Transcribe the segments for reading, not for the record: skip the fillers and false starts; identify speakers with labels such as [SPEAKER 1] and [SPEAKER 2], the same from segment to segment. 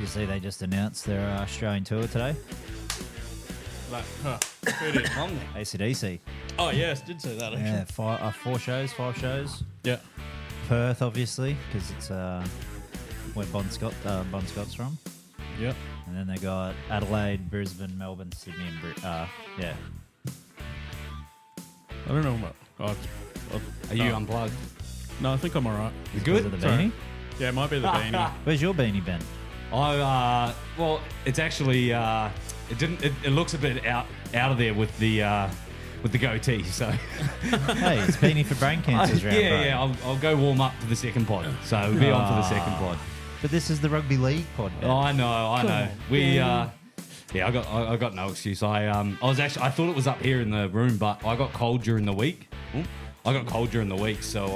[SPEAKER 1] You see, they just announced their Australian tour today.
[SPEAKER 2] Like, who did?
[SPEAKER 1] AC/DC.
[SPEAKER 2] Oh, yes, did say that, actually.
[SPEAKER 1] Yeah, five shows.
[SPEAKER 2] Yeah.
[SPEAKER 1] Perth, obviously, because it's where Bon Scott's from.
[SPEAKER 2] Yep.
[SPEAKER 1] And then they got Adelaide, Brisbane, Melbourne, Sydney, and yeah.
[SPEAKER 2] I don't know what.
[SPEAKER 3] Are you unplugged?
[SPEAKER 2] No, I think I'm all right.
[SPEAKER 1] You good? The beanie?
[SPEAKER 2] Yeah, it might be the beanie.
[SPEAKER 1] Where's your beanie, Ben?
[SPEAKER 3] Well, it's actually it looks a bit out of there with the goatee. So
[SPEAKER 1] Hey, it's beanie for brain cancers round.
[SPEAKER 3] yeah. I'll go warm up for the second pod. So we'll be on for the second pod.
[SPEAKER 1] But this is the rugby league pod. Ben.
[SPEAKER 3] Oh, I know. We yeah, I got no excuse. I thought it was up here in the room, but I got cold during the week. So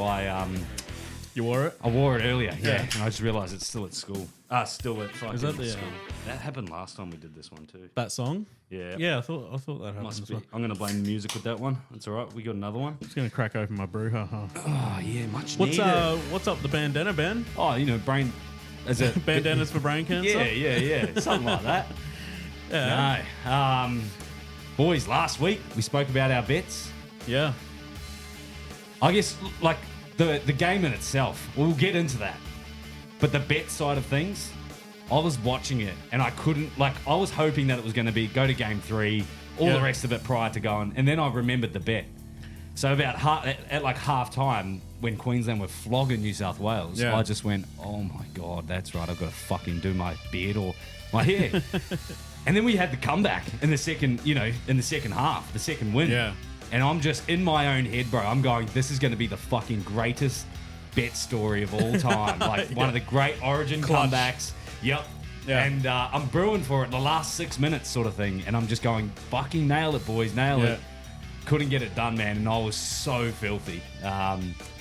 [SPEAKER 2] You wore it?
[SPEAKER 3] I wore it earlier, yeah. And I just realised it's still at school. Still at fucking
[SPEAKER 2] Is that the,
[SPEAKER 3] school. That happened last time we did this one too.
[SPEAKER 2] That song?
[SPEAKER 3] Yeah.
[SPEAKER 2] Yeah, I thought that happened
[SPEAKER 3] Must
[SPEAKER 2] as
[SPEAKER 3] be.
[SPEAKER 2] well.
[SPEAKER 3] I'm going to blame the music with that one. That's all right. We got another one.
[SPEAKER 2] Just going to crack open my brew, haha.
[SPEAKER 3] Oh, yeah, much
[SPEAKER 2] What's
[SPEAKER 3] needed.
[SPEAKER 2] what's up the bandana, Ben?
[SPEAKER 3] Oh, brain... Is it...
[SPEAKER 2] Bandanas for brain cancer?
[SPEAKER 3] Yeah. Something like that.
[SPEAKER 2] Yeah.
[SPEAKER 3] No. Boys, last week we spoke about our bets.
[SPEAKER 2] Yeah.
[SPEAKER 3] I guess, like, the game in itself, we'll get into that. But the bet side of things, I was watching it and I couldn't, I was hoping that it was going to go to game 3, all the rest of it prior to going, and then I remembered the bet. So about half time, when Queensland were flogging New South Wales, I just went, oh my God, that's right, I've got to fucking do my beard or my hair. And then we had the comeback in the second half, the second win.
[SPEAKER 2] Yeah.
[SPEAKER 3] And I'm just in my own head, bro. I'm going, this is going to be the fucking greatest bet story of all time. One of the great origin comebacks. Yep.
[SPEAKER 2] Yeah.
[SPEAKER 3] And I'm brewing for it in the last 6 minutes sort of thing. And I'm just going, fucking nail it, boys, nail it. Couldn't get it done, man. And I was so filthy.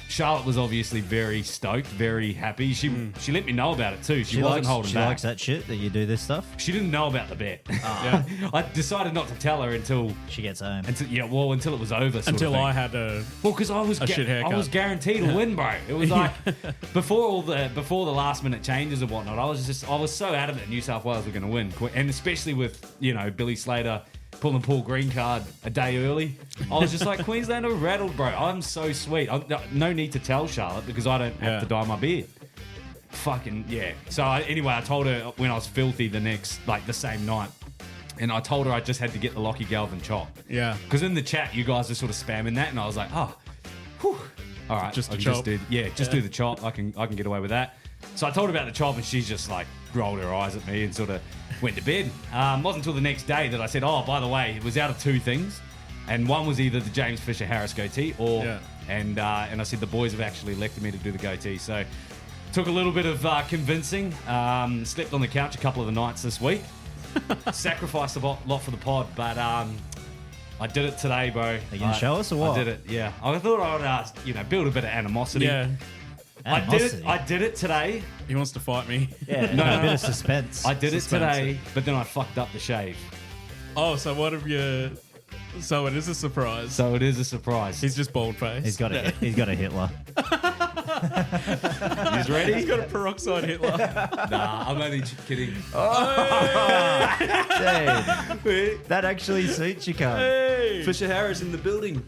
[SPEAKER 3] Charlotte was obviously very stoked, very happy. She let me know about it too. She wasn't holding back.
[SPEAKER 1] She likes that shit that you do this stuff.
[SPEAKER 3] She didn't know about the bet. I decided not to tell her until
[SPEAKER 1] she gets home.
[SPEAKER 3] Until it was over.
[SPEAKER 2] Until I had
[SPEAKER 3] because I was
[SPEAKER 2] shit haircut.
[SPEAKER 3] I was guaranteed to win, bro. It was like before the last minute changes and whatnot. I was so adamant New South Wales were going to win, and especially with Billy Slater pulling Paul Green card a day early. I was just like, Queensland are rattled, bro. I'm so sweet. No need to tell Charlotte because I don't have to dye my beard. Fucking yeah. So anyway, I told her when I was filthy the same night. And I told her I just had to get the Lockie Galvin chop.
[SPEAKER 2] Yeah.
[SPEAKER 3] Because in the chat, you guys are sort of spamming that. And I was like, oh, whew. All right.
[SPEAKER 2] Just
[SPEAKER 3] I'll
[SPEAKER 2] the chop.
[SPEAKER 3] do the chop. I can get away with that. So I told her about the chop and she's just like rolled her eyes at me and sort of went to bed. Wasn't until the next day that I said, oh, by the way, it was out of 2 things. And one was either the James Fisher-Harris goatee or... And I said the boys have actually elected me to do the goatee. So took a little bit of convincing. Slept on the couch a couple of the nights this week. Sacrificed a lot for the pod, but I did it today, bro.
[SPEAKER 1] Are you going to show us or what?
[SPEAKER 3] I did it, yeah. I thought I would, build a bit of animosity.
[SPEAKER 2] Yeah.
[SPEAKER 3] I did it today.
[SPEAKER 2] He wants to fight me.
[SPEAKER 1] Yeah, a bit of suspense.
[SPEAKER 3] I did it today, but then I fucked up the shave.
[SPEAKER 2] Oh, so what have you... So it is a surprise.
[SPEAKER 3] So it is a surprise.
[SPEAKER 2] He's just bald-faced.
[SPEAKER 1] He's got a Hitler.
[SPEAKER 3] He's ready?
[SPEAKER 2] He's got a peroxide Hitler.
[SPEAKER 3] Nah, I'm only kidding.
[SPEAKER 1] Dude, that actually suits you, cunt.
[SPEAKER 2] Hey.
[SPEAKER 3] Fisher-Harris in the building.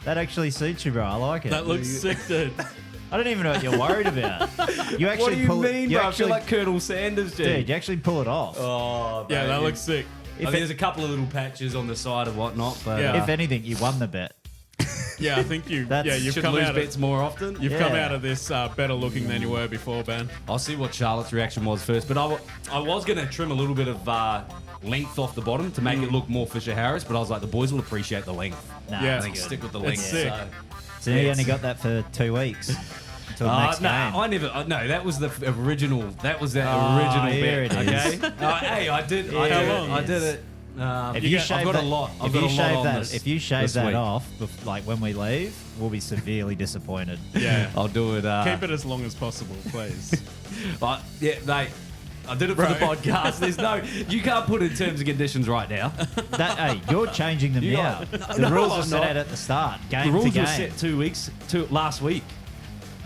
[SPEAKER 1] That actually suits you, bro. I like it.
[SPEAKER 2] That looks sick, dude.
[SPEAKER 1] I don't even know what you're worried about. You actually
[SPEAKER 3] What do you
[SPEAKER 1] pull
[SPEAKER 3] mean,
[SPEAKER 1] you
[SPEAKER 3] bro? I
[SPEAKER 1] actually,
[SPEAKER 3] feel like Colonel Sanders,
[SPEAKER 1] dude, you actually pull it off.
[SPEAKER 3] Oh,
[SPEAKER 2] Yeah, that looks sick.
[SPEAKER 3] There's a couple of little patches on the side and whatnot, but
[SPEAKER 1] If anything, you won the bet.
[SPEAKER 2] Yeah, I think you've
[SPEAKER 3] should
[SPEAKER 2] come
[SPEAKER 3] lose
[SPEAKER 2] out
[SPEAKER 3] bets more often.
[SPEAKER 2] You've come out of this better looking than you were before, Ben.
[SPEAKER 3] I'll see what Charlotte's reaction was first, but I was going to trim a little bit of length off the bottom to make it look more Fisher-Harris, but I was like, the boys will appreciate the length.
[SPEAKER 1] Nah,
[SPEAKER 2] Yeah.
[SPEAKER 1] that's
[SPEAKER 3] I think
[SPEAKER 1] good.
[SPEAKER 3] stick with the
[SPEAKER 2] It's
[SPEAKER 3] length.
[SPEAKER 2] sick.
[SPEAKER 1] So you only got that for 2 weeks. Until the next game.
[SPEAKER 3] I never. No, that was the original. That was the
[SPEAKER 1] Oh,
[SPEAKER 3] original
[SPEAKER 1] here
[SPEAKER 3] bet.
[SPEAKER 1] it is.
[SPEAKER 3] Okay. Hey, I did.
[SPEAKER 1] Here
[SPEAKER 3] I did
[SPEAKER 1] it
[SPEAKER 3] it. I
[SPEAKER 1] is.
[SPEAKER 3] did it.
[SPEAKER 1] If you
[SPEAKER 3] I've
[SPEAKER 1] shave
[SPEAKER 3] got
[SPEAKER 1] that,
[SPEAKER 3] a lot. I've
[SPEAKER 1] if
[SPEAKER 3] got
[SPEAKER 1] you
[SPEAKER 3] a lot
[SPEAKER 1] shave
[SPEAKER 3] on
[SPEAKER 1] that,
[SPEAKER 3] this.
[SPEAKER 1] if you shave
[SPEAKER 3] this
[SPEAKER 1] that
[SPEAKER 3] week.
[SPEAKER 1] off, like when we leave, we'll be severely disappointed.
[SPEAKER 2] Yeah.
[SPEAKER 3] I'll do it.
[SPEAKER 2] Keep it as long as possible, please.
[SPEAKER 3] Yeah, mate. I did it for the podcast. There's you can't put in terms and conditions right now.
[SPEAKER 1] Hey, you're changing them now. The rules are set out at the start, game
[SPEAKER 3] The rules
[SPEAKER 1] to game.
[SPEAKER 3] were set 2 weeks, last week.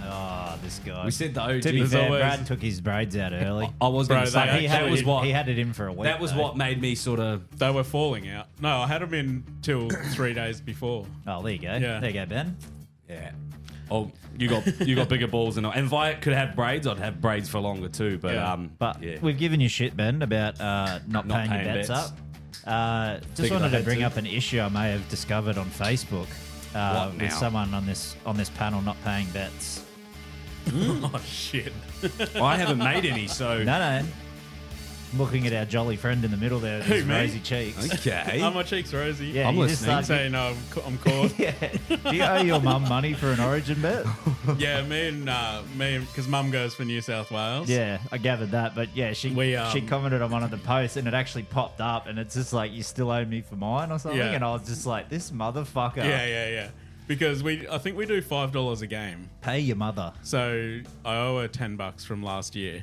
[SPEAKER 1] Oh, this guy.
[SPEAKER 3] We said the OG.
[SPEAKER 1] To be
[SPEAKER 2] There's
[SPEAKER 1] fair,
[SPEAKER 2] always-
[SPEAKER 1] Brad took his braids out early.
[SPEAKER 3] I was going to
[SPEAKER 2] Bro,
[SPEAKER 3] say
[SPEAKER 2] they
[SPEAKER 3] that was what
[SPEAKER 1] he had it in for a week.
[SPEAKER 3] that was
[SPEAKER 1] though.
[SPEAKER 3] what made me sort of.
[SPEAKER 2] They were falling out. No, I had them in till 3 days before.
[SPEAKER 1] Oh, there you go.
[SPEAKER 2] Yeah.
[SPEAKER 1] There you go, Ben.
[SPEAKER 3] Yeah. Oh, you got bigger balls than I. And if I could have braids, I'd have braids for longer too. But
[SPEAKER 2] Yeah.
[SPEAKER 1] But
[SPEAKER 3] yeah.
[SPEAKER 1] we've given you shit, Ben, about not paying your
[SPEAKER 3] paying
[SPEAKER 1] bets
[SPEAKER 3] bets.
[SPEAKER 1] up. Just
[SPEAKER 3] Figured I
[SPEAKER 1] wanted to
[SPEAKER 3] had
[SPEAKER 1] bring
[SPEAKER 3] to.
[SPEAKER 1] up an issue I may have discovered on Facebook
[SPEAKER 3] What
[SPEAKER 1] with
[SPEAKER 3] now?
[SPEAKER 1] someone on this panel not paying bets.
[SPEAKER 2] Oh, shit.
[SPEAKER 3] I haven't made any, so
[SPEAKER 1] No. I'm looking at our jolly friend in the middle there with his
[SPEAKER 2] Who, me?
[SPEAKER 1] rosy cheeks.
[SPEAKER 3] okay.
[SPEAKER 2] Are my cheeks rosy?
[SPEAKER 1] Yeah,
[SPEAKER 3] I'm
[SPEAKER 1] you just
[SPEAKER 3] listening.
[SPEAKER 1] start-
[SPEAKER 2] Say no, I'm caught.
[SPEAKER 1] Yeah. Do you owe your mum money for an Origin bet?
[SPEAKER 2] Yeah, because Mum goes for New South Wales.
[SPEAKER 1] Yeah, I gathered that, but yeah, she commented on one of the posts and it actually popped up, and it's just like, you still owe me for mine or something,
[SPEAKER 2] Yeah.
[SPEAKER 1] and I was just like, this motherfucker.
[SPEAKER 2] Yeah. Because I think we do $5 a game.
[SPEAKER 1] Pay your mother
[SPEAKER 2] So I owe her $10 from last year.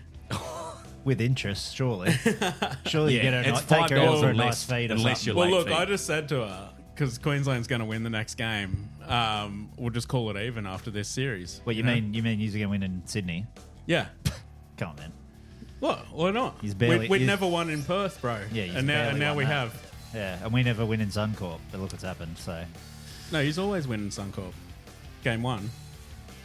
[SPEAKER 1] with interest, surely. Surely
[SPEAKER 3] Yeah,
[SPEAKER 1] you get her
[SPEAKER 3] it's
[SPEAKER 1] take her out
[SPEAKER 3] $5
[SPEAKER 1] for a
[SPEAKER 3] unless-
[SPEAKER 1] nice feed or
[SPEAKER 3] unless
[SPEAKER 1] something.
[SPEAKER 3] you're
[SPEAKER 2] Well,
[SPEAKER 3] late
[SPEAKER 2] look,
[SPEAKER 3] fee.
[SPEAKER 2] I just said to her, because Queensland's going to win the next game, we'll just call it even after this series.
[SPEAKER 1] What you
[SPEAKER 2] know?
[SPEAKER 1] mean? You mean you're going to win in Sydney?
[SPEAKER 2] Yeah.
[SPEAKER 1] Come on, man.
[SPEAKER 2] What? Why not?
[SPEAKER 1] He's barely-
[SPEAKER 2] We'd
[SPEAKER 1] he's-
[SPEAKER 2] never won in Perth, bro.
[SPEAKER 1] Yeah, he's
[SPEAKER 2] and
[SPEAKER 1] barely
[SPEAKER 2] now
[SPEAKER 1] won
[SPEAKER 2] we
[SPEAKER 1] that.
[SPEAKER 2] have.
[SPEAKER 1] Yeah, and we never win in Suncorp, but look what's happened. So,
[SPEAKER 2] No, he's always winning Suncorp. Game 1.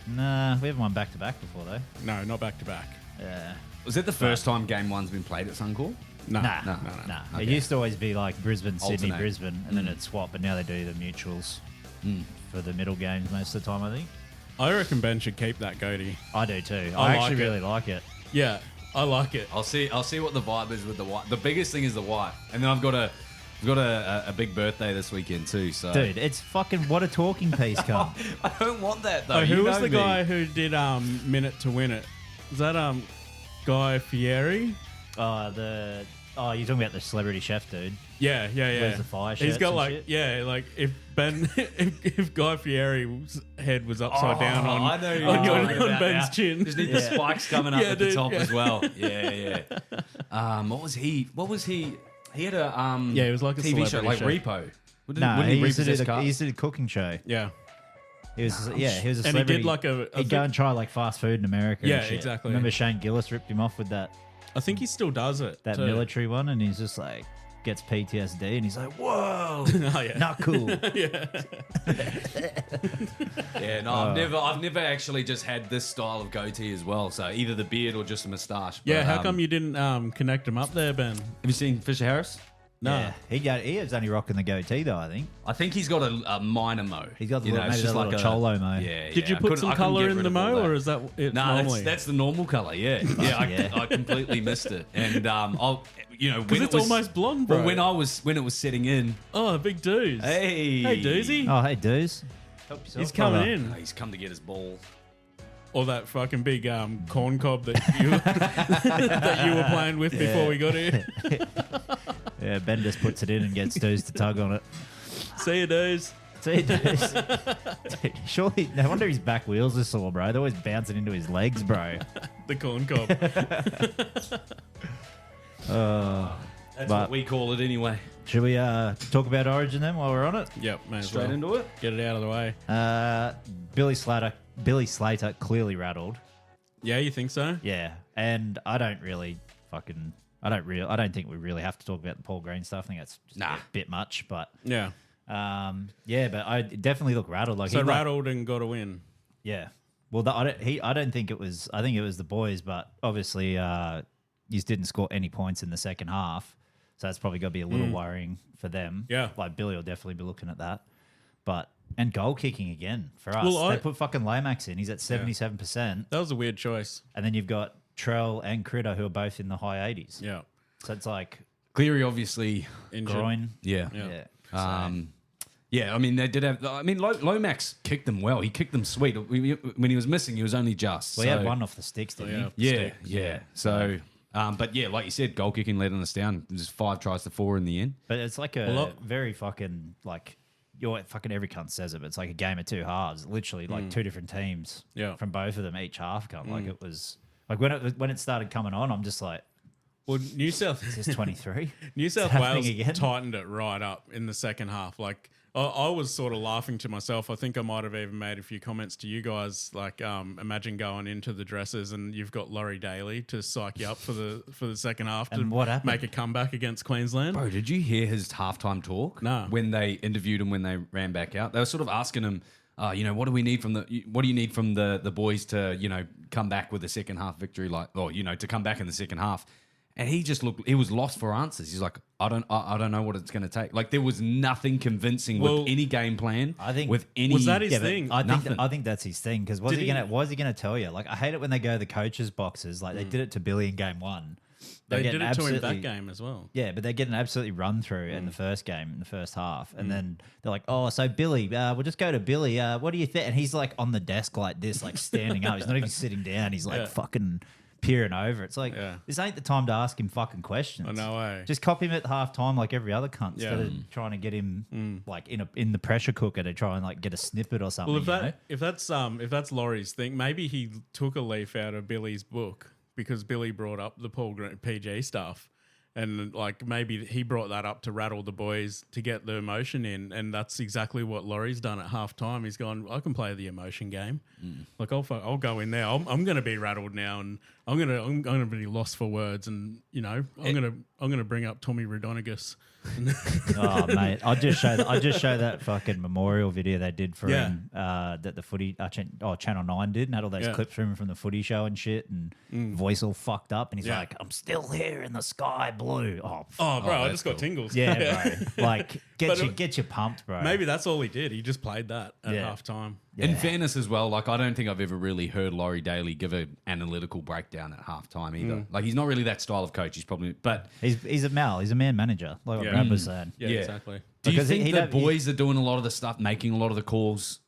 [SPEAKER 1] nah, we haven't won back to back before though.
[SPEAKER 2] No, not back to back.
[SPEAKER 1] Yeah.
[SPEAKER 3] Was it the first time game one's been played at Suncorp?
[SPEAKER 2] No.
[SPEAKER 1] Nah.
[SPEAKER 2] No.
[SPEAKER 1] It
[SPEAKER 3] Okay.
[SPEAKER 1] used to always be like Brisbane, Sydney,
[SPEAKER 3] Alternate.
[SPEAKER 1] Brisbane, and then it'd swap, but now they do the mutuals for the middle games most of the time, I think.
[SPEAKER 2] I reckon Ben should keep that goatee.
[SPEAKER 1] I do too.
[SPEAKER 2] I
[SPEAKER 1] I actually
[SPEAKER 2] like it.
[SPEAKER 1] really like it.
[SPEAKER 2] Yeah, I like it.
[SPEAKER 3] I'll see what the vibe is with the white. The biggest thing is the white, and then I've got a big birthday this weekend too. So
[SPEAKER 1] Dude, it's fucking what a talking piece, cunt.
[SPEAKER 3] I don't want that though.
[SPEAKER 2] Oh, who
[SPEAKER 3] You
[SPEAKER 2] was
[SPEAKER 3] know
[SPEAKER 2] the
[SPEAKER 3] me.
[SPEAKER 2] guy who did Minute to Win It? Was that Guy Fieri?
[SPEAKER 1] You're talking about the celebrity chef dude.
[SPEAKER 2] Yeah.
[SPEAKER 1] Wears the fire
[SPEAKER 2] He's
[SPEAKER 1] shirts
[SPEAKER 2] got
[SPEAKER 1] and
[SPEAKER 2] like
[SPEAKER 1] shit.
[SPEAKER 2] if Ben if Guy Fieri's head was upside down on
[SPEAKER 3] I know who
[SPEAKER 2] on,
[SPEAKER 3] you're
[SPEAKER 2] on
[SPEAKER 3] talking about
[SPEAKER 2] Ben's
[SPEAKER 3] now.
[SPEAKER 2] chin.
[SPEAKER 3] Just need the spikes coming up
[SPEAKER 2] Yeah,
[SPEAKER 3] at the
[SPEAKER 2] dude,
[SPEAKER 3] top
[SPEAKER 2] yeah.
[SPEAKER 3] as well. Yeah. What was he? He had a
[SPEAKER 2] Yeah, he was like a
[SPEAKER 3] TV show
[SPEAKER 2] celebrity
[SPEAKER 3] like
[SPEAKER 2] chef.
[SPEAKER 3] Repo.
[SPEAKER 1] No,
[SPEAKER 3] Wouldn't
[SPEAKER 1] he used to do
[SPEAKER 3] repossess
[SPEAKER 1] the
[SPEAKER 3] cars?
[SPEAKER 1] he used to do the cooking show.
[SPEAKER 2] Yeah.
[SPEAKER 1] He was he was a
[SPEAKER 2] And he
[SPEAKER 1] celebrity.
[SPEAKER 2] did like
[SPEAKER 1] He'd go and try like fast food in America. and
[SPEAKER 2] Yeah,
[SPEAKER 1] shit.
[SPEAKER 2] exactly.
[SPEAKER 1] Remember Shane Gillis ripped him off with that
[SPEAKER 2] I think he still does it. too.
[SPEAKER 1] military one, and he's just like gets PTSD, and he's like, "Whoa,
[SPEAKER 2] Oh, yeah.
[SPEAKER 1] not cool."
[SPEAKER 3] Yeah, no, I've never actually just had this style of goatee as well. So either the beard or just a moustache.
[SPEAKER 2] Yeah,
[SPEAKER 3] But,
[SPEAKER 2] how come you didn't connect him up there, Ben?
[SPEAKER 3] Have you seen Fisher Harris?
[SPEAKER 2] No.
[SPEAKER 1] Yeah. He was only rocking the goatee though. I think
[SPEAKER 3] I think he's got a minor mo.
[SPEAKER 1] he's got the
[SPEAKER 3] You
[SPEAKER 1] little,
[SPEAKER 3] know, it's
[SPEAKER 1] maybe
[SPEAKER 3] just
[SPEAKER 1] that little
[SPEAKER 3] like a-
[SPEAKER 1] cholo mo.
[SPEAKER 3] Yeah.
[SPEAKER 2] Did you
[SPEAKER 3] I
[SPEAKER 2] put
[SPEAKER 3] couldn't-
[SPEAKER 2] some
[SPEAKER 3] I couldn't
[SPEAKER 2] colour
[SPEAKER 3] get
[SPEAKER 2] in
[SPEAKER 3] rid
[SPEAKER 2] the
[SPEAKER 3] of all
[SPEAKER 2] mo,
[SPEAKER 3] that.
[SPEAKER 2] or is that it
[SPEAKER 3] No,
[SPEAKER 2] normally?
[SPEAKER 3] that's the normal color. Yeah, yeah.
[SPEAKER 1] Yeah.
[SPEAKER 3] I completely missed it, and I'll when
[SPEAKER 2] Because
[SPEAKER 3] it
[SPEAKER 2] it's
[SPEAKER 3] was
[SPEAKER 2] almost blonde, bro.
[SPEAKER 3] well, when it was setting in.
[SPEAKER 2] Oh, big dudes.
[SPEAKER 3] Hey,
[SPEAKER 2] Hey, Doozy.
[SPEAKER 1] Oh, hey, dudes. Help yourself,
[SPEAKER 2] He's coming
[SPEAKER 1] brother.
[SPEAKER 2] in.
[SPEAKER 3] He's come to get his balls.
[SPEAKER 2] Or that fucking big corn cob that you that you were playing with before we got here.
[SPEAKER 1] Yeah, Ben just puts it in and gets dudes to tug on it.
[SPEAKER 2] See you, dudes.
[SPEAKER 1] See, dudes. Dude, surely, no wonder his back wheels are sore, bro. They're always bouncing into his legs, bro.
[SPEAKER 2] The corn cob.
[SPEAKER 3] That's
[SPEAKER 1] But-
[SPEAKER 3] what we call it anyway.
[SPEAKER 1] Should we talk about Origin then while we're on it?
[SPEAKER 2] Yep, may as
[SPEAKER 3] Straight
[SPEAKER 2] well.
[SPEAKER 3] into it.
[SPEAKER 2] Get it out of the way.
[SPEAKER 1] Billy Slater clearly rattled.
[SPEAKER 2] Yeah, you think so?
[SPEAKER 1] Yeah, and I don't think we really have to talk about the Paul Green stuff. I think that's just
[SPEAKER 3] Nah.
[SPEAKER 1] a bit much, but
[SPEAKER 2] Yeah.
[SPEAKER 1] but I definitely look rattled. Like
[SPEAKER 2] So
[SPEAKER 1] he like-
[SPEAKER 2] rattled and got a win.
[SPEAKER 1] yeah. Well, I don't think it was. I think it was the boys, but obviously, you didn't score any points in the second half, so that's probably got to be a little worrying for them.
[SPEAKER 2] Yeah.
[SPEAKER 1] like Billy will definitely be looking at that. But and goal kicking again for us.
[SPEAKER 2] Well,
[SPEAKER 1] they
[SPEAKER 2] I-
[SPEAKER 1] put fucking Lomax in. He's at 77%,
[SPEAKER 2] That was a weird choice.
[SPEAKER 1] and then you've got Trell and Critter who are both in the high 80s.
[SPEAKER 2] Yeah.
[SPEAKER 1] So it's like
[SPEAKER 3] Cleary obviously.
[SPEAKER 2] Injured.
[SPEAKER 1] groin.
[SPEAKER 3] Yeah.
[SPEAKER 2] Yeah.
[SPEAKER 3] Yeah, I mean, they did have. I mean, Lomax kicked them well. He kicked them sweet. When he was missing, he was only just.
[SPEAKER 1] Well, he
[SPEAKER 3] so-
[SPEAKER 1] had one off the sticks, didn't
[SPEAKER 2] yeah.
[SPEAKER 1] he?
[SPEAKER 3] Yeah, yeah. So, but yeah, like you said, goal kicking letting us down. It was 5 tries to 4 in the end.
[SPEAKER 1] But it's like a
[SPEAKER 2] Well,
[SPEAKER 1] very fucking like fucking every cunt says it. But it's like a game of two halves. Literally, like two different teams.
[SPEAKER 2] Yeah.
[SPEAKER 1] From both of them each half. Like it was like when it started coming on, I'm just like,
[SPEAKER 2] Well, New South
[SPEAKER 1] Is this 23?
[SPEAKER 2] New South
[SPEAKER 1] happening
[SPEAKER 2] Wales
[SPEAKER 1] again?
[SPEAKER 2] tightened it right up in the second half. Like I was sort of laughing to myself. I think I might have even made a few comments to you guys. Like, imagine going into the dressers and you've got Laurie Daly to psych you up for the second half
[SPEAKER 1] And
[SPEAKER 2] to
[SPEAKER 1] what happened?
[SPEAKER 2] make a comeback against Queensland.
[SPEAKER 3] Bro, did you hear his halftime talk?
[SPEAKER 2] No.
[SPEAKER 3] When they interviewed him when they ran back out, they were sort of asking him, what do we need from what do you need from the boys to, come back with a second half victory, to come back in the second half. And he just he was lost for answers. He's like, I don't know what it's going to take. Like, there was nothing convincing with any game plan.
[SPEAKER 1] I think
[SPEAKER 3] with any
[SPEAKER 2] was that his
[SPEAKER 1] but
[SPEAKER 2] thing?
[SPEAKER 1] I think that's his thing because what is
[SPEAKER 2] Did
[SPEAKER 1] he
[SPEAKER 2] he-
[SPEAKER 1] gonna tell you? Like, I hate it when they go to the coaches' boxes. Like they did it to Billy in game one.
[SPEAKER 2] They
[SPEAKER 1] They're
[SPEAKER 2] did
[SPEAKER 1] getting
[SPEAKER 2] it to him that
[SPEAKER 1] absolutely-
[SPEAKER 2] game as well.
[SPEAKER 1] Yeah, but they're getting absolutely run through in the first game, in the first half. And then they're like, oh, so Billy, we'll just go to Billy. What do you think? And he's like on the desk like this, like standing up. He's not even sitting down. He's like fucking peering over. It's like, this ain't the time to ask him fucking questions.
[SPEAKER 2] Oh, no way.
[SPEAKER 1] Just cop him at half time like every other cunt
[SPEAKER 2] Yeah.
[SPEAKER 1] instead of trying to get him like in the pressure cooker to try and like get a snippet or something.
[SPEAKER 2] Well, if that's Laurie's thing, maybe he took a leaf out of Billy's book because Billy brought up the Paul PG stuff. And like maybe he brought that up to rattle the boys to get the emotion in, and that's exactly what Laurie's done at half time. He's gone, I can play the emotion game. Like I'll go in there. I'm going to be rattled now, and I'm going to be lost for words, and I'm going to bring up Tommy Rodonigus.
[SPEAKER 1] Oh mate, I'll just show that fucking memorial video they did for
[SPEAKER 2] Yeah.
[SPEAKER 1] him that the footy Channel 9 did and had all those
[SPEAKER 2] Yeah.
[SPEAKER 1] clips from him from the footy show and shit and voice all fucked up and he's
[SPEAKER 2] Yeah.
[SPEAKER 1] like, I'm still here in the sky blue.
[SPEAKER 2] Oh, bro, I
[SPEAKER 3] that's
[SPEAKER 2] just got
[SPEAKER 3] cool.
[SPEAKER 2] tingles.
[SPEAKER 1] Yeah, bro. Like
[SPEAKER 2] But
[SPEAKER 1] get you pumped, bro.
[SPEAKER 2] Maybe that's all he did. He just played that at
[SPEAKER 1] Yeah.
[SPEAKER 2] half time.
[SPEAKER 3] In fairness as well, like I don't think I've ever really heard Laurie Daly give an analytical breakdown at halftime either. Like he's not really that style of coach. He's probably, but
[SPEAKER 1] He's a man manager, like what
[SPEAKER 2] Yeah.
[SPEAKER 1] Brad was saying.
[SPEAKER 2] Yeah,
[SPEAKER 3] Yeah.
[SPEAKER 2] exactly.
[SPEAKER 3] do you
[SPEAKER 1] Because
[SPEAKER 3] think
[SPEAKER 1] he
[SPEAKER 3] the
[SPEAKER 1] don't- he-
[SPEAKER 3] boys are doing a lot of the stuff, making a lot of the calls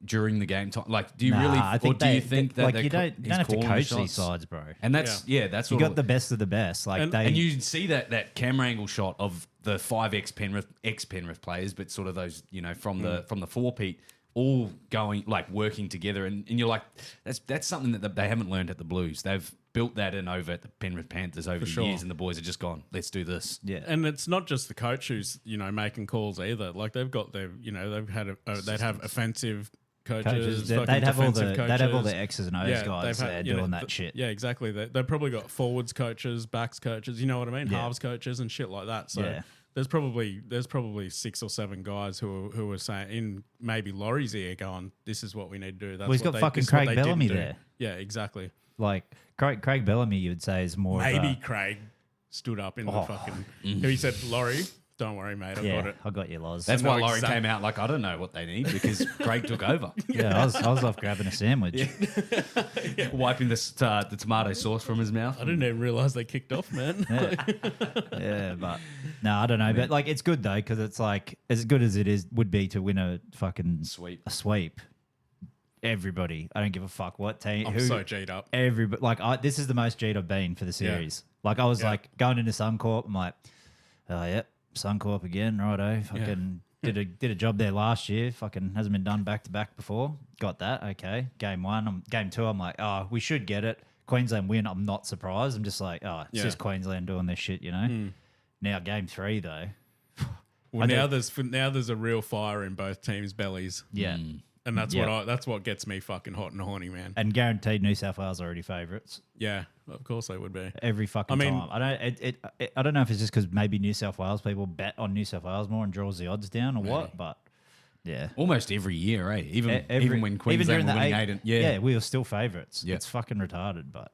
[SPEAKER 3] during the game time? Like, do you really,
[SPEAKER 1] I
[SPEAKER 3] or
[SPEAKER 1] think
[SPEAKER 3] do you think that
[SPEAKER 1] like
[SPEAKER 3] they're
[SPEAKER 1] you don't
[SPEAKER 3] he's
[SPEAKER 1] have to
[SPEAKER 3] calling the
[SPEAKER 1] coach these
[SPEAKER 3] shots?
[SPEAKER 1] sides, bro.
[SPEAKER 3] And that's that's
[SPEAKER 1] You
[SPEAKER 3] what
[SPEAKER 1] got the best of the best. Like
[SPEAKER 2] And-
[SPEAKER 1] they
[SPEAKER 3] and you see that camera angle shot of the 5 ex Penrith players, but sort of those from the 4-peat all going like working together, and you're like that's something that they haven't learned at the Blues. They've built that in over at the Penrith Panthers over the
[SPEAKER 2] sure.
[SPEAKER 3] years, and the boys are just gone, let's do this.
[SPEAKER 1] yeah.
[SPEAKER 2] And it's not just the coach who's making calls either. Like they've got their they'd have offensive coaches,
[SPEAKER 1] They'd
[SPEAKER 2] fucking
[SPEAKER 1] have all
[SPEAKER 2] defensive
[SPEAKER 1] they'd have all
[SPEAKER 2] coaches.
[SPEAKER 1] the X's and O's guys
[SPEAKER 2] they've
[SPEAKER 1] there
[SPEAKER 2] had,
[SPEAKER 1] doing that shit.
[SPEAKER 2] Yeah, exactly. They've probably got forwards coaches, backs coaches. You know what I mean?
[SPEAKER 1] Yeah.
[SPEAKER 2] Halves coaches and shit like that. So
[SPEAKER 1] Yeah.
[SPEAKER 2] there's probably 6 or 7 guys who are saying in maybe Laurie's ear going, "This is what we need to do." That's
[SPEAKER 1] Well, he's
[SPEAKER 2] what
[SPEAKER 1] got fucking
[SPEAKER 2] this is what
[SPEAKER 1] Craig
[SPEAKER 2] they didn't
[SPEAKER 1] Bellamy
[SPEAKER 2] do.
[SPEAKER 1] there.
[SPEAKER 2] Yeah, exactly.
[SPEAKER 1] Like Craig Bellamy, you would say is more
[SPEAKER 2] Maybe
[SPEAKER 1] Of
[SPEAKER 2] Craig stood up in the
[SPEAKER 1] Oh.
[SPEAKER 2] fucking. He said, "Laurie, don't worry, mate. I've got it."
[SPEAKER 1] I got you, Loz.
[SPEAKER 3] That's
[SPEAKER 2] know
[SPEAKER 3] why Laurie
[SPEAKER 2] exact-
[SPEAKER 3] came out like, I don't know what they need because Craig took over.
[SPEAKER 1] I was off grabbing a sandwich.
[SPEAKER 3] Wiping the tomato sauce from his mouth.
[SPEAKER 2] I didn't even realize they kicked off, man.
[SPEAKER 1] Yeah, but no, I don't know. But like, it's good though because it's like as good as it would be to win a fucking
[SPEAKER 3] Sweep.
[SPEAKER 1] A sweep. Everybody, I don't give a fuck what team.
[SPEAKER 2] I'm
[SPEAKER 1] who,
[SPEAKER 2] so G'd up.
[SPEAKER 1] Everybody, like, this is the most G'd I've been for the series. Like, I was like going into Suncorp. I'm like, oh yep, Suncorp again, righto. Fucking did a job there last year. Fucking hasn't been done back to back before. Got that. Okay, game 1. Game 2. I'm like, oh, we should get it. Queensland win. I'm not surprised. I'm just like, oh, it's just Queensland doing this shit, Now game 3 though.
[SPEAKER 2] Well,
[SPEAKER 1] I
[SPEAKER 2] now
[SPEAKER 1] don't-
[SPEAKER 2] there's a real fire in both teams' bellies,
[SPEAKER 1] Yeah.
[SPEAKER 2] and that's
[SPEAKER 1] Yeah.
[SPEAKER 2] that's what gets me fucking hot and horny, man.
[SPEAKER 1] And guaranteed New South Wales are already favourites
[SPEAKER 2] Yeah, of course they would be.
[SPEAKER 1] every fucking
[SPEAKER 2] I mean-
[SPEAKER 1] time. I don't know if it's just because maybe New South Wales people bet on New South Wales more and draws the odds down or what, but yeah.
[SPEAKER 3] Almost every year, eh? Even when
[SPEAKER 1] even
[SPEAKER 3] Queensland were winning 8.
[SPEAKER 1] Yeah, we were still favourites.
[SPEAKER 3] Yeah.
[SPEAKER 1] It's fucking retarded, but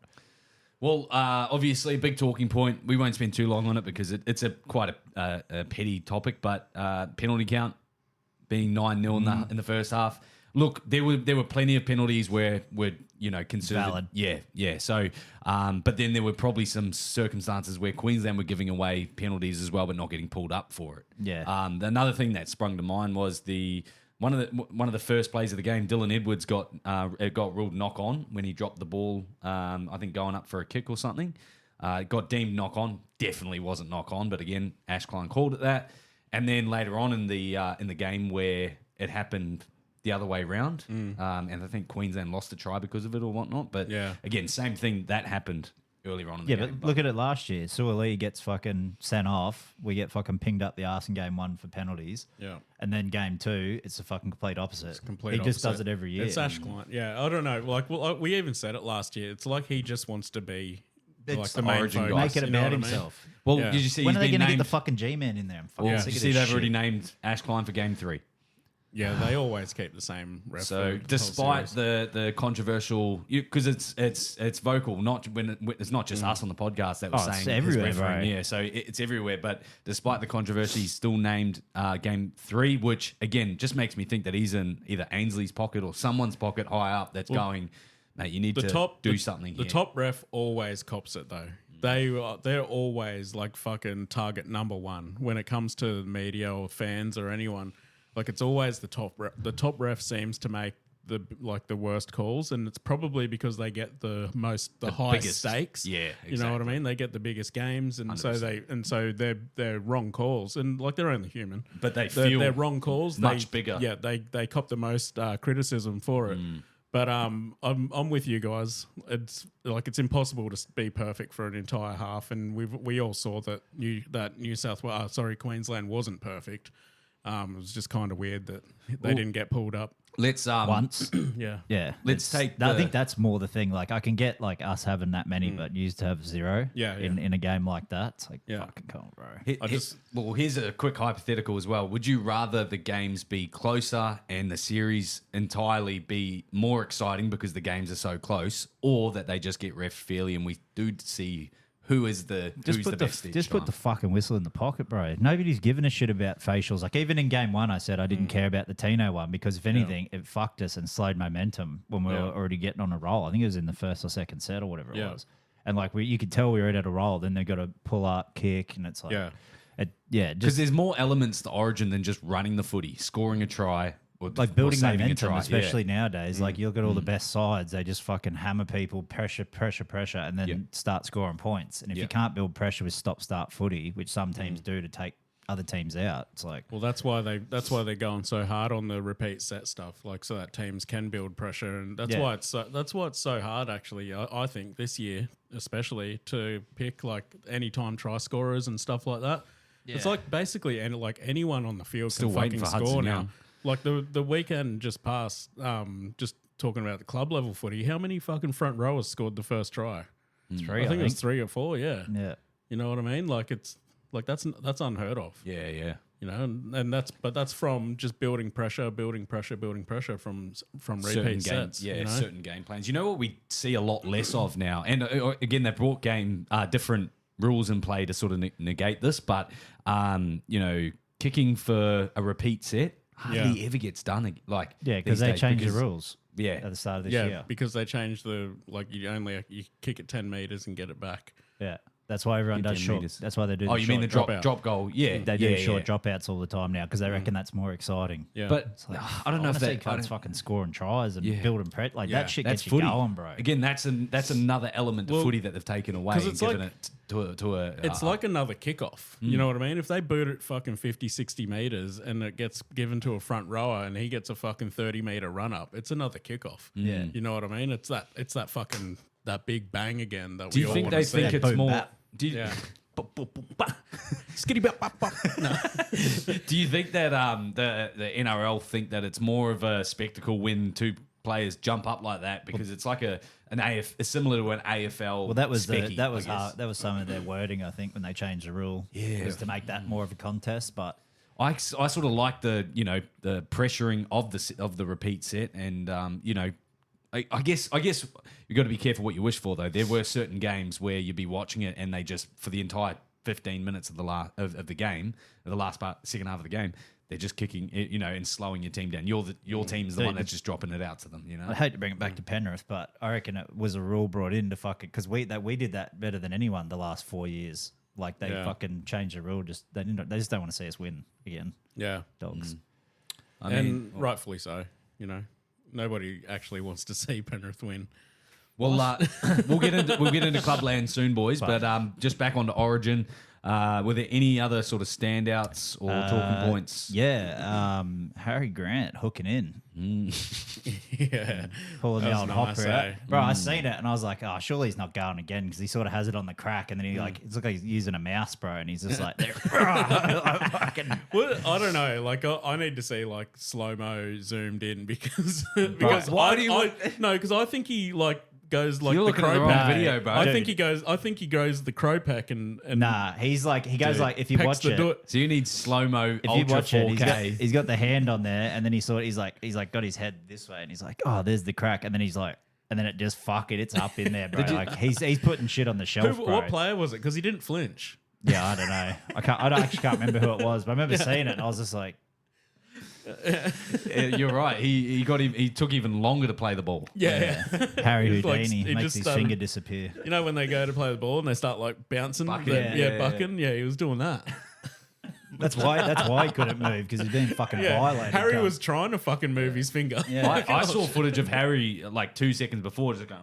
[SPEAKER 3] Well, obviously, a big talking point. We won't spend too long on it because it's quite a petty topic. But penalty count being 9-0 in the first half. Look, there were plenty of penalties were considered
[SPEAKER 1] Valid.
[SPEAKER 3] Yeah. So, but then there were probably some circumstances where Queensland were giving away penalties as well, but not getting pulled up for it.
[SPEAKER 1] Yeah.
[SPEAKER 3] Another thing that sprung to mind was one of the first plays of the game. Dylan Edwards got ruled knock on when he dropped the ball. I think going up for a kick or something. Got deemed knock on. Definitely wasn't knock on, but again, Ash Klein called it that. And then later on in the game where it happened the other way round, and I think Queensland lost a try because of it or whatnot. But
[SPEAKER 2] Yeah.
[SPEAKER 3] again, same thing that happened earlier on in the
[SPEAKER 1] Yeah,
[SPEAKER 3] game.
[SPEAKER 1] but look at it last year. Suoli gets fucking sent off. We get fucking pinged up the arse in game 1 for penalties.
[SPEAKER 2] Yeah.
[SPEAKER 1] And then game 2, it's the fucking complete opposite.
[SPEAKER 2] It's complete
[SPEAKER 1] he just does
[SPEAKER 2] opposite.
[SPEAKER 1] it every year.
[SPEAKER 2] It's Ash Klein. Yeah, I don't know. Like, well, we even said it last year. It's like he just wants to be like
[SPEAKER 1] It's
[SPEAKER 2] the main
[SPEAKER 3] origin
[SPEAKER 2] focus,
[SPEAKER 3] guy.
[SPEAKER 1] Make it
[SPEAKER 2] you know
[SPEAKER 1] about
[SPEAKER 2] what I mean?
[SPEAKER 1] himself.
[SPEAKER 3] Well,
[SPEAKER 2] Yeah.
[SPEAKER 3] did you see
[SPEAKER 1] When
[SPEAKER 3] he's
[SPEAKER 1] are they
[SPEAKER 3] been
[SPEAKER 1] going to get
[SPEAKER 3] named?
[SPEAKER 1] the fucking G-Man in there? I'm fucking
[SPEAKER 3] Well,
[SPEAKER 1] sick
[SPEAKER 3] did you
[SPEAKER 1] of
[SPEAKER 3] see
[SPEAKER 1] this
[SPEAKER 3] they've already
[SPEAKER 1] shit.
[SPEAKER 3] named Ash Klein for game 3?
[SPEAKER 2] Yeah, they always keep the same ref.
[SPEAKER 3] So
[SPEAKER 2] for the whole
[SPEAKER 3] despite
[SPEAKER 2] series.
[SPEAKER 3] the controversial, because it's vocal, not when it's not just us on the podcast that was
[SPEAKER 1] Oh, it's
[SPEAKER 3] saying his
[SPEAKER 1] everywhere,
[SPEAKER 3] refereeing,
[SPEAKER 1] bro.
[SPEAKER 3] yeah. So it's everywhere. But despite the controversy, he's still named game 3, which again just makes me think that he's in either Ainsley's pocket or someone's pocket high up that's going, mate, you need to do something
[SPEAKER 2] The
[SPEAKER 3] here.
[SPEAKER 2] top ref always cops it though. They're always like fucking target number 1 when it comes to media or fans or anyone. Like it's always the top ref. The top ref seems to make the worst calls, and it's probably because they get the highest
[SPEAKER 3] biggest.
[SPEAKER 2] stakes.
[SPEAKER 3] Yeah,
[SPEAKER 2] you know what I
[SPEAKER 3] exactly.
[SPEAKER 2] mean. They get the biggest games, and
[SPEAKER 3] 100%.
[SPEAKER 2] so they're wrong calls, and like they're only human,
[SPEAKER 3] But they
[SPEAKER 2] they're
[SPEAKER 3] feel
[SPEAKER 2] wrong calls.
[SPEAKER 3] much
[SPEAKER 2] They-
[SPEAKER 3] bigger.
[SPEAKER 2] Yeah, they cop the most criticism for it. But I'm with you guys. It's like it's impossible to be perfect for an entire half, and we all saw that Queensland wasn't perfect. It was just kind of weird that they didn't get pulled up.
[SPEAKER 3] Let's
[SPEAKER 1] Once.
[SPEAKER 2] Yeah,
[SPEAKER 1] Yeah.
[SPEAKER 3] Let's take
[SPEAKER 1] I
[SPEAKER 3] the-
[SPEAKER 1] think that's more the thing. Like, I can get, like, us having that many, but you used to have 0
[SPEAKER 2] Yeah,
[SPEAKER 1] in a game like that. It's like,
[SPEAKER 2] Yeah.
[SPEAKER 1] fucking cool, bro.
[SPEAKER 3] Well, here's a quick hypothetical as well. Would you rather the games be closer and the series entirely be more exciting because the games are so close, or that they just get ref fairly and we do see who is the
[SPEAKER 1] Just
[SPEAKER 3] who's
[SPEAKER 1] put
[SPEAKER 3] the best each
[SPEAKER 1] just put
[SPEAKER 3] time?
[SPEAKER 1] the fucking whistle in the pocket, bro. Nobody's giving a shit about facials. Like, even in game 1, I said I didn't care about the Tino one because, if anything, it fucked us and slowed momentum when we were already getting on a roll. I think it was in the first or second set or whatever it
[SPEAKER 2] Yeah.
[SPEAKER 1] was. And, like, you could tell we were at a roll. Then they got to pull up, kick, and it's like,
[SPEAKER 2] Yeah.
[SPEAKER 3] Because
[SPEAKER 1] just
[SPEAKER 3] there's more elements to Origin than just running the footy, scoring a try, or
[SPEAKER 1] like building
[SPEAKER 3] saving a
[SPEAKER 1] momentum,
[SPEAKER 3] try.
[SPEAKER 1] especially
[SPEAKER 3] Yeah.
[SPEAKER 1] nowadays. Like, you look at all the best sides, they just fucking hammer people, pressure, and then start scoring points. And if you can't build pressure with stop-start footy, which some teams do to take other teams out, it's like,
[SPEAKER 2] Well, that's why they're going so hard on the repeat set stuff, like so that teams can build pressure, and that's why it's so hard. Actually, I think this year, especially, to pick like anytime try scorers and stuff like that. It's like basically anyone on the field
[SPEAKER 3] Still
[SPEAKER 2] can
[SPEAKER 3] waiting
[SPEAKER 2] fucking
[SPEAKER 3] for
[SPEAKER 2] score
[SPEAKER 3] Hudson
[SPEAKER 2] now.
[SPEAKER 3] Young.
[SPEAKER 2] Like the weekend just passed. Just talking about the club level footy, how many fucking front rowers scored the first try?
[SPEAKER 1] 3,
[SPEAKER 2] I think it was 3 or 4. Yeah,
[SPEAKER 1] yeah.
[SPEAKER 2] you know what I mean. Like it's like that's unheard of.
[SPEAKER 3] Yeah.
[SPEAKER 2] You know, and that's from just building pressure from
[SPEAKER 3] Certain
[SPEAKER 2] repeat sets.
[SPEAKER 3] yeah,
[SPEAKER 2] you know?
[SPEAKER 3] certain game plans. You know what we see a lot less of now, and again, they brought different rules in play to sort of negate this, but kicking for a repeat set hardly ever gets done. Like
[SPEAKER 1] Because
[SPEAKER 3] these
[SPEAKER 1] they
[SPEAKER 3] days,
[SPEAKER 1] changed the
[SPEAKER 3] because-
[SPEAKER 1] rules
[SPEAKER 3] Yeah,
[SPEAKER 1] at the start of this
[SPEAKER 2] Yeah,
[SPEAKER 1] year.
[SPEAKER 2] because they changed you kick it 10 meters and get it back.
[SPEAKER 1] Yeah. That's why everyone does
[SPEAKER 3] 10
[SPEAKER 1] short.
[SPEAKER 3] meters.
[SPEAKER 1] That's why they do
[SPEAKER 3] Oh, you mean the
[SPEAKER 2] short
[SPEAKER 3] drop goal? Yeah,
[SPEAKER 1] They do
[SPEAKER 3] yeah,
[SPEAKER 1] short
[SPEAKER 3] yeah.
[SPEAKER 1] dropouts all the time now because they reckon that's more exciting.
[SPEAKER 2] Yeah,
[SPEAKER 3] But
[SPEAKER 1] Like,
[SPEAKER 3] I don't know if
[SPEAKER 1] see
[SPEAKER 3] that.
[SPEAKER 1] cunts fucking scoring tries and building like
[SPEAKER 2] Yeah,
[SPEAKER 1] that shit
[SPEAKER 3] That's
[SPEAKER 1] gets you
[SPEAKER 3] footy,
[SPEAKER 1] going, bro.
[SPEAKER 3] Again, that's another element of
[SPEAKER 2] Well,
[SPEAKER 3] footy that they've taken away
[SPEAKER 2] 'cause
[SPEAKER 3] and
[SPEAKER 2] it's
[SPEAKER 3] given
[SPEAKER 2] like-
[SPEAKER 3] it to a.
[SPEAKER 2] it's like another kickoff. You know what I mean? If they boot it fucking 50, 60 meters and it gets given to a front rower and he gets a fucking 30-meter run up, it's another kickoff.
[SPEAKER 1] Yeah.
[SPEAKER 2] You know what I mean? It's that fucking that big bang again that
[SPEAKER 3] Do
[SPEAKER 2] we
[SPEAKER 3] you
[SPEAKER 2] all
[SPEAKER 3] think
[SPEAKER 2] wanna
[SPEAKER 3] they
[SPEAKER 2] see.
[SPEAKER 3] think it's
[SPEAKER 1] Boom,
[SPEAKER 3] more?
[SPEAKER 1] bap.
[SPEAKER 3] Do you,
[SPEAKER 2] Yeah.
[SPEAKER 3] Skitty bap, bap, bap. No. Do you think that the NRL think that it's more of a spectacle when two players jump up like that because it's like an it's similar to an AFL.
[SPEAKER 1] Well, that was
[SPEAKER 3] specky,
[SPEAKER 1] that was
[SPEAKER 3] I guess.
[SPEAKER 1] hard. That was some of their wording, I think, when they changed the rule.
[SPEAKER 3] Yeah.
[SPEAKER 1] was to make that more of a contest. But
[SPEAKER 3] I sort of like the pressuring of the repeat set, and I guess you've got to be careful what you wish for though. There were certain games where you'd be watching it and they just for the entire 15 minutes of the game, the last second half of the game, they're just kicking and slowing your team down. Your team's the one that's just dropping it out to them.
[SPEAKER 1] I hate to bring it back to Penrith, but I reckon it was a rule brought in to fucking because we did that better than anyone the last 4 years. Like they fucking changed the rule. They just don't want to see us win again.
[SPEAKER 2] Yeah.
[SPEAKER 1] Dogs.
[SPEAKER 2] And rightfully so. You know, nobody actually wants to see Penrith win.
[SPEAKER 3] Well, we'll get into Clubland soon, boys. But just back onto Origin. Were there any other sort of standouts or talking points?
[SPEAKER 1] Yeah, Harry Grant hooking in,
[SPEAKER 2] Yeah.
[SPEAKER 1] pulling the
[SPEAKER 2] That was
[SPEAKER 1] old
[SPEAKER 2] nice,
[SPEAKER 1] hopper out.
[SPEAKER 2] eh?
[SPEAKER 1] Bro, I seen it and I was like, oh, surely he's not going again because he sort of has it on the crack and then he like, it's like he's using a mouse, bro, and he's just like, there.
[SPEAKER 2] Well, I don't know. Like, I need to see like slow mo zoomed in because
[SPEAKER 3] Why do you
[SPEAKER 2] no, because I think he like goes like
[SPEAKER 3] You're
[SPEAKER 2] the
[SPEAKER 3] looking at
[SPEAKER 2] crow
[SPEAKER 3] the wrong
[SPEAKER 2] pack.
[SPEAKER 3] video, bro.
[SPEAKER 2] I
[SPEAKER 1] Dude.
[SPEAKER 2] think he goes the crow pack and
[SPEAKER 1] Nah, he's like, he goes
[SPEAKER 2] Dude,
[SPEAKER 1] like, if you
[SPEAKER 2] pecks
[SPEAKER 1] watch
[SPEAKER 2] the
[SPEAKER 1] it,
[SPEAKER 2] do-
[SPEAKER 3] So you need slow mo,
[SPEAKER 1] if you
[SPEAKER 3] ultra
[SPEAKER 1] watch it,
[SPEAKER 3] 4K.
[SPEAKER 1] he's got the hand on there, and then he's like got his head this way, and he's like, oh, there's the crack, and then he's like, and then it just it's up in there, bro. Like he's putting shit on the shelf, bro.
[SPEAKER 2] What player was it? Because he didn't flinch.
[SPEAKER 1] Yeah, I don't know. I actually can't remember who it was, but I remember seeing it, and I was just like,
[SPEAKER 3] You're right. He took even longer to play the ball.
[SPEAKER 2] Yeah.
[SPEAKER 1] Harry
[SPEAKER 2] He's like-
[SPEAKER 1] Houdini
[SPEAKER 2] he
[SPEAKER 1] makes
[SPEAKER 2] just
[SPEAKER 1] his
[SPEAKER 2] started-
[SPEAKER 1] finger disappear.
[SPEAKER 2] You know when they go to play the ball and they start like bouncing,
[SPEAKER 3] Bucking.
[SPEAKER 2] bucking. Yeah, he was doing that.
[SPEAKER 1] That's why he couldn't move because he's being fucking violated.
[SPEAKER 2] Harry
[SPEAKER 1] cunt.
[SPEAKER 2] was trying to fucking move his finger.
[SPEAKER 1] Yeah.
[SPEAKER 3] I saw footage of Harry like 2 seconds before, just going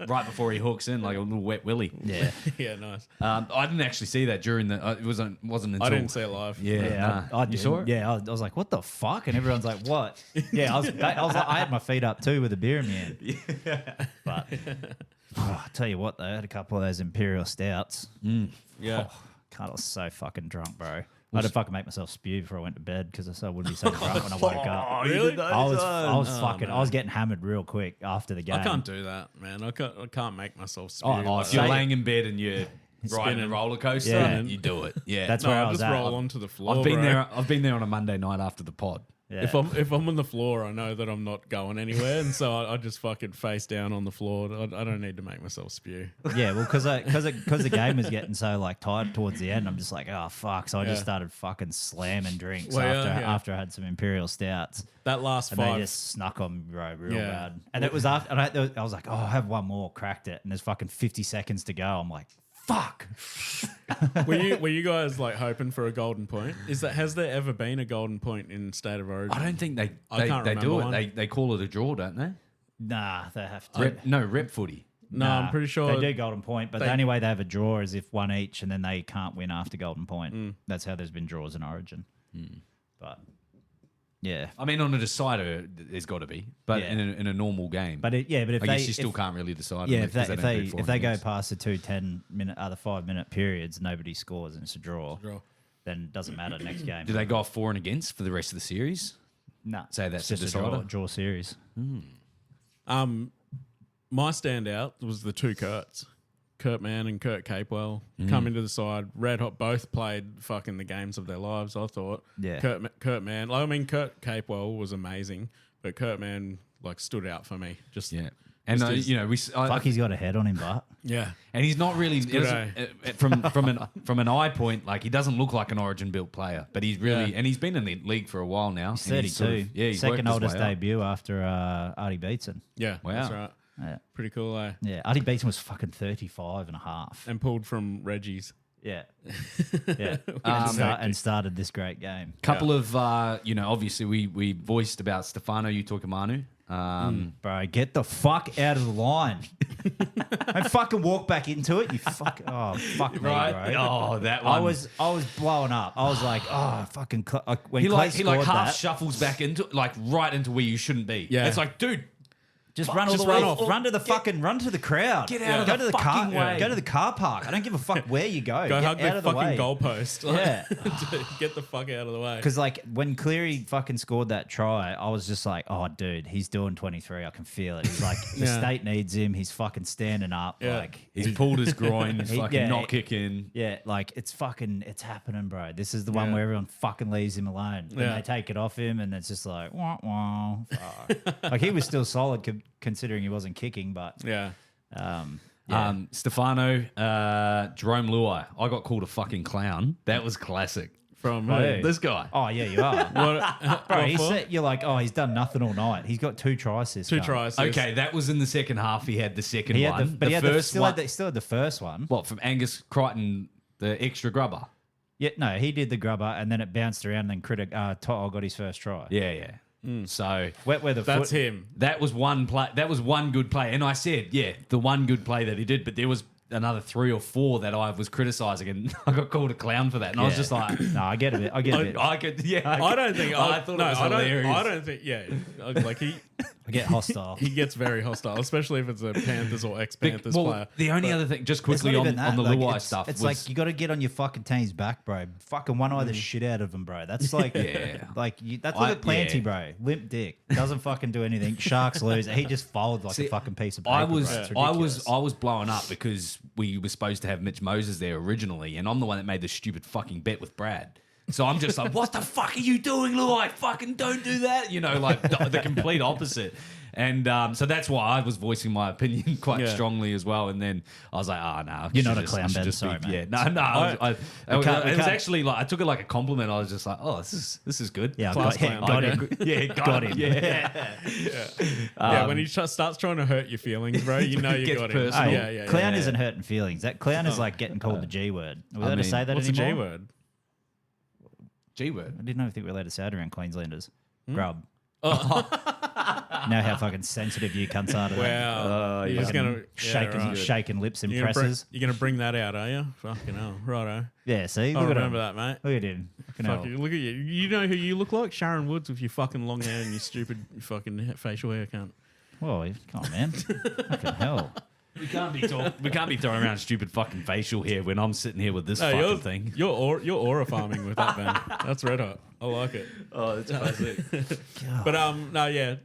[SPEAKER 3] right before he hooks in like a little wet willy.
[SPEAKER 1] Yeah.
[SPEAKER 2] Yeah, nice.
[SPEAKER 3] I didn't actually see that during the. It wasn't until
[SPEAKER 2] I didn't see it live.
[SPEAKER 3] Yeah,
[SPEAKER 1] I
[SPEAKER 3] you
[SPEAKER 1] did.
[SPEAKER 3] saw it?
[SPEAKER 1] Yeah, I was like, "What the fuck?" And everyone's like, "What?" Yeah, I was like, I had my feet up too with a beer in my hand. Yeah, but I tell you what, though, I had a couple of those Imperial Stouts.
[SPEAKER 2] Yeah.
[SPEAKER 1] God, I was so fucking drunk, bro. I had to fucking make myself spew before I went to bed because I wouldn't be so drunk when I woke up.
[SPEAKER 2] Really?
[SPEAKER 1] I was getting hammered real quick after the game.
[SPEAKER 2] I can't do that, man. I can't make myself spew.
[SPEAKER 1] Oh,
[SPEAKER 2] like
[SPEAKER 3] If you're
[SPEAKER 2] that.
[SPEAKER 3] laying in bed and you're riding a
[SPEAKER 2] Spinning.
[SPEAKER 3] roller coaster,
[SPEAKER 1] Yeah.
[SPEAKER 3] you do it. Yeah,
[SPEAKER 1] That's
[SPEAKER 2] No,
[SPEAKER 1] where I
[SPEAKER 2] I'll
[SPEAKER 1] was
[SPEAKER 2] just
[SPEAKER 1] at.
[SPEAKER 2] roll onto the floor.
[SPEAKER 3] I've been
[SPEAKER 2] bro.
[SPEAKER 3] there. I've been there on a Monday night after the pod.
[SPEAKER 1] Yeah.
[SPEAKER 2] If I'm on the floor, I know that I'm not going anywhere, and so I just fucking face down on the floor. I don't need to make myself spew.
[SPEAKER 1] Yeah, well, because the game was getting so like tight towards the end, I'm just like, oh fuck. So I just
[SPEAKER 2] Yeah.
[SPEAKER 1] started fucking slamming drinks
[SPEAKER 2] Well,
[SPEAKER 1] after I had some Imperial Stouts,
[SPEAKER 2] That last
[SPEAKER 1] and they
[SPEAKER 2] 5.
[SPEAKER 1] just snuck on me, bro, real
[SPEAKER 2] Yeah.
[SPEAKER 1] bad. And it was after, and I was like, oh, I have one more, cracked it, and there's fucking 50 seconds to go. I'm like, fuck.
[SPEAKER 2] Were you guys like hoping for a golden point? Has there ever been a golden point in State of Origin?
[SPEAKER 3] I don't think they
[SPEAKER 2] can't
[SPEAKER 3] do
[SPEAKER 2] remember
[SPEAKER 3] it.
[SPEAKER 2] one.
[SPEAKER 3] They call it a draw, don't they?
[SPEAKER 1] Nah, they have to.
[SPEAKER 3] Rep footy.
[SPEAKER 2] No, I'm pretty sure
[SPEAKER 1] they do golden point, but the only way they have a draw is if one each, and then they can't win after golden point. That's how there's been draws in Origin. But yeah,
[SPEAKER 3] I mean, on a decider, there's got to be, but
[SPEAKER 1] Yeah.
[SPEAKER 3] in a normal game,
[SPEAKER 1] but if
[SPEAKER 3] I
[SPEAKER 1] they
[SPEAKER 3] guess you still can't really decide.
[SPEAKER 1] yeah,
[SPEAKER 3] on it
[SPEAKER 1] if
[SPEAKER 3] 'cause
[SPEAKER 1] they
[SPEAKER 3] don't do four
[SPEAKER 1] if they go
[SPEAKER 3] innings.
[SPEAKER 1] past the 2 10-minute other 5-minute periods, nobody scores and it's a draw. Then it doesn't matter next game.
[SPEAKER 3] do they go off for and against for the rest of the series?
[SPEAKER 1] Nah,
[SPEAKER 3] Say that's
[SPEAKER 1] it's
[SPEAKER 3] a
[SPEAKER 1] just a draw,
[SPEAKER 3] decider?
[SPEAKER 1] draw series.
[SPEAKER 2] my standout was the two Kurts. Kurt Mann and Kurt Capewell come into the side, red hot. Both played fucking the games of their lives. I thought.
[SPEAKER 1] Yeah.
[SPEAKER 2] Kurt Mann. I mean, Kurt Capewell was amazing, but Kurt Mann like stood out for me. Just
[SPEAKER 3] Yeah, and
[SPEAKER 2] Just his-
[SPEAKER 3] you know
[SPEAKER 1] Fuck, he's got a head on him, but
[SPEAKER 2] yeah.
[SPEAKER 3] and he's not really
[SPEAKER 2] good,
[SPEAKER 3] from an eye point, like he doesn't look like an Origin built player, but he's really
[SPEAKER 2] Yeah.
[SPEAKER 3] and he's been in the league for a while now.
[SPEAKER 1] he's
[SPEAKER 3] and
[SPEAKER 1] 32.
[SPEAKER 3] sort of- he's
[SPEAKER 1] Second
[SPEAKER 3] worked his
[SPEAKER 1] oldest
[SPEAKER 3] way up.
[SPEAKER 1] debut after Artie Beetson.
[SPEAKER 2] Yeah,
[SPEAKER 3] Wow.
[SPEAKER 2] that's right.
[SPEAKER 1] Yeah.
[SPEAKER 2] Pretty cool, eh?
[SPEAKER 1] Yeah, Artie Beetson was fucking 35 and a half.
[SPEAKER 2] And pulled from Reggie's.
[SPEAKER 1] Yeah. Yeah. And started this great game.
[SPEAKER 3] Couple of obviously we voiced about Stefano Utoikamanu.
[SPEAKER 1] Bro, get the fuck out of the line. Don't fucking walk back into it. You fuck me, bro.
[SPEAKER 3] Oh, that one.
[SPEAKER 1] I was blowing up. I was like, oh, fucking when
[SPEAKER 3] He
[SPEAKER 1] Clay
[SPEAKER 3] like
[SPEAKER 1] scored
[SPEAKER 3] half
[SPEAKER 1] that,
[SPEAKER 3] shuffles back into like right into where you shouldn't be.
[SPEAKER 2] Yeah.
[SPEAKER 3] It's like, dude,
[SPEAKER 1] just
[SPEAKER 3] fuck,
[SPEAKER 1] run all
[SPEAKER 3] just
[SPEAKER 1] the way
[SPEAKER 3] run off.
[SPEAKER 1] run to the fucking run to the crowd.
[SPEAKER 3] Get out of
[SPEAKER 1] go
[SPEAKER 3] the
[SPEAKER 1] to the
[SPEAKER 3] fucking
[SPEAKER 1] car,
[SPEAKER 3] way.
[SPEAKER 1] Go to the car park. I don't give a fuck where you go.
[SPEAKER 2] Go
[SPEAKER 1] Get
[SPEAKER 2] hug
[SPEAKER 1] out
[SPEAKER 2] the
[SPEAKER 1] of the
[SPEAKER 2] fucking
[SPEAKER 1] way.
[SPEAKER 2] goalpost.
[SPEAKER 1] Yeah.
[SPEAKER 2] Get the fuck out of the way.
[SPEAKER 1] Because like when Cleary fucking scored that try, I was just like, oh, dude, he's doing 23. I can feel it. He's like, the
[SPEAKER 2] Yeah.
[SPEAKER 1] state needs him. He's fucking standing up.
[SPEAKER 2] Yeah.
[SPEAKER 1] Like
[SPEAKER 3] he's pulled his groin, he's fucking
[SPEAKER 1] yeah,
[SPEAKER 3] not kicking.
[SPEAKER 1] Yeah, like it's happening, bro. This is the one
[SPEAKER 2] Yeah.
[SPEAKER 1] where everyone fucking leaves him alone. Then
[SPEAKER 2] Yeah.
[SPEAKER 1] they take it off him, and it's just like, wah, wah, fuck. Like he was still solid considering he wasn't kicking, but
[SPEAKER 2] Yeah.
[SPEAKER 3] Stefano, Jerome Luai. I got called a fucking clown. That was classic.
[SPEAKER 2] From
[SPEAKER 1] Hey.
[SPEAKER 3] This guy.
[SPEAKER 1] oh yeah, you are.
[SPEAKER 2] what,
[SPEAKER 1] Bro,
[SPEAKER 2] what
[SPEAKER 1] he
[SPEAKER 2] for?
[SPEAKER 1] said, you're like, oh, he's done nothing all night. He's got 2 tries this
[SPEAKER 2] Two
[SPEAKER 1] time.
[SPEAKER 2] tries.
[SPEAKER 3] Okay, that was in the second half. He had the second
[SPEAKER 1] He had
[SPEAKER 3] one.
[SPEAKER 1] the, but he had
[SPEAKER 3] first
[SPEAKER 1] still,
[SPEAKER 3] one.
[SPEAKER 1] still had the first one.
[SPEAKER 3] What, from Angus Crichton, the extra grubber?
[SPEAKER 1] Yeah, no, he did the grubber, and then it bounced around, and then To'o got his first try.
[SPEAKER 3] Yeah, yeah. So
[SPEAKER 1] Wet weather
[SPEAKER 2] That's
[SPEAKER 1] foot.
[SPEAKER 2] him.
[SPEAKER 3] that was one play. That was one good play. And I said, yeah, the one good play that he did. But there was another 3 or 4 that I was criticizing, and I got called a clown for that. And I was just like,
[SPEAKER 1] no, I get it. I get it.
[SPEAKER 3] I could, yeah.
[SPEAKER 2] I don't think.
[SPEAKER 3] I thought it was hilarious.
[SPEAKER 2] I don't think. Yeah, like
[SPEAKER 1] I get hostile.
[SPEAKER 2] he gets very hostile, especially if it's a Panthers or ex-Panthers player.
[SPEAKER 3] The only other thing, just
[SPEAKER 1] It's
[SPEAKER 3] quickly
[SPEAKER 1] not
[SPEAKER 3] on,
[SPEAKER 1] even that,
[SPEAKER 3] on the
[SPEAKER 1] like,
[SPEAKER 3] Luai
[SPEAKER 1] it's,
[SPEAKER 3] stuff,
[SPEAKER 1] It's
[SPEAKER 3] was,
[SPEAKER 1] like you got to get on your fucking team's back, bro. Fucking one eye the shit out of them, bro. That's like, like that's like a Planty, bro. Limp dick doesn't fucking do anything. Sharks lose. He just folds like a fucking piece of paper.
[SPEAKER 3] I
[SPEAKER 1] bro. It's ridiculous.
[SPEAKER 3] was blowing up because we were supposed to have Mitch Moses there originally, and I'm the one that made the stupid fucking bet with Brad. So I'm just like, what the fuck are you doing, Luai? Fucking don't do that. You know, like the complete opposite. And so that's why I was voicing my opinion quite strongly as well. And then I was like, oh, no.
[SPEAKER 1] You're not a clown, Ben. Sorry, mate.
[SPEAKER 3] Yeah, no. It was actually like, I took it like a compliment. I was just like, oh, this is good.
[SPEAKER 1] Yeah,
[SPEAKER 2] Class
[SPEAKER 1] got
[SPEAKER 2] clown.
[SPEAKER 1] him.
[SPEAKER 3] Yeah, got him. Yeah.
[SPEAKER 2] Yeah, when he starts trying to hurt your feelings, bro, you know you
[SPEAKER 3] Gets
[SPEAKER 2] got him.
[SPEAKER 3] personal.
[SPEAKER 2] Yeah.
[SPEAKER 1] Clown isn't hurting feelings. That clown is like getting called the G word. Are we allowed to say that
[SPEAKER 2] What's the
[SPEAKER 1] anymore?
[SPEAKER 2] G word?
[SPEAKER 3] G word.
[SPEAKER 1] I didn't think we were allowed to say it around Queenslanders. Grub. Know how fucking sensitive you cunts are to that.
[SPEAKER 2] Wow. You're just gonna
[SPEAKER 1] Shaking lips
[SPEAKER 2] You're gonna,
[SPEAKER 1] impresses.
[SPEAKER 2] you're gonna bring that out, are you? Fucking hell, righto.
[SPEAKER 1] Yeah, see?
[SPEAKER 2] I
[SPEAKER 1] Look at
[SPEAKER 2] remember
[SPEAKER 1] him.
[SPEAKER 2] that, mate.
[SPEAKER 1] Look at him. Fucking hell.
[SPEAKER 2] Fuck you, look at you. You know who you look like? Sharon Woods with your fucking long hair and your stupid fucking facial hair, cunt.
[SPEAKER 1] Whoa, come on, man. Fucking hell.
[SPEAKER 3] We can't be throwing around stupid fucking facial hair when I'm sitting here with this fucking thing.
[SPEAKER 2] You're aura farming with that, man. That's red hot. I like it.
[SPEAKER 3] Oh, that's classic.
[SPEAKER 2] But no, yeah.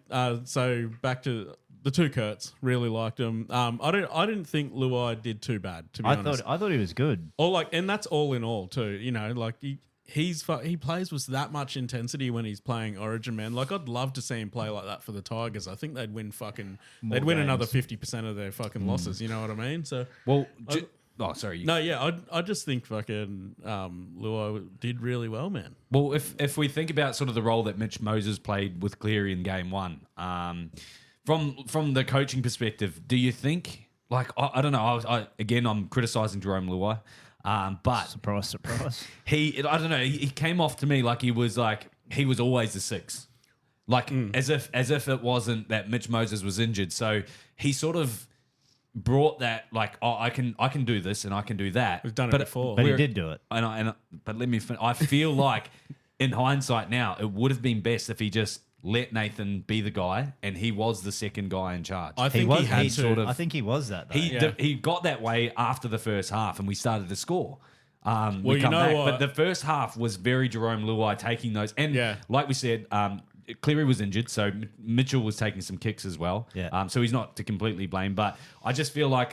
[SPEAKER 2] So back to the two Kurts. Really liked them. I didn't think Luai did too bad. To be honest,
[SPEAKER 1] I thought he was good.
[SPEAKER 2] or like, and that's all in all too. You know, like he plays with that much intensity when he's playing Origin, man. Like I'd love to see him play like that for the Tigers. I think they'd win they'd win another 50% of their fucking losses. You know what I mean? So
[SPEAKER 3] Well, sorry.
[SPEAKER 2] no, yeah, I just think fucking Luai did really well, man.
[SPEAKER 3] Well, if we think about sort of the role that Mitch Moses played with Cleary in game 1, from the coaching perspective, do you think, like, I don't know, I'm criticising Jerome Luai, but
[SPEAKER 1] Surprise.
[SPEAKER 3] I don't know, he came off to me like he was always the 6. Like as if it wasn't that Mitch Moses was injured. So he sort of brought that, like, oh, I can do this and I can do that.
[SPEAKER 2] We've done it before.
[SPEAKER 1] But he did do it.
[SPEAKER 3] But let me finish. I feel like in hindsight now, it would have been best if he just let Nathan be the guy and he was the second guy in charge.
[SPEAKER 2] I think he had to.
[SPEAKER 1] I think he was that, though.
[SPEAKER 3] He got that way after the first half and we started to score.
[SPEAKER 2] Well, you know what?
[SPEAKER 3] But the first half was very Jerome Luai taking those. And like we said, Cleary was injured, so Mitchell was taking some kicks as well.
[SPEAKER 1] Yeah.
[SPEAKER 3] So he's not to completely blame. But I just feel like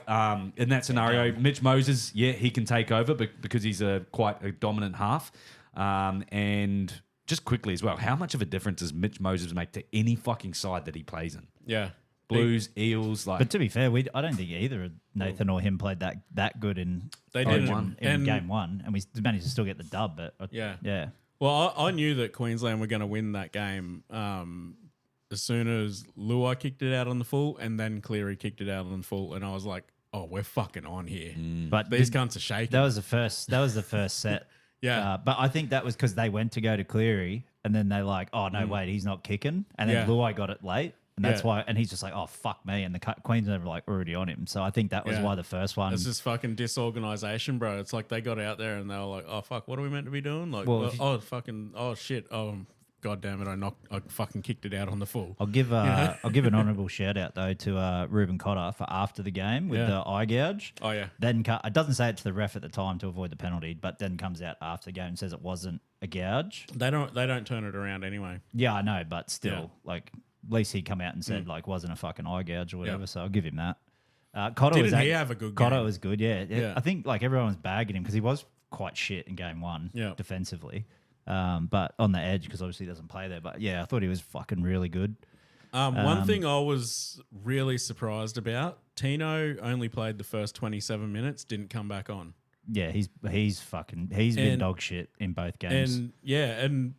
[SPEAKER 3] in that scenario, Mitch Moses, he can take over because he's quite a dominant half. And just quickly as well, how much of a difference does Mitch Moses make to any fucking side that he plays in?
[SPEAKER 2] Yeah.
[SPEAKER 3] Blues, Eels, like.
[SPEAKER 1] But to be fair, I don't think either Nathan or him played that good in game 1, and we managed to still get the dub. But yeah.
[SPEAKER 2] Well, I knew that Queensland were going to win that game as soon as Luai kicked it out on the full and then Cleary kicked it out on the full. And I was like, oh, we're fucking on here.
[SPEAKER 1] But
[SPEAKER 2] these cunts are shaking.
[SPEAKER 1] That was the first set.
[SPEAKER 2] Yeah.
[SPEAKER 1] But I think that was because they went to go to Cleary and then they like, oh, no, wait, he's not kicking. And then Luai got it late. And that's why, and he's just like, oh, fuck me. And the Queensland were like already on him. So I think that was why the first one.
[SPEAKER 2] It's just fucking disorganization, bro. It's like they got out there and they were like, oh, fuck, what are we meant to be doing? Like, oh, shit. Oh, God damn it. I fucking kicked it out on the full.
[SPEAKER 1] I'll give an honourable shout out, though, to Ruben Cotter for after the game with the eye gouge.
[SPEAKER 2] Oh, yeah.
[SPEAKER 1] Then it doesn't say it to the ref at the time to avoid the penalty, but then comes out after the game and says it wasn't a gouge.
[SPEAKER 2] They don't turn it around anyway.
[SPEAKER 1] Yeah, I know, but still, like, at least he come out and said like wasn't a fucking eye gouge or whatever. So I'll give him that. Cotter
[SPEAKER 2] Didn't he have a good game?
[SPEAKER 1] Cotter was good. Yeah. I think like everyone was bagging him because he was quite shit in game 1 defensively, but on the edge because obviously he doesn't play there. But yeah, I thought he was fucking really good.
[SPEAKER 2] One thing I was really surprised about: Tino only played the first 27 minutes, didn't come back on.
[SPEAKER 1] Yeah, he's been dog shit in both games.
[SPEAKER 2] And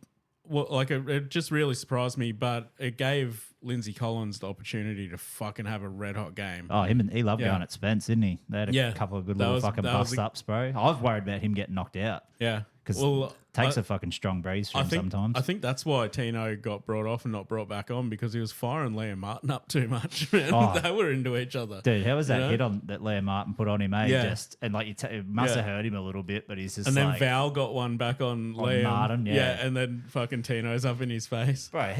[SPEAKER 2] well, like it just really surprised me, but it gave Lindsay Collins the opportunity to fucking have a red hot game.
[SPEAKER 1] Oh, he loved going at Spence, didn't he? They had a couple of good little fucking bust-ups, bro. I was worried about him getting knocked out.
[SPEAKER 2] Yeah.
[SPEAKER 1] Because it takes a fucking strong breeze for him sometimes.
[SPEAKER 2] I think that's why Tino got brought off and not brought back on, because he was firing Liam Martin up too much, man. They were into each other.
[SPEAKER 1] Dude, how was that hit on that Liam Martin put on him, eh? And like it must have hurt him a little bit, but he's just
[SPEAKER 2] then Val got one back on Liam
[SPEAKER 1] Martin,
[SPEAKER 2] and then fucking Tino's up in his face.
[SPEAKER 1] Bro,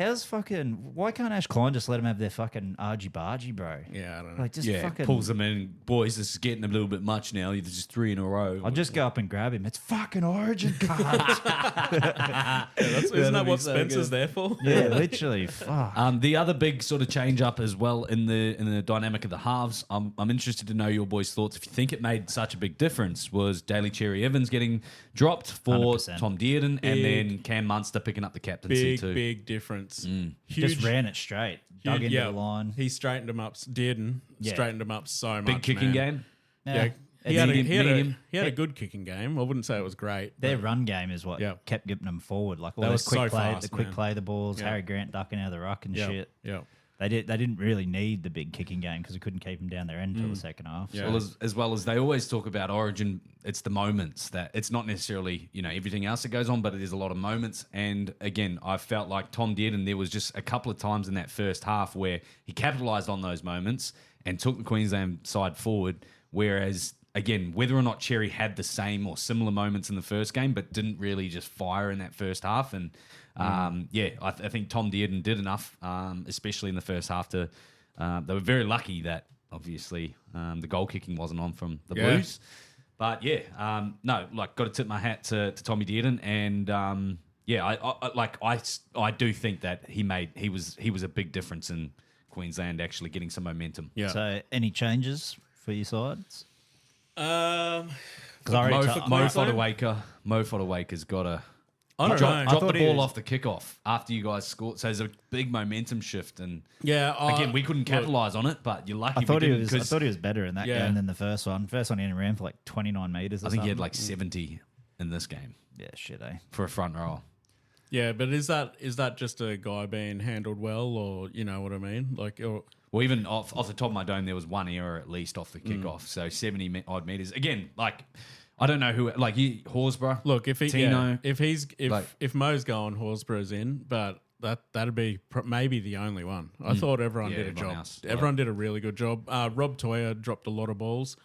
[SPEAKER 1] why can't Ash Klein just let him have their fucking argy-bargy, bro?
[SPEAKER 2] Yeah, I don't know.
[SPEAKER 1] Like, just fucking
[SPEAKER 3] pulls them in. Boys, this is getting a little bit much now. There's just 3 in a row.
[SPEAKER 1] I'll just go up and grab him. It's fucking Origin, cunt.
[SPEAKER 2] Isn't that what Spencer's there for?
[SPEAKER 1] Yeah, literally. Fuck.
[SPEAKER 3] The other big sort of change up as well in the dynamic of the halves, I'm interested to know your boys' thoughts. If you think it made such a big difference, was Daly Cherry Evans getting dropped for
[SPEAKER 1] 100%.
[SPEAKER 3] Tom Dearden, and then Cam Munster picking up the captaincy too.
[SPEAKER 2] Big difference.
[SPEAKER 1] Huge, just ran it straight. Dug into the line.
[SPEAKER 2] He straightened him up. Dearden straightened him up so much.
[SPEAKER 3] Big kicking game.
[SPEAKER 2] Yeah. He had a good kicking game. I wouldn't say it was great.
[SPEAKER 1] Their run game is what kept getting them forward. Like all
[SPEAKER 2] That
[SPEAKER 1] those
[SPEAKER 2] was
[SPEAKER 1] quick
[SPEAKER 2] so
[SPEAKER 1] play,
[SPEAKER 2] fast,
[SPEAKER 1] the quick
[SPEAKER 2] man.
[SPEAKER 1] play, the balls, Harry Grant ducking out of the ruck and shit.
[SPEAKER 2] Yeah.
[SPEAKER 1] They didn't really need the big kicking game because we couldn't keep them down their end until the second half.
[SPEAKER 2] Yeah.
[SPEAKER 3] Well, as well as they always talk about Origin, it's the moments that it's not necessarily everything else that goes on, but it is a lot of moments. And again, I felt like Tom Dearden, there was just a couple of times in that first half where he capitalised on those moments and took the Queensland side forward, whereas again, whether or not Cherry had the same or similar moments in the first game, but didn't really just fire in that first half. And I think Tom Dearden did enough, especially in the first half. They were very lucky that obviously the goal kicking wasn't on from the Blues. But got to tip my hat to Tommy Dearden, and I do think that he was a big difference in Queensland actually getting some momentum.
[SPEAKER 2] Yeah.
[SPEAKER 1] So, any changes for your sides?
[SPEAKER 3] Mo Fodawaker's got to drop the ball off the kickoff after you guys scored. So there's a big momentum shift, and again, we couldn't capitalise on it, but you're lucky.
[SPEAKER 1] I thought he was better in that game than the first one. First one he ran for like 29 meters.
[SPEAKER 3] I think he had like 70 in this game.
[SPEAKER 1] Yeah, shit, eh?
[SPEAKER 3] For a front row.
[SPEAKER 2] Yeah, but is that just a guy being handled well, or you know what I mean?
[SPEAKER 3] Well, even off the top of my dome, there was one error at least off the kickoff. So 70 odd meters. Again, like I don't know who, like Horsburgh.
[SPEAKER 2] Look, if
[SPEAKER 3] Tino,
[SPEAKER 2] if Mo's going, Horsburgh's in, but that'd be maybe the only one. I thought everyone did a job. Everyone did a really good job. Rob Toyer dropped a lot of balls.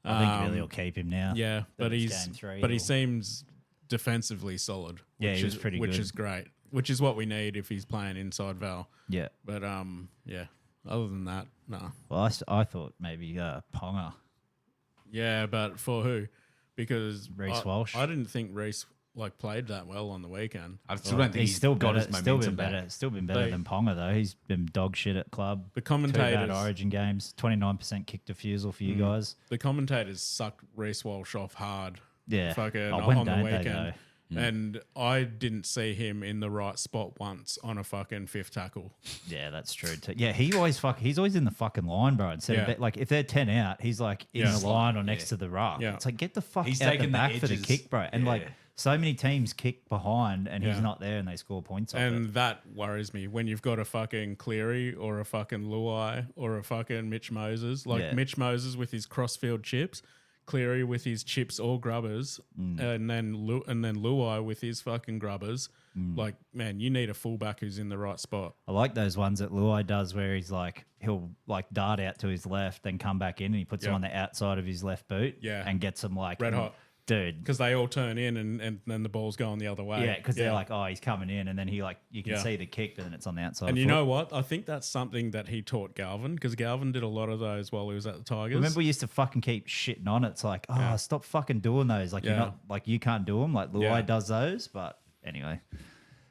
[SPEAKER 1] I think really will keep him now.
[SPEAKER 2] Yeah, but he seems defensively solid.
[SPEAKER 1] Yeah, he was pretty good.
[SPEAKER 2] Which is great. Which is what we need if he's playing inside Val.
[SPEAKER 1] Yeah.
[SPEAKER 2] But other than that, no.
[SPEAKER 1] Well, I thought maybe Ponga.
[SPEAKER 2] Yeah, but for who? Because
[SPEAKER 1] Reece Walsh.
[SPEAKER 2] I didn't think Reece played that well on the weekend.
[SPEAKER 3] I still don't think he's
[SPEAKER 1] still
[SPEAKER 3] got
[SPEAKER 1] better,
[SPEAKER 3] his momentum
[SPEAKER 1] Still been better than Ponga though. He's been dog shit at club.
[SPEAKER 2] The commentators,
[SPEAKER 1] 2 bad Origin games, 29% kick defusal for you guys.
[SPEAKER 2] The commentators sucked Reece Walsh off hard.
[SPEAKER 1] Yeah,
[SPEAKER 2] fucking
[SPEAKER 1] when
[SPEAKER 2] on the
[SPEAKER 1] don't
[SPEAKER 2] weekend.
[SPEAKER 1] they, though?
[SPEAKER 2] And I didn't see him in the right spot once on a fucking fifth tackle.
[SPEAKER 1] Yeah, that's true too. Yeah, he's always in the fucking line, bro. Instead of if they're 10 out, he's like in the line or next to the ruck.
[SPEAKER 2] Yeah.
[SPEAKER 1] It's like get the fuck
[SPEAKER 3] He's
[SPEAKER 1] out the
[SPEAKER 3] taking the
[SPEAKER 1] back for the
[SPEAKER 3] edges.
[SPEAKER 1] kick, bro. And so many teams kick behind and he's not there and they score points off
[SPEAKER 2] And
[SPEAKER 1] it.
[SPEAKER 2] that worries me when you've got a fucking Cleary or a fucking Luai or a fucking Mitch Moses. Mitch Moses with his crossfield chips, Cleary with his chips or grubbers, and then Luai with his fucking grubbers. Like, man, you need a fullback who's in the right spot.
[SPEAKER 1] I like those ones that Luai does where he'll dart out to his left, then come back in and he puts him on the outside of his left boot and gets him
[SPEAKER 2] red hot.
[SPEAKER 1] Dude.
[SPEAKER 2] Because they all turn in and then the ball's going the other way.
[SPEAKER 1] Yeah, because they're like, oh, he's coming in, and then you can see the kick, but then it's on the outside.
[SPEAKER 2] And you know what? I think that's something that he taught Galvin, because Galvin did a lot of those while he was at the Tigers.
[SPEAKER 1] Remember, we used to fucking keep shitting on it. It's like, stop fucking doing those. Like, you're not, like, you can't do them. Like, Luai does those. But anyway.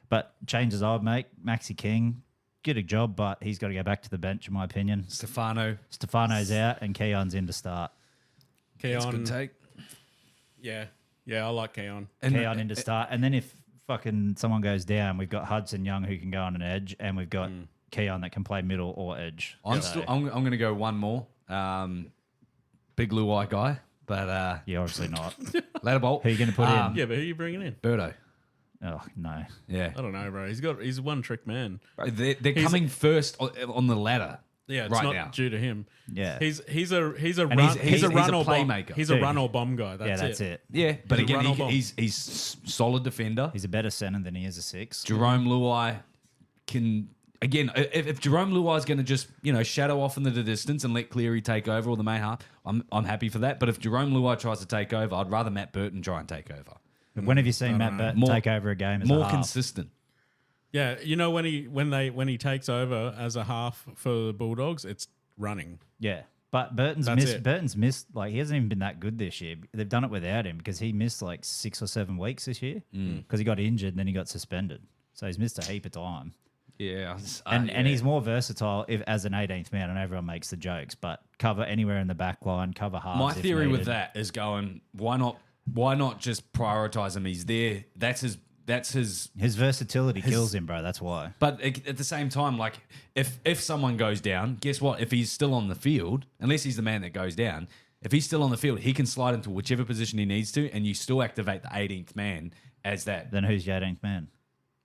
[SPEAKER 1] But changes I would make. Maxi King, good a job, but he's got to go back to the bench, in my opinion. Stefano's out, and Keon's in to start.
[SPEAKER 3] That's a good take.
[SPEAKER 2] Yeah. Yeah, I like Keon.
[SPEAKER 1] Keon in to start. And then if fucking someone goes down, we've got Hudson Young who can go on an edge, and we've got Keon that can play middle or edge.
[SPEAKER 3] I'm going to go one more. Big Luai guy, but
[SPEAKER 1] yeah, obviously not.
[SPEAKER 3] Ladderbolt.
[SPEAKER 1] Who are you going to put in?
[SPEAKER 2] Yeah, but who are you bringing in?
[SPEAKER 3] Birdo.
[SPEAKER 1] Oh no.
[SPEAKER 3] Yeah.
[SPEAKER 2] I don't know, bro. He's a one trick man.
[SPEAKER 3] Bro, they're coming first on the ladder.
[SPEAKER 2] Yeah, it's
[SPEAKER 3] right
[SPEAKER 2] not
[SPEAKER 3] now.
[SPEAKER 2] due to him.
[SPEAKER 1] Yeah.
[SPEAKER 2] He's a
[SPEAKER 1] And
[SPEAKER 2] run.
[SPEAKER 1] he's
[SPEAKER 2] He's a
[SPEAKER 1] a
[SPEAKER 2] run or
[SPEAKER 3] playmaker.
[SPEAKER 2] bomb. He's a
[SPEAKER 1] Dude.
[SPEAKER 2] run or bomb guy.
[SPEAKER 1] That's it.
[SPEAKER 3] Yeah, but
[SPEAKER 2] He's a
[SPEAKER 3] again,
[SPEAKER 2] run or bomb.
[SPEAKER 3] he's solid defender.
[SPEAKER 1] He's a better center than he is a 6.
[SPEAKER 3] Jerome Luai can again. If Jerome Luai is going to just shadow off into the distance and let Cleary take over or the main half, I'm happy for that. But if Jerome Luai tries to take over, I'd rather Matt Burton try and take over.
[SPEAKER 1] When have you seen Matt Burton take over a game as a
[SPEAKER 3] More
[SPEAKER 1] half?
[SPEAKER 3] consistent.
[SPEAKER 2] Yeah, when he takes over as a half for the Bulldogs, it's running.
[SPEAKER 1] Yeah. But Burton's
[SPEAKER 2] That's
[SPEAKER 1] missed.
[SPEAKER 2] it.
[SPEAKER 1] Burton's missed. Like he hasn't even been that good this year. They've done it without him because he missed like 6 or 7 weeks this year because he got injured and then he got suspended. So he's missed a heap of time.
[SPEAKER 3] Yeah,
[SPEAKER 1] And he's more versatile as an 18th man, and everyone makes the jokes. But cover anywhere in the back line, cover halves.
[SPEAKER 3] My
[SPEAKER 1] if
[SPEAKER 3] theory with
[SPEAKER 1] needed.
[SPEAKER 3] that is going. Why not just prioritize him? He's there. That's his.
[SPEAKER 1] His versatility kills him, bro. That's why.
[SPEAKER 3] But at the same time, like if someone goes down, guess what? If he's still on the field, unless he's the man that goes down, if he's still on the field, he can slide into whichever position he needs to, and you still activate the 18th man as that.
[SPEAKER 1] Then who's your 18th man?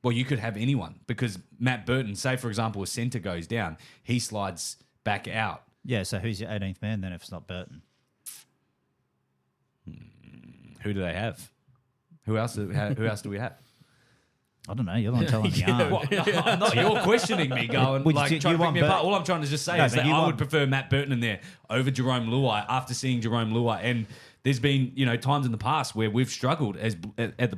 [SPEAKER 3] Well, you could have anyone because Matt Burton, say for example, a centre goes down, he slides back out.
[SPEAKER 1] Yeah, so who's your 18th man then if it's not Burton?
[SPEAKER 3] Who do they have? Who else do we have?
[SPEAKER 1] I don't know. You're the one telling me.
[SPEAKER 3] What? No, I'm not. You're questioning me, going
[SPEAKER 1] Would you-
[SPEAKER 3] like
[SPEAKER 1] you
[SPEAKER 3] trying to pick
[SPEAKER 1] want
[SPEAKER 3] me apart.
[SPEAKER 1] Burt-
[SPEAKER 3] All I'm trying to just say
[SPEAKER 1] No,
[SPEAKER 3] is
[SPEAKER 1] but
[SPEAKER 3] that
[SPEAKER 1] you
[SPEAKER 3] I
[SPEAKER 1] want-
[SPEAKER 3] would prefer Matt Burton in there over Jerome Luai after seeing Jerome Luai. And there's been times in the past where we've struggled as at the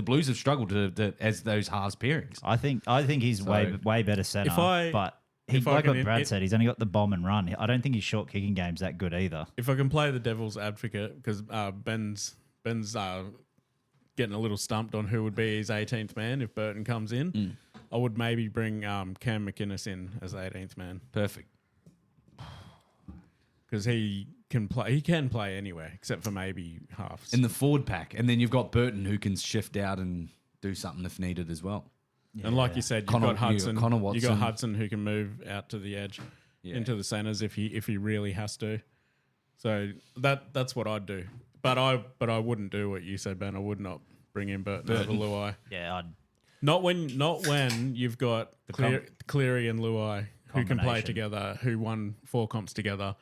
[SPEAKER 3] Blues have struggled to as those halves pairings.
[SPEAKER 1] I think he's way better center. But
[SPEAKER 2] if I
[SPEAKER 1] like
[SPEAKER 2] can-
[SPEAKER 1] what Brad said, he's only got the bomb and run. I don't think his short kicking game's that good either.
[SPEAKER 2] If I can play the devil's advocate, because Ben's getting a little stumped on who would be his 18th man if Burton comes in, I would maybe bring Cam McInnes in as the 18th man
[SPEAKER 3] Perfect.
[SPEAKER 2] because he can play. He can play anywhere except for maybe halves.
[SPEAKER 3] In the forward pack, and then you've got Burton who can shift out and do something if needed as well.
[SPEAKER 2] And like you said,
[SPEAKER 3] Connor
[SPEAKER 2] you've got Hudson.
[SPEAKER 3] Watson.
[SPEAKER 2] You got Hudson who can move out to the edge into the centers if he really has to. So that's what I'd do. But I wouldn't do what you said, Ben. I would not bring in Burton over Luai.
[SPEAKER 1] Yeah,
[SPEAKER 2] Not when you've got Cleary and Luai who can play
[SPEAKER 1] Combination.
[SPEAKER 2] together, who won 4 comps together,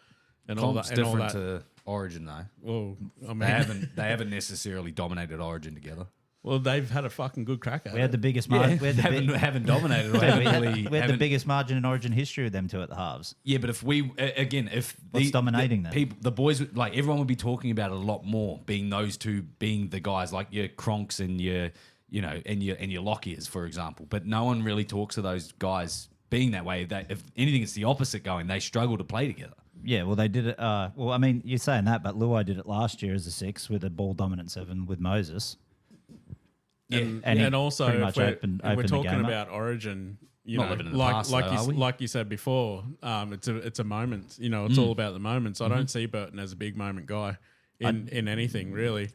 [SPEAKER 2] and all
[SPEAKER 3] Comp's
[SPEAKER 2] that. And all
[SPEAKER 3] different
[SPEAKER 2] that.
[SPEAKER 3] to Origin though.
[SPEAKER 2] Well, I mean,
[SPEAKER 3] They haven't necessarily dominated Origin together.
[SPEAKER 2] well, they've had a fucking good crack at
[SPEAKER 1] we had
[SPEAKER 2] it.
[SPEAKER 1] the biggest margin.
[SPEAKER 3] haven't dominated. Or
[SPEAKER 1] we
[SPEAKER 3] haven't
[SPEAKER 1] had
[SPEAKER 3] really,
[SPEAKER 1] the
[SPEAKER 3] haven't-
[SPEAKER 1] biggest margin in Origin history with them two at the halves.
[SPEAKER 3] Yeah, but if we if
[SPEAKER 1] What's dominating them?
[SPEAKER 3] people, the boys, like everyone would be talking about it a lot more. Being those two, being the guys like your Cronks and your and your Lockiers, for example. But no one really talks to those guys being that way. That if anything, it's the opposite going. They struggle to play together.
[SPEAKER 1] Yeah, well, they did it. Well, I mean, you're saying that, but Luai did it last year as a 6 with a ball dominant 7 with Moses.
[SPEAKER 2] And,
[SPEAKER 1] And he
[SPEAKER 2] and also,
[SPEAKER 1] pretty
[SPEAKER 2] if
[SPEAKER 1] much
[SPEAKER 2] we're,
[SPEAKER 1] opened
[SPEAKER 2] if we're
[SPEAKER 1] the
[SPEAKER 2] talking
[SPEAKER 1] game up.
[SPEAKER 2] about Origin,
[SPEAKER 3] Not living in the past, though, are we?
[SPEAKER 2] like you said before, it's a moment. It's all about the moments. I don't see Burton as a big moment guy in anything really.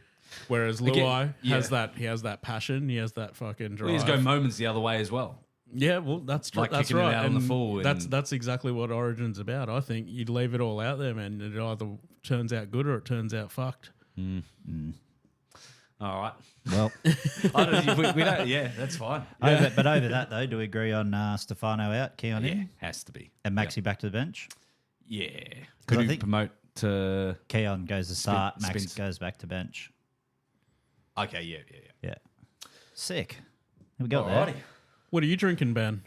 [SPEAKER 2] Whereas Luai has that passion. He has that fucking drive.
[SPEAKER 3] Well, he's go moments the other way as well.
[SPEAKER 2] Yeah, well, that's true.
[SPEAKER 3] Like
[SPEAKER 2] That's
[SPEAKER 3] kicking it
[SPEAKER 2] right.
[SPEAKER 3] out on the
[SPEAKER 2] And
[SPEAKER 3] full
[SPEAKER 2] that's exactly what Origin's about. I think you'd leave it all out there, man. It either turns out good or it turns out fucked.
[SPEAKER 3] All right.
[SPEAKER 1] Well,
[SPEAKER 3] I don't, we don't. Yeah, that's fine.
[SPEAKER 1] but over that, though, do we agree on Stefano out, Keon
[SPEAKER 3] Yeah,
[SPEAKER 1] in,
[SPEAKER 3] has to be.
[SPEAKER 1] and Maxi back to the bench?
[SPEAKER 3] Yeah.
[SPEAKER 1] 'Cause
[SPEAKER 3] Could
[SPEAKER 1] I
[SPEAKER 3] you
[SPEAKER 1] think-
[SPEAKER 3] promote to?
[SPEAKER 1] Keon goes to start, Max
[SPEAKER 3] spins.
[SPEAKER 1] goes back to bench.
[SPEAKER 3] Okay. Yeah.
[SPEAKER 1] Yeah. Sick. We got
[SPEAKER 3] Alrighty.
[SPEAKER 1] there.
[SPEAKER 2] What are you drinking, Ben?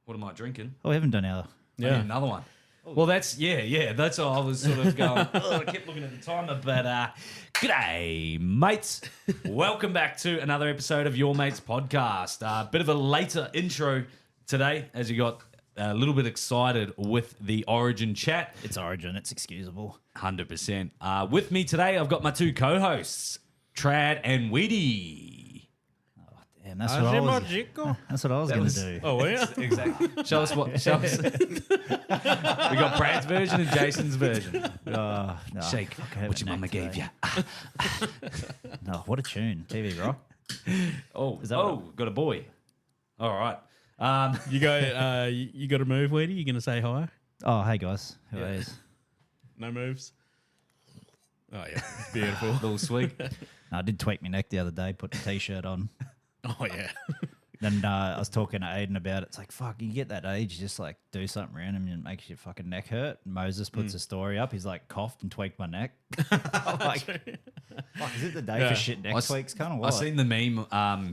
[SPEAKER 3] What am I drinking?
[SPEAKER 1] Oh, we haven't done our...
[SPEAKER 3] I need another one. Well, that's That's all I was sort of going. I kept looking at the timer, but g'day, mates. Welcome back to another episode of Your Mates Podcast. Bit of a later intro today, as you got a little bit excited with the Origin chat.
[SPEAKER 1] It's Origin. It's excusable.
[SPEAKER 3] 100%. With me today, I've got my two co-hosts, Trad and Weedy.
[SPEAKER 1] Damn, that's what I was going to do.
[SPEAKER 2] Oh, yeah.
[SPEAKER 3] Exactly. Show us. We got Brad's version and Jason's version.
[SPEAKER 1] No,
[SPEAKER 3] Shake
[SPEAKER 1] fuck, I hurt
[SPEAKER 3] what your
[SPEAKER 1] my
[SPEAKER 3] mama
[SPEAKER 1] neck
[SPEAKER 3] gave you.
[SPEAKER 1] today. No, what a tune. TV Rock.
[SPEAKER 3] Oh,
[SPEAKER 1] Is that
[SPEAKER 3] got a boy. All right.
[SPEAKER 2] You go. You got to move, Weedy. You going to say hi?
[SPEAKER 1] Oh, hey, guys. Who is?
[SPEAKER 2] No moves. Oh yeah, beautiful.
[SPEAKER 3] Little swig.
[SPEAKER 1] I did tweak my neck the other day, put the t-shirt on.
[SPEAKER 2] Oh yeah.
[SPEAKER 1] Then I was talking to Aiden about it. It's like, fuck, you get that age, you just like do something random and it makes your fucking neck hurt. And Moses puts a story up. He's like, coughed and tweaked my neck. I'm like, fuck, is it the day for shit neck tweaks? Kind of what?
[SPEAKER 3] I seen the meme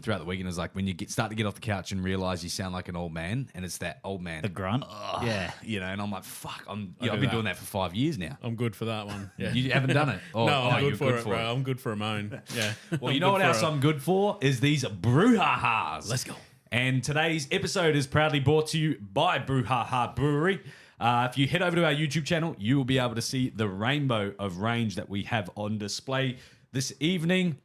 [SPEAKER 3] throughout the weekend. It was like when you start to get off the couch and realize you sound like an old man, and it's that old man.
[SPEAKER 1] The grunt? Yeah.
[SPEAKER 3] You know, and I'm like, fuck, I've
[SPEAKER 2] do
[SPEAKER 3] been
[SPEAKER 2] that.
[SPEAKER 3] doing that for 5 years now.
[SPEAKER 2] I'm good for that one. Yeah.
[SPEAKER 3] You haven't done it? Oh,
[SPEAKER 2] no, I'm
[SPEAKER 3] you're
[SPEAKER 2] good for it, bro. I'm good for a moan. Yeah.
[SPEAKER 3] Well, you know what else I'm good for is these brouhahas.
[SPEAKER 2] Let's go.
[SPEAKER 3] And today's episode is proudly brought to you by Brouhaha Brewery. If you head over to our YouTube channel, you will be able to see the rainbow of range that we have on display this evening.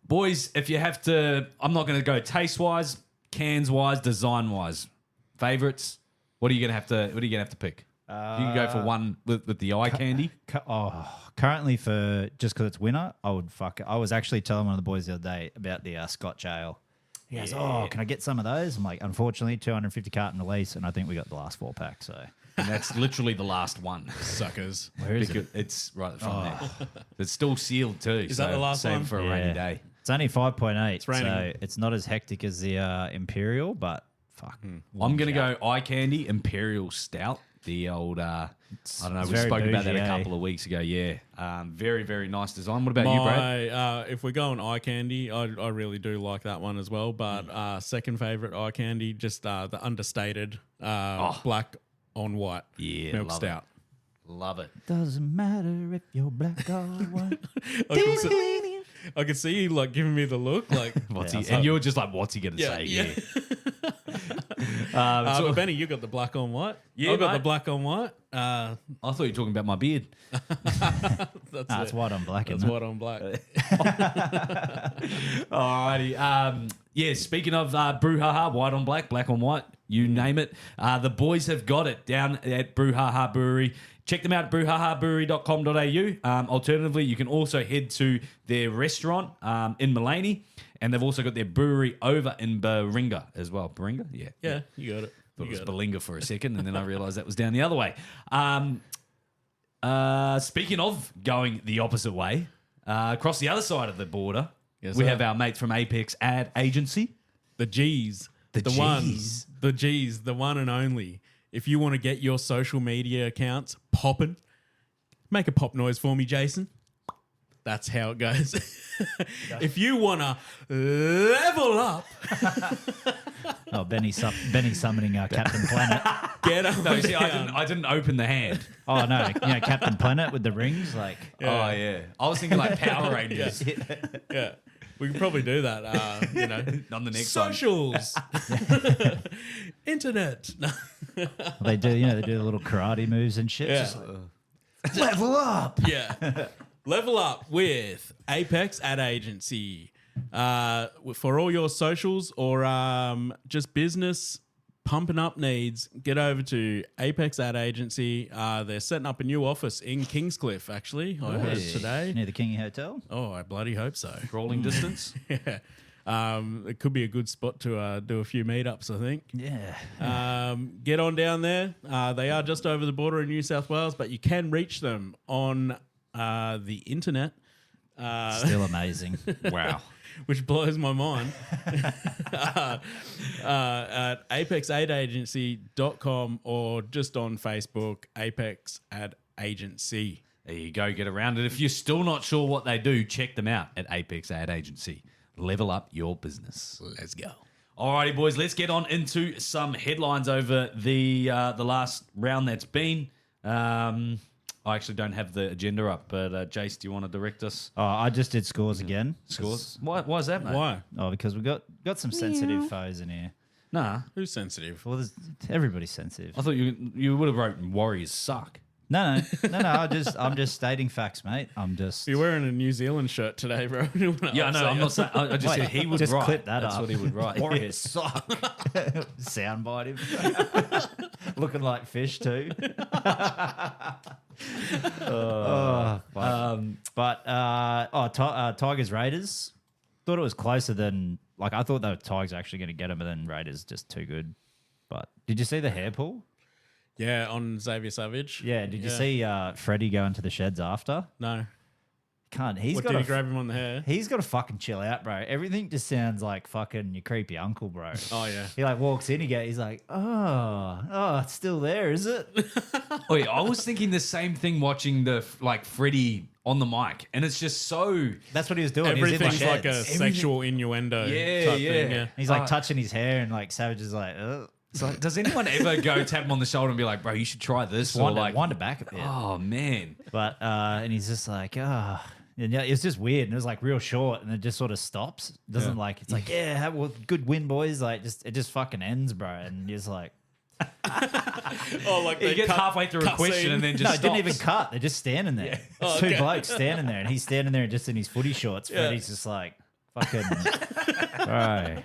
[SPEAKER 3] Boys, if you have to, I'm not going to go taste-wise, cans-wise, design-wise. Favorites? What are you going to have to pick? You can go for one with the eye candy.
[SPEAKER 1] Currently just because it's winter, I was actually telling one of the boys the other day about the Scotch Ale. He goes, can I get some of those? I'm like, unfortunately, 250 carton release, and I think we got the last 4-pack. So,
[SPEAKER 3] And that's literally the last one.
[SPEAKER 2] Suckers.
[SPEAKER 1] where is it?
[SPEAKER 3] It's right at the front there. It's still sealed too.
[SPEAKER 2] Is that the last
[SPEAKER 3] save
[SPEAKER 2] one?
[SPEAKER 3] for a rainy day.
[SPEAKER 1] It's only 5.8,
[SPEAKER 2] It's raining.
[SPEAKER 1] so it's not as hectic as the Imperial, but fuck.
[SPEAKER 3] I'm going to go eye candy Imperial Stout. The old, I don't know,
[SPEAKER 1] it's
[SPEAKER 3] we
[SPEAKER 1] very
[SPEAKER 3] spoke about that
[SPEAKER 1] bougie,
[SPEAKER 3] a couple of weeks ago. Yeah. Very, very nice design. What about you, Brad?
[SPEAKER 2] If we're going eye candy, I really do like that one as well. But second favorite eye candy, just the understated black on white milk
[SPEAKER 3] love
[SPEAKER 2] stout.
[SPEAKER 3] Love it.
[SPEAKER 1] Doesn't matter if you're black or white.
[SPEAKER 2] I can see you like giving me the look, like
[SPEAKER 3] And you're just like, what's he going to say?
[SPEAKER 2] yeah. But Benny, you got the black on white.
[SPEAKER 3] Yeah,
[SPEAKER 2] I got
[SPEAKER 3] mate.
[SPEAKER 2] the black on white.
[SPEAKER 3] I thought you were talking about my beard.
[SPEAKER 2] That's
[SPEAKER 1] It's white on black,
[SPEAKER 2] That's
[SPEAKER 1] isn't it?
[SPEAKER 2] white on black.
[SPEAKER 3] Alrighty. Speaking of brouhaha, white on black, black on white, you name it. The boys have got it down at Brouhaha Brewery. Check them out at brouhahabrewery.com.au. Alternatively, you can also head to their restaurant in Mulaney, and they've also got their brewery over in Baringa as well. Baringa? Yeah.
[SPEAKER 2] Yeah, you got it.
[SPEAKER 3] Thought
[SPEAKER 2] You
[SPEAKER 3] it was
[SPEAKER 2] got it.
[SPEAKER 3] Balinga for a second, and then I realised that was down the other way. Speaking of going the opposite way, across the other side of the border,
[SPEAKER 2] Yes,
[SPEAKER 3] we
[SPEAKER 2] sir.
[SPEAKER 3] have our mates from Apex Ad Agency.
[SPEAKER 2] The G's.
[SPEAKER 3] The Gs.
[SPEAKER 2] The one and only. If you want to get your social media accounts popping, make a pop noise for me, Jason. That's how it goes. If you want to level up,
[SPEAKER 1] Oh, Benny summoning Captain Planet.
[SPEAKER 2] get on
[SPEAKER 3] No, see,
[SPEAKER 2] down.
[SPEAKER 3] I didn't open the hand.
[SPEAKER 1] Oh, no. Captain Planet with the rings. Like,
[SPEAKER 3] Oh, yeah. I was thinking like Power Rangers.
[SPEAKER 2] Yeah. We can probably do that,
[SPEAKER 3] On the next one.
[SPEAKER 2] socials, internet.
[SPEAKER 1] they do, they do the little karate moves and shit.
[SPEAKER 2] Yeah.
[SPEAKER 1] Just like, level up.
[SPEAKER 2] Yeah. Level up with Apex Ad Agency. For all your socials or just business pumping up needs, get over to Apex Ad Agency. They're setting up a new office in Kingscliff, actually. I heard today.
[SPEAKER 1] Near the Kingy Hotel.
[SPEAKER 2] Oh, I bloody hope so.
[SPEAKER 3] Rolling distance.
[SPEAKER 2] Yeah. It could be a good spot to do a few meetups, I think.
[SPEAKER 1] Yeah.
[SPEAKER 2] Get on down there. They are just over the border in New South Wales, but you can reach them on the internet,
[SPEAKER 1] Still amazing.
[SPEAKER 3] Wow.
[SPEAKER 2] which blows my mind. At apexadagency.com or just on Facebook, Apex Ad Agency.
[SPEAKER 3] There you go. Get around it. If you're still not sure what they do, check them out at Apex Ad Agency. Level up your business.
[SPEAKER 2] Let's go.
[SPEAKER 3] Alrighty, boys. Let's get on into some headlines over the last round that's been. I actually don't have the agenda up, but Jace, do you want to direct us?
[SPEAKER 1] Oh, I just did scores again.
[SPEAKER 3] Scores? Why is that, mate?
[SPEAKER 2] Why?
[SPEAKER 1] Oh, because we've got some sensitive foes in here.
[SPEAKER 3] Nah.
[SPEAKER 2] Who's sensitive?
[SPEAKER 1] Well, everybody's sensitive.
[SPEAKER 3] I thought you would have wrote Warriors suck.
[SPEAKER 1] No. I'm just stating facts, mate. I'm just.
[SPEAKER 2] You're wearing a New Zealand shirt today, bro.
[SPEAKER 3] Yeah, I know. I'm not saying. I just said he would
[SPEAKER 1] just
[SPEAKER 3] write.
[SPEAKER 1] clip that
[SPEAKER 3] That's
[SPEAKER 1] up.
[SPEAKER 3] what he would write.
[SPEAKER 1] Warriors suck. Soundbite him. Looking like fish too. Tigers Raiders. Thought it was closer than I thought the Tigers were actually going to get him, but then Raiders just too good. But did you see the hair pull?
[SPEAKER 2] Yeah, on Xavier Savage.
[SPEAKER 1] Yeah, did you see Freddie go into the sheds after?
[SPEAKER 2] No.
[SPEAKER 1] Can't. He's
[SPEAKER 2] What,
[SPEAKER 1] got
[SPEAKER 2] did
[SPEAKER 1] to
[SPEAKER 2] he grab him on the hair?
[SPEAKER 1] He's got to fucking chill out, bro. Everything just sounds like fucking your creepy uncle, bro.
[SPEAKER 2] Oh, yeah.
[SPEAKER 1] He like walks in, he's like, oh, it's still there, is it?
[SPEAKER 3] Wait, I was thinking the same thing watching the Freddie on the mic, and it's just so.
[SPEAKER 1] That's what he was doing. He was in the
[SPEAKER 2] Everything's like
[SPEAKER 1] sheds.
[SPEAKER 2] a sexual innuendo
[SPEAKER 3] Yeah,
[SPEAKER 2] type
[SPEAKER 3] yeah.
[SPEAKER 2] thing. Yeah.
[SPEAKER 1] He's like touching his hair, and like Savage is like, ugh.
[SPEAKER 3] So does anyone ever go tap him on the shoulder and be like, bro, you should try this? Or
[SPEAKER 1] Wind it back a bit.
[SPEAKER 3] oh, man.
[SPEAKER 1] But and he's just like, and yeah, it's just weird, and it was like real short, and it just sort of stops. It doesn't like it's like good win, boys. Like it just fucking ends, bro. And you're just like,
[SPEAKER 2] Oh, like
[SPEAKER 3] He gets halfway through a question and then just
[SPEAKER 1] no, it didn't
[SPEAKER 3] stops.
[SPEAKER 1] even cut. They're just standing there. It's two blokes standing there, and he's standing there just in his footy shorts. Freddie's just like fucking, bro.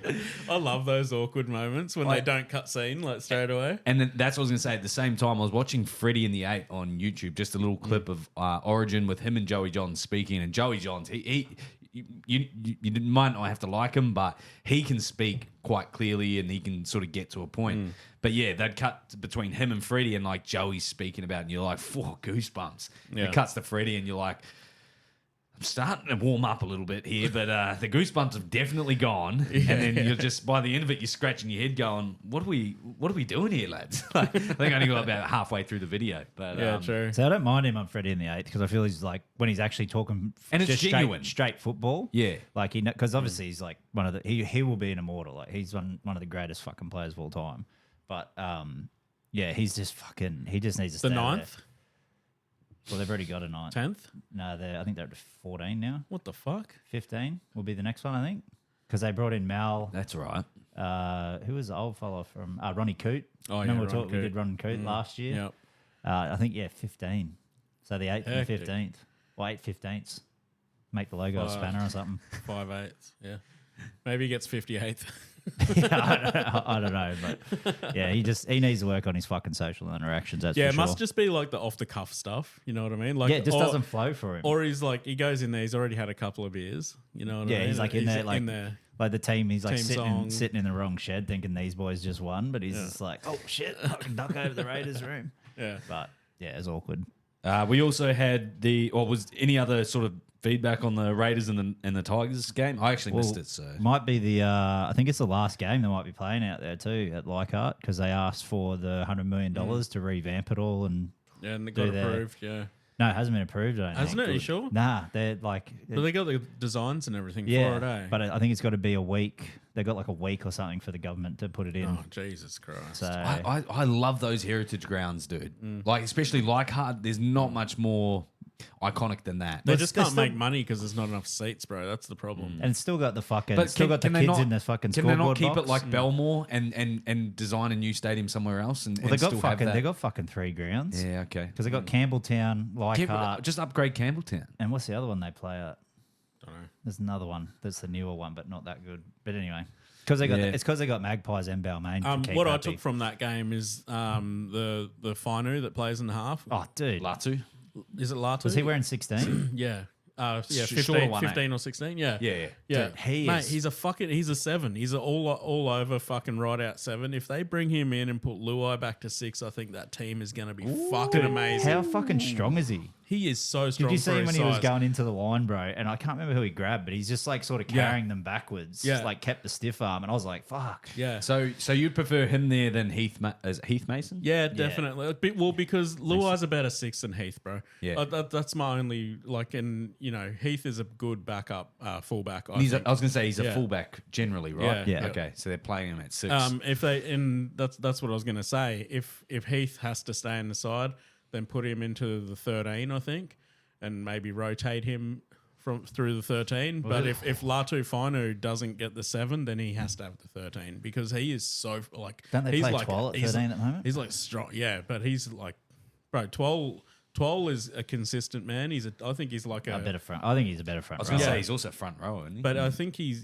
[SPEAKER 2] I love those awkward moments when they don't cut scene like straight away.
[SPEAKER 3] And then that's what I was going to say. At the same time, I was watching Freddie in the 8 on YouTube, just a little clip of Origin with him and Joey Johns speaking. And Joey Johns, you might not have to like him, but he can speak quite clearly and he can sort of get to a point. But yeah, they'd cut between him and Freddie and like Joey's speaking about it, and you're like, goosebumps.
[SPEAKER 2] Yeah.
[SPEAKER 3] It cuts to Freddie and you're like, I'm starting to warm up a little bit here, but the goosebumps have definitely gone. And then you're just, by the end of it, you're scratching your head going, what are we doing here, lads? Like, I think I only got about halfway through the video. But
[SPEAKER 2] True.
[SPEAKER 1] So I don't mind him on Freddie in the 8th because I feel he's like when he's actually talking
[SPEAKER 3] And it's
[SPEAKER 1] just
[SPEAKER 3] genuine.
[SPEAKER 1] straight football.
[SPEAKER 3] Yeah.
[SPEAKER 1] like because obviously he's like one of the he will be an immortal. Like he's one of the greatest fucking players of all time. But he's just fucking. He just needs to
[SPEAKER 2] The
[SPEAKER 1] stay
[SPEAKER 2] 9th?
[SPEAKER 1] there. Well, they've already got a 9th.
[SPEAKER 2] 10th?
[SPEAKER 1] No, I think they're at 14 now.
[SPEAKER 2] What the fuck?
[SPEAKER 1] 15 will be the next one, I think, because they brought in Mal.
[SPEAKER 3] that's right.
[SPEAKER 1] Who was the old fella from Ronnie Coote?
[SPEAKER 2] Oh,
[SPEAKER 1] Remember
[SPEAKER 2] yeah, Ron
[SPEAKER 1] we did Ron Coote last year?
[SPEAKER 2] Yep.
[SPEAKER 1] I think 15. So the 8th and
[SPEAKER 2] Hectic.
[SPEAKER 1] 15th. Well, 8/15ths. Make the logo a spanner or something.
[SPEAKER 2] 5/8. Yeah. Maybe he gets 58th.
[SPEAKER 1] I don't know, but yeah, he needs to work on his fucking social interactions. That's
[SPEAKER 2] Yeah,
[SPEAKER 1] for
[SPEAKER 2] it
[SPEAKER 1] sure.
[SPEAKER 2] must just be like the off the cuff stuff. You know what I mean? Like,
[SPEAKER 1] Yeah, it just doesn't flow for him.
[SPEAKER 2] Or he's like, he goes in there, he's already had a couple of beers. You know what I
[SPEAKER 1] Yeah,
[SPEAKER 2] mean?
[SPEAKER 1] he's like in there, like like the team. He's like
[SPEAKER 2] Team
[SPEAKER 1] sitting
[SPEAKER 2] song.
[SPEAKER 1] sitting in the wrong shed, thinking these boys just won, but he's just like, oh shit, I can duck over the Raiders room.
[SPEAKER 2] Yeah.
[SPEAKER 1] But yeah, it's awkward.
[SPEAKER 3] We also had was any other sort of feedback on the Raiders and the Tigers game? I actually missed it. So
[SPEAKER 1] might be the I think it's the last game they might be playing out there too at Leichhardt because they asked for the $100 million to revamp it all and
[SPEAKER 2] And it got
[SPEAKER 1] do their-
[SPEAKER 2] approved, yeah.
[SPEAKER 1] no, it hasn't been approved. I don't
[SPEAKER 2] Hasn't
[SPEAKER 1] think.
[SPEAKER 2] it? Are you sure?
[SPEAKER 1] Nah, they're like
[SPEAKER 2] But they got the designs and everything
[SPEAKER 1] yeah,
[SPEAKER 2] for it, eh?
[SPEAKER 1] but I think it's got to be a week. They got like a week or something for the government to put it in.
[SPEAKER 2] Oh, Jesus Christ.
[SPEAKER 1] So
[SPEAKER 3] I love those heritage grounds, dude. Like especially Leichhardt, there's not much more iconic than that.
[SPEAKER 2] They
[SPEAKER 1] But
[SPEAKER 2] just
[SPEAKER 1] they're
[SPEAKER 2] can't
[SPEAKER 1] still-
[SPEAKER 2] make money because there's not enough seats, bro. That's the problem.
[SPEAKER 1] and it's still got the fucking
[SPEAKER 3] But
[SPEAKER 1] still got the
[SPEAKER 3] they
[SPEAKER 1] kids
[SPEAKER 3] not-
[SPEAKER 1] in the fucking
[SPEAKER 3] Can they
[SPEAKER 1] scoreboard
[SPEAKER 3] not keep
[SPEAKER 1] box.
[SPEAKER 3] it like Belmore and design a new stadium somewhere else? And,
[SPEAKER 1] Well, they
[SPEAKER 3] and
[SPEAKER 1] got
[SPEAKER 3] still
[SPEAKER 1] fucking
[SPEAKER 3] have that?
[SPEAKER 1] they got fucking 3 grounds.
[SPEAKER 3] Yeah, okay.
[SPEAKER 1] Because they got Campbelltown,
[SPEAKER 3] Keep-
[SPEAKER 1] Leichhardt,
[SPEAKER 3] just upgrade Campbelltown.
[SPEAKER 1] and what's the other one they play at?
[SPEAKER 2] Don't know.
[SPEAKER 1] There's another one that's the newer one, but not that good. But anyway, because they got
[SPEAKER 3] Yeah.
[SPEAKER 1] it's because they got Magpies and Balmain. to keep
[SPEAKER 2] What I
[SPEAKER 1] happy.
[SPEAKER 2] took from that game is the Finu that plays in the half.
[SPEAKER 1] Oh, dude,
[SPEAKER 3] Latu.
[SPEAKER 2] Is it Latu?
[SPEAKER 1] was he wearing 16?
[SPEAKER 2] Yeah. Yeah,
[SPEAKER 3] Shorter
[SPEAKER 2] 15,
[SPEAKER 3] one, eh?
[SPEAKER 2] 15 or 16. Yeah.
[SPEAKER 3] Yeah.
[SPEAKER 2] Yeah.
[SPEAKER 1] Dude, he
[SPEAKER 2] Mate,
[SPEAKER 1] is-
[SPEAKER 2] he's a 7. He's an all over fucking right out 7. If they bring him in and put Luai back to 6, I think that team is going to be fucking amazing.
[SPEAKER 1] How fucking strong is he?
[SPEAKER 2] He is so strong.
[SPEAKER 1] Did you see
[SPEAKER 2] for
[SPEAKER 1] him
[SPEAKER 2] his
[SPEAKER 1] when he was
[SPEAKER 2] size.
[SPEAKER 1] going into the line, bro? And I can't remember who he grabbed, but he's just like sort of carrying them backwards.
[SPEAKER 2] Yeah.
[SPEAKER 1] Just like kept the stiff arm, and I was like, fuck.
[SPEAKER 2] Yeah.
[SPEAKER 3] So you'd prefer him there than Heath Mason?
[SPEAKER 2] Yeah, definitely. Well, because Luai's a better 6 than Heath, bro.
[SPEAKER 3] Yeah.
[SPEAKER 2] That's my only and Heath is a good backup fullback. I
[SPEAKER 3] I
[SPEAKER 2] think.
[SPEAKER 3] was going to say he's a
[SPEAKER 2] Yeah.
[SPEAKER 3] fullback generally, right?
[SPEAKER 2] Yeah.
[SPEAKER 1] Yeah.
[SPEAKER 3] Okay, so they're playing him at 6.
[SPEAKER 2] If they and that's what I was going to say. If Heath has to stay in the side, then put him into the 13, I think, and maybe rotate him through the 13. But if Latu Finu doesn't get the 7, then he has to have the 13 because he is so like.
[SPEAKER 1] Don't they
[SPEAKER 2] he's
[SPEAKER 1] play
[SPEAKER 2] like
[SPEAKER 1] 12 at 13 at the moment?
[SPEAKER 2] He's like strong, yeah, but he's like, bro, 12 is a consistent man. I think he's like
[SPEAKER 1] A better front. I think he's a better front.
[SPEAKER 3] I was going to
[SPEAKER 1] rower.
[SPEAKER 3] say he's also front row, isn't he?
[SPEAKER 2] But I think he's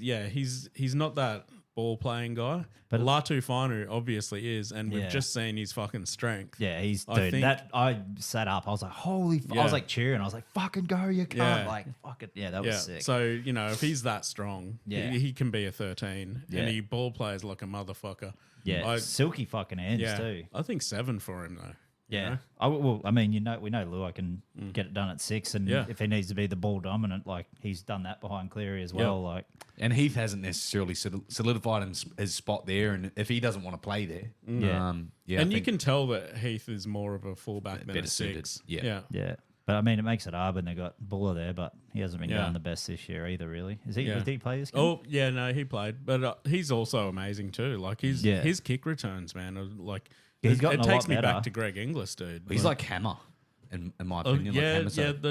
[SPEAKER 2] not that ball playing guy. But Latu Fanu obviously is, and we've just seen his fucking strength.
[SPEAKER 1] Yeah, I sat up. I was like, holy I was like cheering. I was like, fucking go, you cunt.
[SPEAKER 2] Yeah.
[SPEAKER 1] Like, fuck it. Yeah, that was sick.
[SPEAKER 2] So, if he's that strong, he can be a 13.
[SPEAKER 1] Yeah.
[SPEAKER 2] And he ball plays like a motherfucker.
[SPEAKER 1] Yeah, silky fucking hands too.
[SPEAKER 2] I think 7 for him, though.
[SPEAKER 1] Yeah. We know Lua can get it done at 6, and if he needs to be the ball dominant, like he's done that behind Cleary as well. Like,
[SPEAKER 4] and Heath hasn't necessarily solidified his spot there, and if he doesn't want to play there,
[SPEAKER 2] and you can tell that Heath is more of a fullback than a 6.
[SPEAKER 4] Yeah.
[SPEAKER 1] But I mean, it makes it hard when they got Buller there, but he hasn't been going the best this year either. Really, did he play this game?
[SPEAKER 2] Oh yeah, no, he played, but he's also amazing too. Like his kick returns, man, are like.
[SPEAKER 1] He's gotten
[SPEAKER 2] it
[SPEAKER 1] a lot
[SPEAKER 2] takes me
[SPEAKER 1] better.
[SPEAKER 2] back to Greg Inglis, dude.
[SPEAKER 4] He's like Hammer, in my opinion.
[SPEAKER 2] They're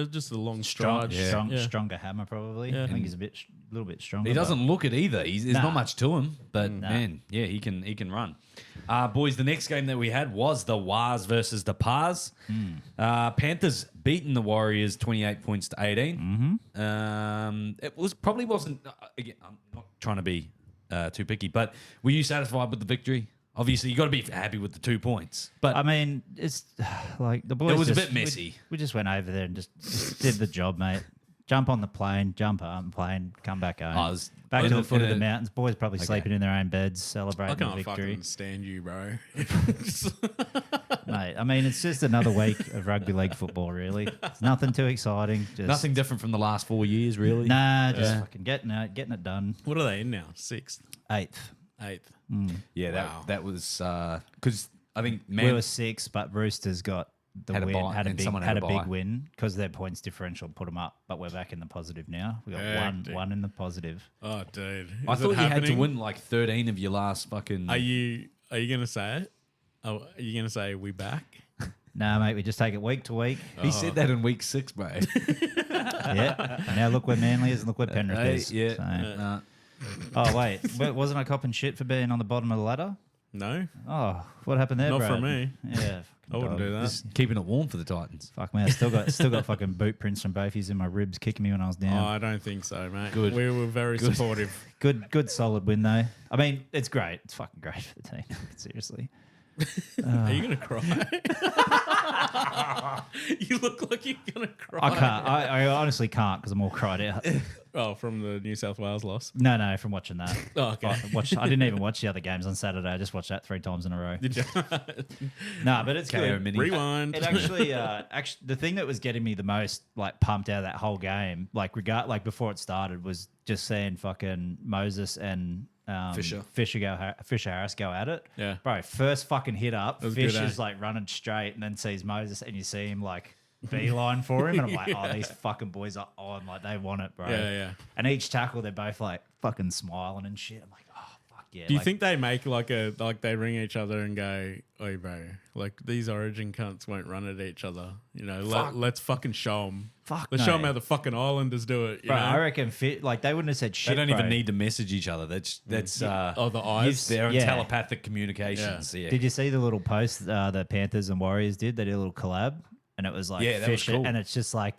[SPEAKER 2] just the long
[SPEAKER 1] Strong,
[SPEAKER 2] strides.
[SPEAKER 1] stronger hammer probably.
[SPEAKER 2] Yeah.
[SPEAKER 1] I think he's a little bit stronger.
[SPEAKER 4] He doesn't look it either. There's not much to him, but
[SPEAKER 1] Nah.
[SPEAKER 4] man, yeah, he can run. Boys, the next game that we had was the Wars versus the Pars. Panthers beating the Warriors 28 points to 18. It wasn't. Again, I'm not trying to be too picky, but were you satisfied with the victory? Obviously, you got to be happy with the 2 points. But
[SPEAKER 1] I mean, it's like the boys.
[SPEAKER 4] It was a bit messy.
[SPEAKER 1] We just went over there and just did the job, mate. Jump on the plane, jump on the plane, come back home. Back to the foot of the mountains. Boys probably sleeping in their own beds, celebrating the
[SPEAKER 2] I can't
[SPEAKER 1] victory.
[SPEAKER 2] fucking stand you, bro.
[SPEAKER 1] Mate, I mean, it's just another week of rugby league football, really. It's nothing too exciting. Just,
[SPEAKER 4] nothing different from the last 4 years, really.
[SPEAKER 1] Nah, just fucking getting it done.
[SPEAKER 2] What are they in now? 6th,
[SPEAKER 1] 8th.
[SPEAKER 4] Yeah, that was because I think
[SPEAKER 1] We were 6, but Roosters got the
[SPEAKER 4] Had a
[SPEAKER 1] win.
[SPEAKER 4] bye,
[SPEAKER 1] Had a
[SPEAKER 4] and
[SPEAKER 1] big,
[SPEAKER 4] someone
[SPEAKER 1] had
[SPEAKER 4] had
[SPEAKER 1] a
[SPEAKER 4] a
[SPEAKER 1] big
[SPEAKER 4] bye.
[SPEAKER 1] win because their points differential put them up. But we're back in the positive now. We got one in the positive.
[SPEAKER 2] Oh, dude.
[SPEAKER 4] I
[SPEAKER 2] Is
[SPEAKER 4] thought
[SPEAKER 2] it
[SPEAKER 4] you had to
[SPEAKER 2] happening?
[SPEAKER 4] win like 13 of your last fucking.
[SPEAKER 2] Are you gonna say it? Oh, are you gonna say we back?
[SPEAKER 1] Nah, mate, we just take it week to week.
[SPEAKER 4] He said that in week 6, mate.
[SPEAKER 1] Yeah. And now look where Manly is and look where Penrith is.
[SPEAKER 4] yeah.
[SPEAKER 1] So- Oh, wait. Wasn't I copping shit for being on the bottom of the ladder?
[SPEAKER 2] No,
[SPEAKER 1] Oh, what happened there,
[SPEAKER 2] not
[SPEAKER 1] Brad?
[SPEAKER 2] from me.
[SPEAKER 1] Yeah.
[SPEAKER 2] I wouldn't do that.
[SPEAKER 4] Just keeping it warm for the Titans.
[SPEAKER 1] Fuck, man. I still got fucking boot prints from both in my ribs kicking me when I was
[SPEAKER 2] Oh,
[SPEAKER 1] down.
[SPEAKER 2] I don't think so, mate.
[SPEAKER 4] Good.
[SPEAKER 2] We were very supportive.
[SPEAKER 1] Good solid win, though. I mean, it's great. It's fucking great for the team. Seriously.
[SPEAKER 2] Are you gonna cry? You look like you're gonna cry.
[SPEAKER 1] I can't. I honestly can't because I'm all cried out.
[SPEAKER 2] Oh, from the New South Wales loss.
[SPEAKER 1] No, from watching that.
[SPEAKER 2] Oh, okay.
[SPEAKER 1] I didn't even watch the other games on Saturday. I just watched that 3 times in a row.
[SPEAKER 2] Did you?
[SPEAKER 1] No, but it's
[SPEAKER 4] KO
[SPEAKER 1] good.
[SPEAKER 4] mini.
[SPEAKER 2] Rewind.
[SPEAKER 1] It actually, the thing that was getting me the most like pumped out of that whole game, like before it started, was just seeing fucking Moses and Fisher Harris go at it.
[SPEAKER 2] Yeah.
[SPEAKER 1] Bro, first fucking hit up,
[SPEAKER 2] was
[SPEAKER 1] Fish
[SPEAKER 2] good,
[SPEAKER 1] is like running straight and then sees Moses and you see him like beeline for him and I'm like, oh, these fucking boys are on, like they want it, bro.
[SPEAKER 2] Yeah.
[SPEAKER 1] And each tackle they're both like fucking smiling and shit. I'm like, oh fuck yeah.
[SPEAKER 2] Do you
[SPEAKER 1] Like,
[SPEAKER 2] think they make like they ring each other and go, "Oi, bro, like these Origin cunts won't run at each other. You know, let's fucking show them.
[SPEAKER 1] Fuck
[SPEAKER 2] Let's
[SPEAKER 1] no.
[SPEAKER 2] show them how the fucking Islanders do it." You
[SPEAKER 1] bro,
[SPEAKER 2] know?
[SPEAKER 1] I reckon like they wouldn't have said shit.
[SPEAKER 4] They don't
[SPEAKER 1] bro.
[SPEAKER 4] even need to message each other. That's
[SPEAKER 2] the eyes.
[SPEAKER 4] their
[SPEAKER 1] Yeah.
[SPEAKER 4] telepathic communications. Yeah.
[SPEAKER 1] Did you see the little post the Panthers and Warriors did? They did a little collab, and it was like
[SPEAKER 4] Yeah, that was
[SPEAKER 1] Fisher,
[SPEAKER 4] cool.
[SPEAKER 1] and it's just like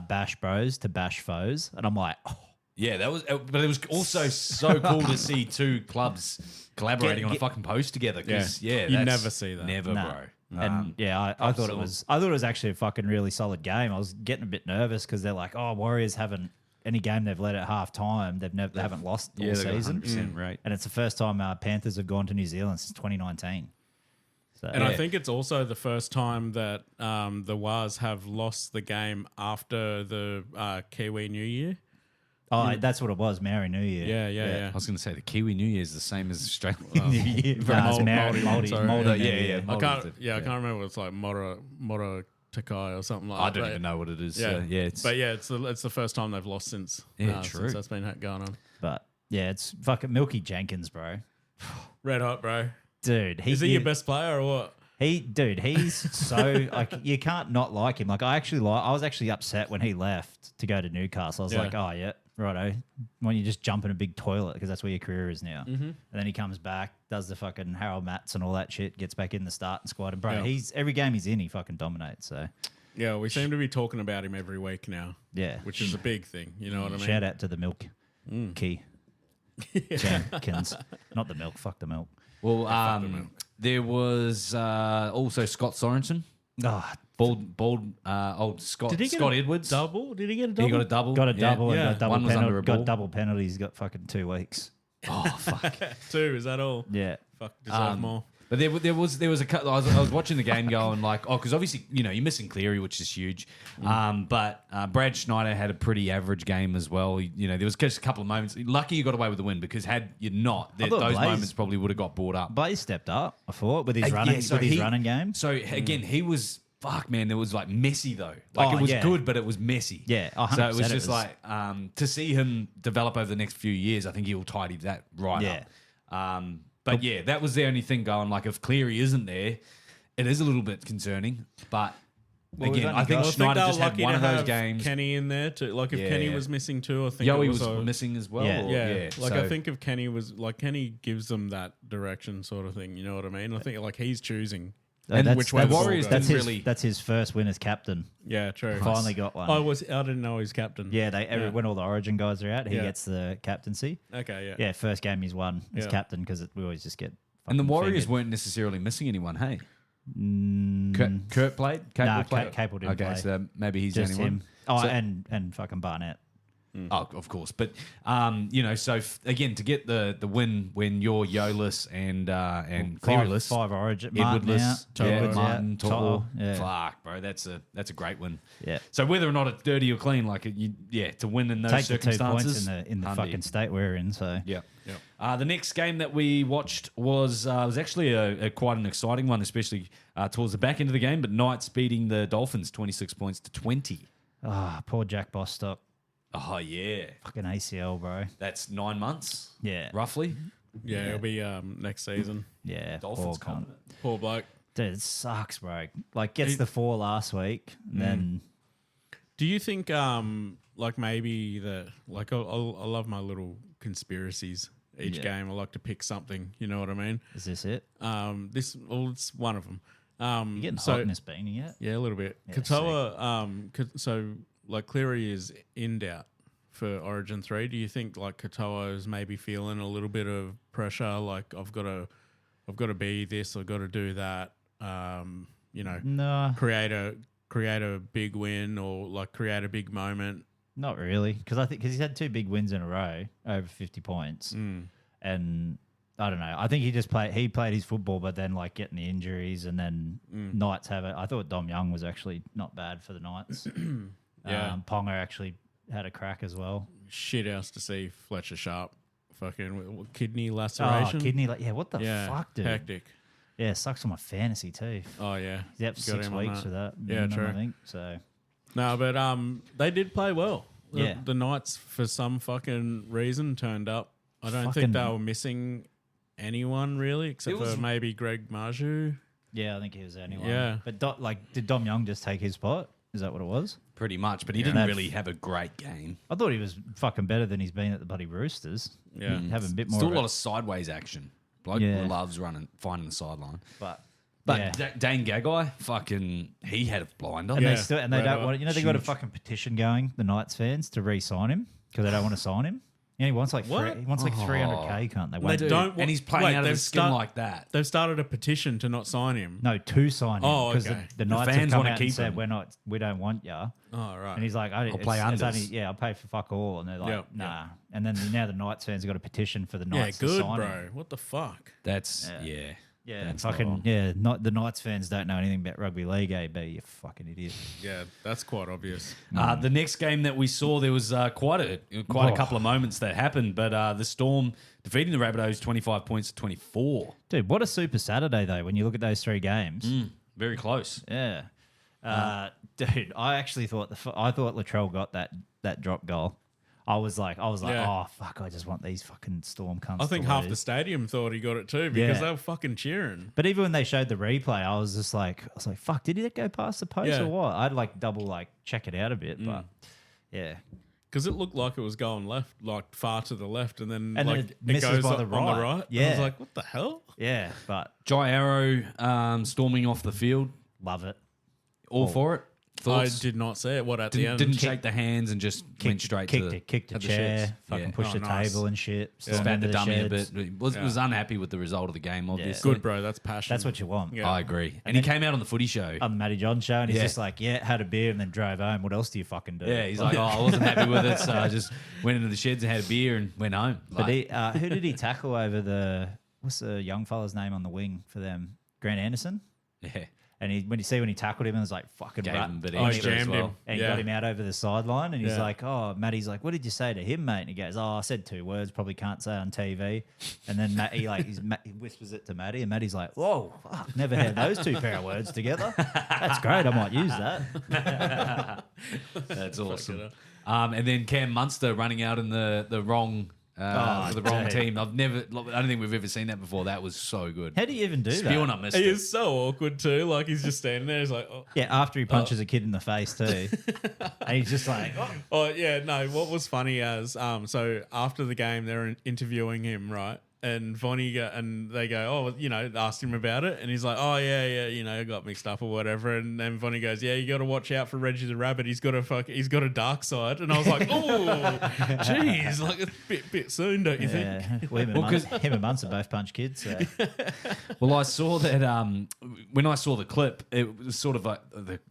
[SPEAKER 1] bash bros to bash foes, and I'm like, oh,
[SPEAKER 4] Yeah, that was. But it was also so cool to see 2 clubs collaborating on a
[SPEAKER 1] Get-
[SPEAKER 4] fucking post together. 'cause,
[SPEAKER 2] Yeah.
[SPEAKER 4] yeah,
[SPEAKER 2] You
[SPEAKER 4] that's
[SPEAKER 2] never see that.
[SPEAKER 4] Never,
[SPEAKER 1] nah.
[SPEAKER 4] bro.
[SPEAKER 1] And yeah, I thought it was. I thought it was actually a fucking really solid game. I was getting a bit nervous because they're like, oh, Warriors haven't any game they've led at half time. They haven't lost all
[SPEAKER 4] Yeah, they got
[SPEAKER 1] season,
[SPEAKER 4] 100% right.
[SPEAKER 1] and it's the first time Panthers have gone to New Zealand since 2019. So
[SPEAKER 2] And I think it's also the first time that the Wars have lost the game after the Kiwi New Year.
[SPEAKER 1] that's what it was, Maori New Year.
[SPEAKER 2] Yeah.
[SPEAKER 4] I was going to say the Kiwi New Year is the same as Australian
[SPEAKER 1] New
[SPEAKER 4] New
[SPEAKER 1] Year.
[SPEAKER 4] Year.
[SPEAKER 1] No, it's
[SPEAKER 2] Maori one,
[SPEAKER 1] Maori
[SPEAKER 2] sorry.
[SPEAKER 1] New
[SPEAKER 4] Yeah,
[SPEAKER 1] Year.
[SPEAKER 4] yeah.
[SPEAKER 2] I can't.
[SPEAKER 4] did.
[SPEAKER 2] Yeah, I can't remember. It's like Mora Takai or something like
[SPEAKER 4] I
[SPEAKER 2] that.
[SPEAKER 4] don't
[SPEAKER 2] but-
[SPEAKER 4] even know what it is.
[SPEAKER 2] Yeah,
[SPEAKER 4] Yeah, it's
[SPEAKER 2] but yeah, it's the first time they've lost since.
[SPEAKER 4] true.
[SPEAKER 2] Since that's been going on.
[SPEAKER 1] But yeah, it's fucking Milky Jenkins, bro.
[SPEAKER 2] Red hot, bro.
[SPEAKER 1] Dude,
[SPEAKER 2] Is he your best player or what?
[SPEAKER 1] He's so like you can't not like him. Like I was actually upset when he left to go to Newcastle. I was
[SPEAKER 2] Yeah.
[SPEAKER 1] like, oh yeah, righto. Why don't you just jump in a big toilet because that's where your career is now.
[SPEAKER 2] Mm-hmm.
[SPEAKER 1] And then he comes back, does the fucking Harold Matts and all that shit, gets back in the starting squad, and bro,
[SPEAKER 2] Yeah.
[SPEAKER 1] he's every game he's in, he fucking dominates. So
[SPEAKER 2] Yeah, we seem to be talking about him every week now,
[SPEAKER 1] yeah,
[SPEAKER 2] which is a big thing. You know what I mean?
[SPEAKER 1] shout out to the Milk Key. Jenkins. Not the milk. Fuck the milk.
[SPEAKER 3] Well, there was also Scott Sorensen.
[SPEAKER 1] Oh,
[SPEAKER 3] Old Scott Edwards.
[SPEAKER 2] double? Did he get a double?
[SPEAKER 3] He got a double.
[SPEAKER 1] got a double.
[SPEAKER 2] Yeah.
[SPEAKER 1] And got double
[SPEAKER 3] One was under a ball.
[SPEAKER 1] Got double penalties. Got fucking 2 weeks.
[SPEAKER 3] Oh fuck.
[SPEAKER 2] 2, is that all?
[SPEAKER 1] Yeah.
[SPEAKER 2] Fuck, deserve more.
[SPEAKER 3] But there was a couple. I was watching the game going like, because obviously you're missing Cleary, which is huge. But Brad Schneider had a pretty average game as well. There was just a couple of moments. Lucky you got away with the win because had you not, those
[SPEAKER 1] Blaze-
[SPEAKER 3] moments probably would have got bought up.
[SPEAKER 1] Blaze stepped up, I thought, with his running, running game.
[SPEAKER 3] So again, he was. Fuck man, it was like messy though. Like it was good, but it was messy.
[SPEAKER 1] Yeah,
[SPEAKER 3] so it was
[SPEAKER 1] 100%
[SPEAKER 3] just like to see him develop over the next few years. I think he'll tidy that right up. But yeah, that was the only thing going. Like if Cleary isn't there, it is a little bit concerning. But again, I think Schneider just had one of those games.
[SPEAKER 2] Kenny in there too. Like if Kenny was missing too, I think
[SPEAKER 3] Yowie
[SPEAKER 2] it
[SPEAKER 3] was
[SPEAKER 2] was
[SPEAKER 3] missing as well.
[SPEAKER 2] Yeah. Like
[SPEAKER 3] so-
[SPEAKER 2] I think if Kenny was like Kenny gives them that direction sort of thing. You know what I mean? I think like he's choosing.
[SPEAKER 3] And
[SPEAKER 1] that's,
[SPEAKER 3] which way the Warriors
[SPEAKER 1] that's
[SPEAKER 3] didn't
[SPEAKER 1] his,
[SPEAKER 3] really-
[SPEAKER 1] That's his first win as captain.
[SPEAKER 2] Yeah, true.
[SPEAKER 1] Finally got one.
[SPEAKER 2] I didn't know he's captain.
[SPEAKER 1] Yeah, when all the Origin guys are out, he
[SPEAKER 2] Yeah.
[SPEAKER 1] gets the captaincy.
[SPEAKER 2] Okay, yeah.
[SPEAKER 1] Yeah, first game he's won as
[SPEAKER 2] Yeah.
[SPEAKER 1] captain because we always just get.
[SPEAKER 3] And the
[SPEAKER 1] fucking
[SPEAKER 3] Warriors
[SPEAKER 1] fingered.
[SPEAKER 3] weren't necessarily missing anyone. Hey,
[SPEAKER 1] Mm,
[SPEAKER 3] Kurt played.
[SPEAKER 1] Nah,
[SPEAKER 3] played.
[SPEAKER 1] Capel didn't
[SPEAKER 3] okay,
[SPEAKER 1] play.
[SPEAKER 3] so maybe he's
[SPEAKER 1] just
[SPEAKER 3] the only
[SPEAKER 1] him.
[SPEAKER 3] one.
[SPEAKER 1] Oh,
[SPEAKER 3] So-
[SPEAKER 1] and fucking Barnett.
[SPEAKER 3] Oh, of course. But so again, to get the win when you're Yoless and Clearyless,
[SPEAKER 1] Five Origin. Martin
[SPEAKER 3] Edwardless,
[SPEAKER 1] out,
[SPEAKER 3] yeah,
[SPEAKER 1] Edwards
[SPEAKER 3] Martin,
[SPEAKER 1] out,
[SPEAKER 3] Toto.
[SPEAKER 1] Yeah.
[SPEAKER 3] Fuck, bro, that's a great win.
[SPEAKER 1] Yeah.
[SPEAKER 3] So whether or not it's dirty or clean, like to win in those
[SPEAKER 1] Take the 2
[SPEAKER 3] circumstances,
[SPEAKER 1] points in the
[SPEAKER 3] handy.
[SPEAKER 1] fucking state we're in. So
[SPEAKER 3] Yeah. The next game that we watched was actually a quite an exciting one, especially towards the back end of the game. But Knights beating the Dolphins 26 points to 20.
[SPEAKER 1] poor Jack Bostock.
[SPEAKER 3] Oh yeah,
[SPEAKER 1] Fucking ACL, bro.
[SPEAKER 3] that's 9 months.
[SPEAKER 1] Yeah.
[SPEAKER 3] roughly.
[SPEAKER 2] Yeah, it'll be next season.
[SPEAKER 1] Yeah.
[SPEAKER 3] Dolphins
[SPEAKER 1] poor cunt.
[SPEAKER 3] confident.
[SPEAKER 2] Poor bloke.
[SPEAKER 1] Dude, it sucks, bro. Like gets the 4 last week, and then
[SPEAKER 2] Do you think like maybe I love my little conspiracies each
[SPEAKER 1] Yeah.
[SPEAKER 2] game. I like to pick something. You know what I mean?
[SPEAKER 1] is this it?
[SPEAKER 2] It's one of them.
[SPEAKER 1] You getting hot in this beanie yet?
[SPEAKER 2] Yeah, a little bit.
[SPEAKER 1] Yeah,
[SPEAKER 2] Katoa, so like Cleary is in doubt for Origin 3. Do you think like Katoa is maybe feeling a little bit of pressure? Like I've got to be this, I've got to do that.
[SPEAKER 1] No,
[SPEAKER 2] Create a big win or like create a big moment.
[SPEAKER 1] not really. Because he's had 2 big wins in a row, over 50 points, and I don't know. I think he played his football, but then like getting the injuries, and then Knights have it. I thought Dom Young was actually not bad for the Knights.
[SPEAKER 2] Yeah.
[SPEAKER 1] Ponga actually had a crack as well.
[SPEAKER 2] Shit else to see Fletcher Sharp fucking kidney
[SPEAKER 1] Oh,
[SPEAKER 2] laceration.
[SPEAKER 1] kidney, what the
[SPEAKER 2] Yeah,
[SPEAKER 1] fuck, dude?
[SPEAKER 2] hectic.
[SPEAKER 1] Yeah, sucks on my fantasy too.
[SPEAKER 2] Oh yeah,
[SPEAKER 1] He's out for
[SPEAKER 2] Got
[SPEAKER 1] 6
[SPEAKER 2] him on
[SPEAKER 1] weeks for that.
[SPEAKER 2] Yeah,
[SPEAKER 1] minimum,
[SPEAKER 2] true.
[SPEAKER 1] I think so.
[SPEAKER 2] No, but they did play well.
[SPEAKER 1] Yeah.
[SPEAKER 2] The Knights for some fucking reason turned up. I don't
[SPEAKER 1] Fucking-
[SPEAKER 2] think they were missing anyone really, except
[SPEAKER 3] It was-
[SPEAKER 2] for maybe Greg Marju.
[SPEAKER 1] Yeah, I think he was the only one.
[SPEAKER 2] Yeah.
[SPEAKER 1] But did Dom Young just take his spot? Is that what it was?
[SPEAKER 3] Pretty much, but he
[SPEAKER 1] That-
[SPEAKER 3] didn't really have a great game.
[SPEAKER 1] I thought he was fucking better than he's been at the bloody Roosters.
[SPEAKER 2] Yeah.
[SPEAKER 1] Having a bit more.
[SPEAKER 3] Still
[SPEAKER 1] of
[SPEAKER 3] a lot of sideways action. Bloke
[SPEAKER 1] Yeah.
[SPEAKER 3] loves finding the sideline.
[SPEAKER 1] but
[SPEAKER 3] But
[SPEAKER 1] yeah.
[SPEAKER 3] Dane Gagai, he had a blinder.
[SPEAKER 1] And
[SPEAKER 2] Yeah,
[SPEAKER 1] they
[SPEAKER 2] right
[SPEAKER 1] don't
[SPEAKER 2] up.
[SPEAKER 1] want. They got a
[SPEAKER 3] Huge.
[SPEAKER 1] fucking petition going. The Knights fans to re-sign him because they don't want to sign him. Yeah, he wants like
[SPEAKER 2] What?
[SPEAKER 1] he wants like 300K. Can't they? Won't
[SPEAKER 2] They
[SPEAKER 1] do.
[SPEAKER 2] don't.
[SPEAKER 3] and he's playing
[SPEAKER 2] wait,
[SPEAKER 3] out of
[SPEAKER 2] they've
[SPEAKER 3] his skin
[SPEAKER 2] start-
[SPEAKER 3] like that.
[SPEAKER 2] They've started a petition to not sign him.
[SPEAKER 1] No, to sign him.
[SPEAKER 2] Oh,
[SPEAKER 1] because
[SPEAKER 2] okay.
[SPEAKER 1] the
[SPEAKER 3] The
[SPEAKER 1] Knights
[SPEAKER 3] fans
[SPEAKER 1] have come
[SPEAKER 3] wanna
[SPEAKER 1] out
[SPEAKER 3] keep
[SPEAKER 1] and said
[SPEAKER 3] him.
[SPEAKER 1] we don't want ya.
[SPEAKER 2] Oh right.
[SPEAKER 1] And he's like, I'll
[SPEAKER 3] play unders.
[SPEAKER 1] I'll pay for fuck all. And they're like,
[SPEAKER 2] Yeah,
[SPEAKER 1] nah. And then now the Knights fans have got a petition for the
[SPEAKER 2] yeah,
[SPEAKER 1] Knights to
[SPEAKER 2] good,
[SPEAKER 1] sign
[SPEAKER 2] bro.
[SPEAKER 1] him.
[SPEAKER 2] What the fuck?
[SPEAKER 3] That's yeah.
[SPEAKER 1] Yeah,
[SPEAKER 3] That's
[SPEAKER 1] fucking
[SPEAKER 3] not on.
[SPEAKER 1] yeah. Not the Knights fans don't know anything about rugby league. AB, you fucking idiot.
[SPEAKER 2] Yeah, that's quite obvious.
[SPEAKER 3] The next game that we saw, there was quite a couple of moments that happened, but the Storm defeating the Rabbitohs 25 points to 24.
[SPEAKER 1] Dude, what a super Saturday though. When you look at those 3 games.
[SPEAKER 3] Very close.
[SPEAKER 1] Yeah. Dude, I actually thought Latrell got that drop goal. I was like,
[SPEAKER 2] Yeah.
[SPEAKER 1] oh fuck, I just want these fucking Storm cunts.
[SPEAKER 2] I think
[SPEAKER 1] to
[SPEAKER 2] half
[SPEAKER 1] lose.
[SPEAKER 2] the stadium thought he got it too because
[SPEAKER 1] Yeah.
[SPEAKER 2] they were fucking cheering.
[SPEAKER 1] But even when they showed the replay, I was like, fuck, did he go past the post
[SPEAKER 2] Yeah.
[SPEAKER 1] or what? I'd like double check it out a bit, but yeah.
[SPEAKER 2] Because it looked like it was going left, like far to the left, and then
[SPEAKER 1] And then
[SPEAKER 2] like
[SPEAKER 1] it misses
[SPEAKER 2] goes
[SPEAKER 1] by
[SPEAKER 2] on
[SPEAKER 1] the
[SPEAKER 2] the
[SPEAKER 1] right.
[SPEAKER 2] right.
[SPEAKER 1] Yeah.
[SPEAKER 2] I was like, what the hell?
[SPEAKER 1] Yeah, but
[SPEAKER 3] Jai Arrow storming off the field.
[SPEAKER 1] love it.
[SPEAKER 3] All for it. Thoughts?
[SPEAKER 2] I did not see it. What at the end?
[SPEAKER 3] Didn't shake the hands and just went straight to the
[SPEAKER 1] kicked a
[SPEAKER 3] at the
[SPEAKER 1] chair,
[SPEAKER 3] shits.
[SPEAKER 1] fucking
[SPEAKER 3] Yeah.
[SPEAKER 1] pushed
[SPEAKER 2] Oh,
[SPEAKER 1] the
[SPEAKER 2] nice.
[SPEAKER 1] table and shit. stormed
[SPEAKER 3] Spat
[SPEAKER 1] into
[SPEAKER 3] the dummy a
[SPEAKER 1] sheds.
[SPEAKER 3] bit. Was unhappy with the result of the game, obviously.
[SPEAKER 2] Good, bro. That's passion.
[SPEAKER 1] That's what you want.
[SPEAKER 2] Yeah.
[SPEAKER 3] I agree. And he came out on the footy show.
[SPEAKER 1] On the Matty John show, and he's
[SPEAKER 3] Yeah.
[SPEAKER 1] just like, yeah, had a beer and then drove home. What else do you fucking do?
[SPEAKER 3] Yeah, he's like, oh, I wasn't happy with it, so I just went into the sheds and had a beer and went home.
[SPEAKER 1] But
[SPEAKER 3] Like,
[SPEAKER 1] who did he tackle over what's the young fella's name on the wing for them? Grant Anderson?
[SPEAKER 3] yeah.
[SPEAKER 1] And when he tackled him, it was like fucking
[SPEAKER 3] Gave
[SPEAKER 1] rut.
[SPEAKER 3] him a bit
[SPEAKER 2] Oh,
[SPEAKER 3] of
[SPEAKER 2] he
[SPEAKER 3] extra as
[SPEAKER 2] jammed
[SPEAKER 3] well.
[SPEAKER 2] him.
[SPEAKER 1] And he
[SPEAKER 2] Yeah.
[SPEAKER 1] got him out over the sideline, and he's
[SPEAKER 2] Yeah.
[SPEAKER 1] like, "Oh, Matty's like, what did you say to him, mate?" And he goes, "Oh, I said 2 words, probably can't say on TV." And then he whispers it to Matty, and Matty's like, "Whoa, fuck, never heard those 2 pair of words together. That's great. I might use that."
[SPEAKER 3] That's awesome.
[SPEAKER 2] it
[SPEAKER 3] And then Cam Munster running out in the wrong for the wrong
[SPEAKER 1] dude.
[SPEAKER 3] team. I don't think we've ever seen that before. That was so good.
[SPEAKER 1] How do you even do
[SPEAKER 3] Spewing
[SPEAKER 1] that?
[SPEAKER 3] up
[SPEAKER 2] He
[SPEAKER 3] Mister.
[SPEAKER 2] is so awkward too. Like he's just standing there. He's like, oh,
[SPEAKER 1] Yeah, after he punches a kid in the face too, and he's just like, "Oh."
[SPEAKER 2] oh yeah, no. What was funny as so after the game they're interviewing him, right? And they go, oh, asked him about it, and he's like, oh yeah, I got mixed up or whatever. And then Vonnie goes, yeah, you got to watch out for Reggie the Rabbit. He's got a dark side. And I was like, oh, jeez, like it's a bit soon, don't you think?
[SPEAKER 1] Yeah, well, him and Munster both punch kids. So.
[SPEAKER 3] Well, I saw that when I saw the clip, it was sort of like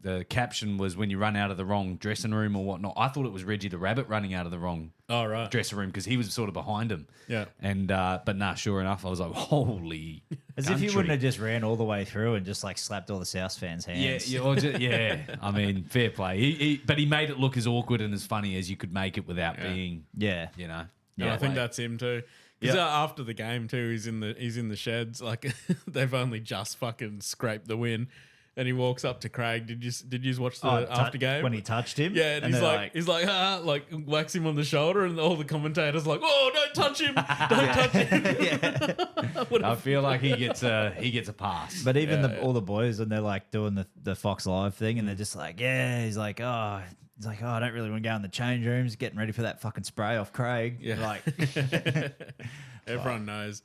[SPEAKER 3] the caption was when you run out of the wrong dressing room or whatnot. I thought it was Reggie the Rabbit running out of the wrong
[SPEAKER 2] Oh right,
[SPEAKER 3] dressing room because he was sort of behind him.
[SPEAKER 2] Yeah.
[SPEAKER 3] And but nah, sure enough, I was like, holy.
[SPEAKER 1] As
[SPEAKER 3] country.
[SPEAKER 1] if you wouldn't have just ran all the way through and just like slapped all the South fans' hands.
[SPEAKER 3] Yeah. I mean, fair play. But he made it look as awkward and as funny as you could make it without being,
[SPEAKER 1] Yeah.
[SPEAKER 3] you know.
[SPEAKER 2] Yeah, I think
[SPEAKER 3] like-
[SPEAKER 2] that's him too. Because after the game too, he's in the sheds. Like they've only just fucking scraped the win, and he walks up to Craig. Did you watch the after game
[SPEAKER 1] when he touched him?
[SPEAKER 2] Yeah, and he's
[SPEAKER 1] they're
[SPEAKER 2] like whacks him on the shoulder, and all the commentators like, oh, don't touch him, don't touch him.
[SPEAKER 3] I feel like he gets a pass.
[SPEAKER 1] But even all the boys, when they're like doing the Fox Live thing, and they're just like, yeah, he's like, oh, I don't really want to go in the change rooms, getting ready for that fucking spray off Craig.
[SPEAKER 2] Yeah.
[SPEAKER 1] Like,
[SPEAKER 2] Everyone knows.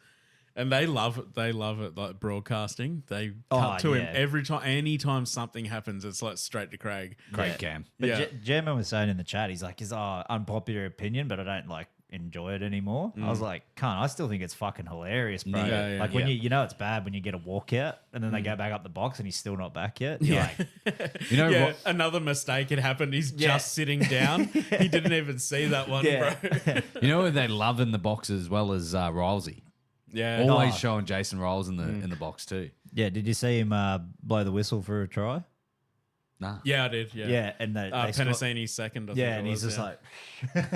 [SPEAKER 2] And they love it. They love it, like broadcasting. They
[SPEAKER 1] Oh,
[SPEAKER 2] cut to him
[SPEAKER 1] yeah.
[SPEAKER 2] every time. Anytime something happens, it's like straight to Craig.
[SPEAKER 3] Great Cam.
[SPEAKER 1] but
[SPEAKER 2] Yeah.
[SPEAKER 1] Jerman was saying in the chat, he's like, unpopular opinion, but I don't like enjoy it anymore. I was like, I still think it's fucking hilarious, bro.
[SPEAKER 2] Yeah,
[SPEAKER 1] like when you know it's bad when you get a walkout and then they go back up the box and he's still not back yet. You're like,
[SPEAKER 3] You know
[SPEAKER 2] Yeah,
[SPEAKER 3] what?
[SPEAKER 2] another mistake had happened. He's
[SPEAKER 1] Yeah.
[SPEAKER 2] just sitting down. He didn't even see that one,
[SPEAKER 1] Yeah.
[SPEAKER 2] bro.
[SPEAKER 3] You know what they love in the box as well as Rylesy.
[SPEAKER 2] Yeah.
[SPEAKER 3] Always
[SPEAKER 1] Oh.
[SPEAKER 3] showing Jason Riles in the box too.
[SPEAKER 1] yeah, did you see him blow the whistle for a try?
[SPEAKER 3] Nah.
[SPEAKER 2] Yeah, I did. Yeah.
[SPEAKER 1] Yeah, and they scored-
[SPEAKER 2] Penasini's second. I think
[SPEAKER 1] yeah,
[SPEAKER 2] it
[SPEAKER 1] and he's
[SPEAKER 2] was,
[SPEAKER 1] just like,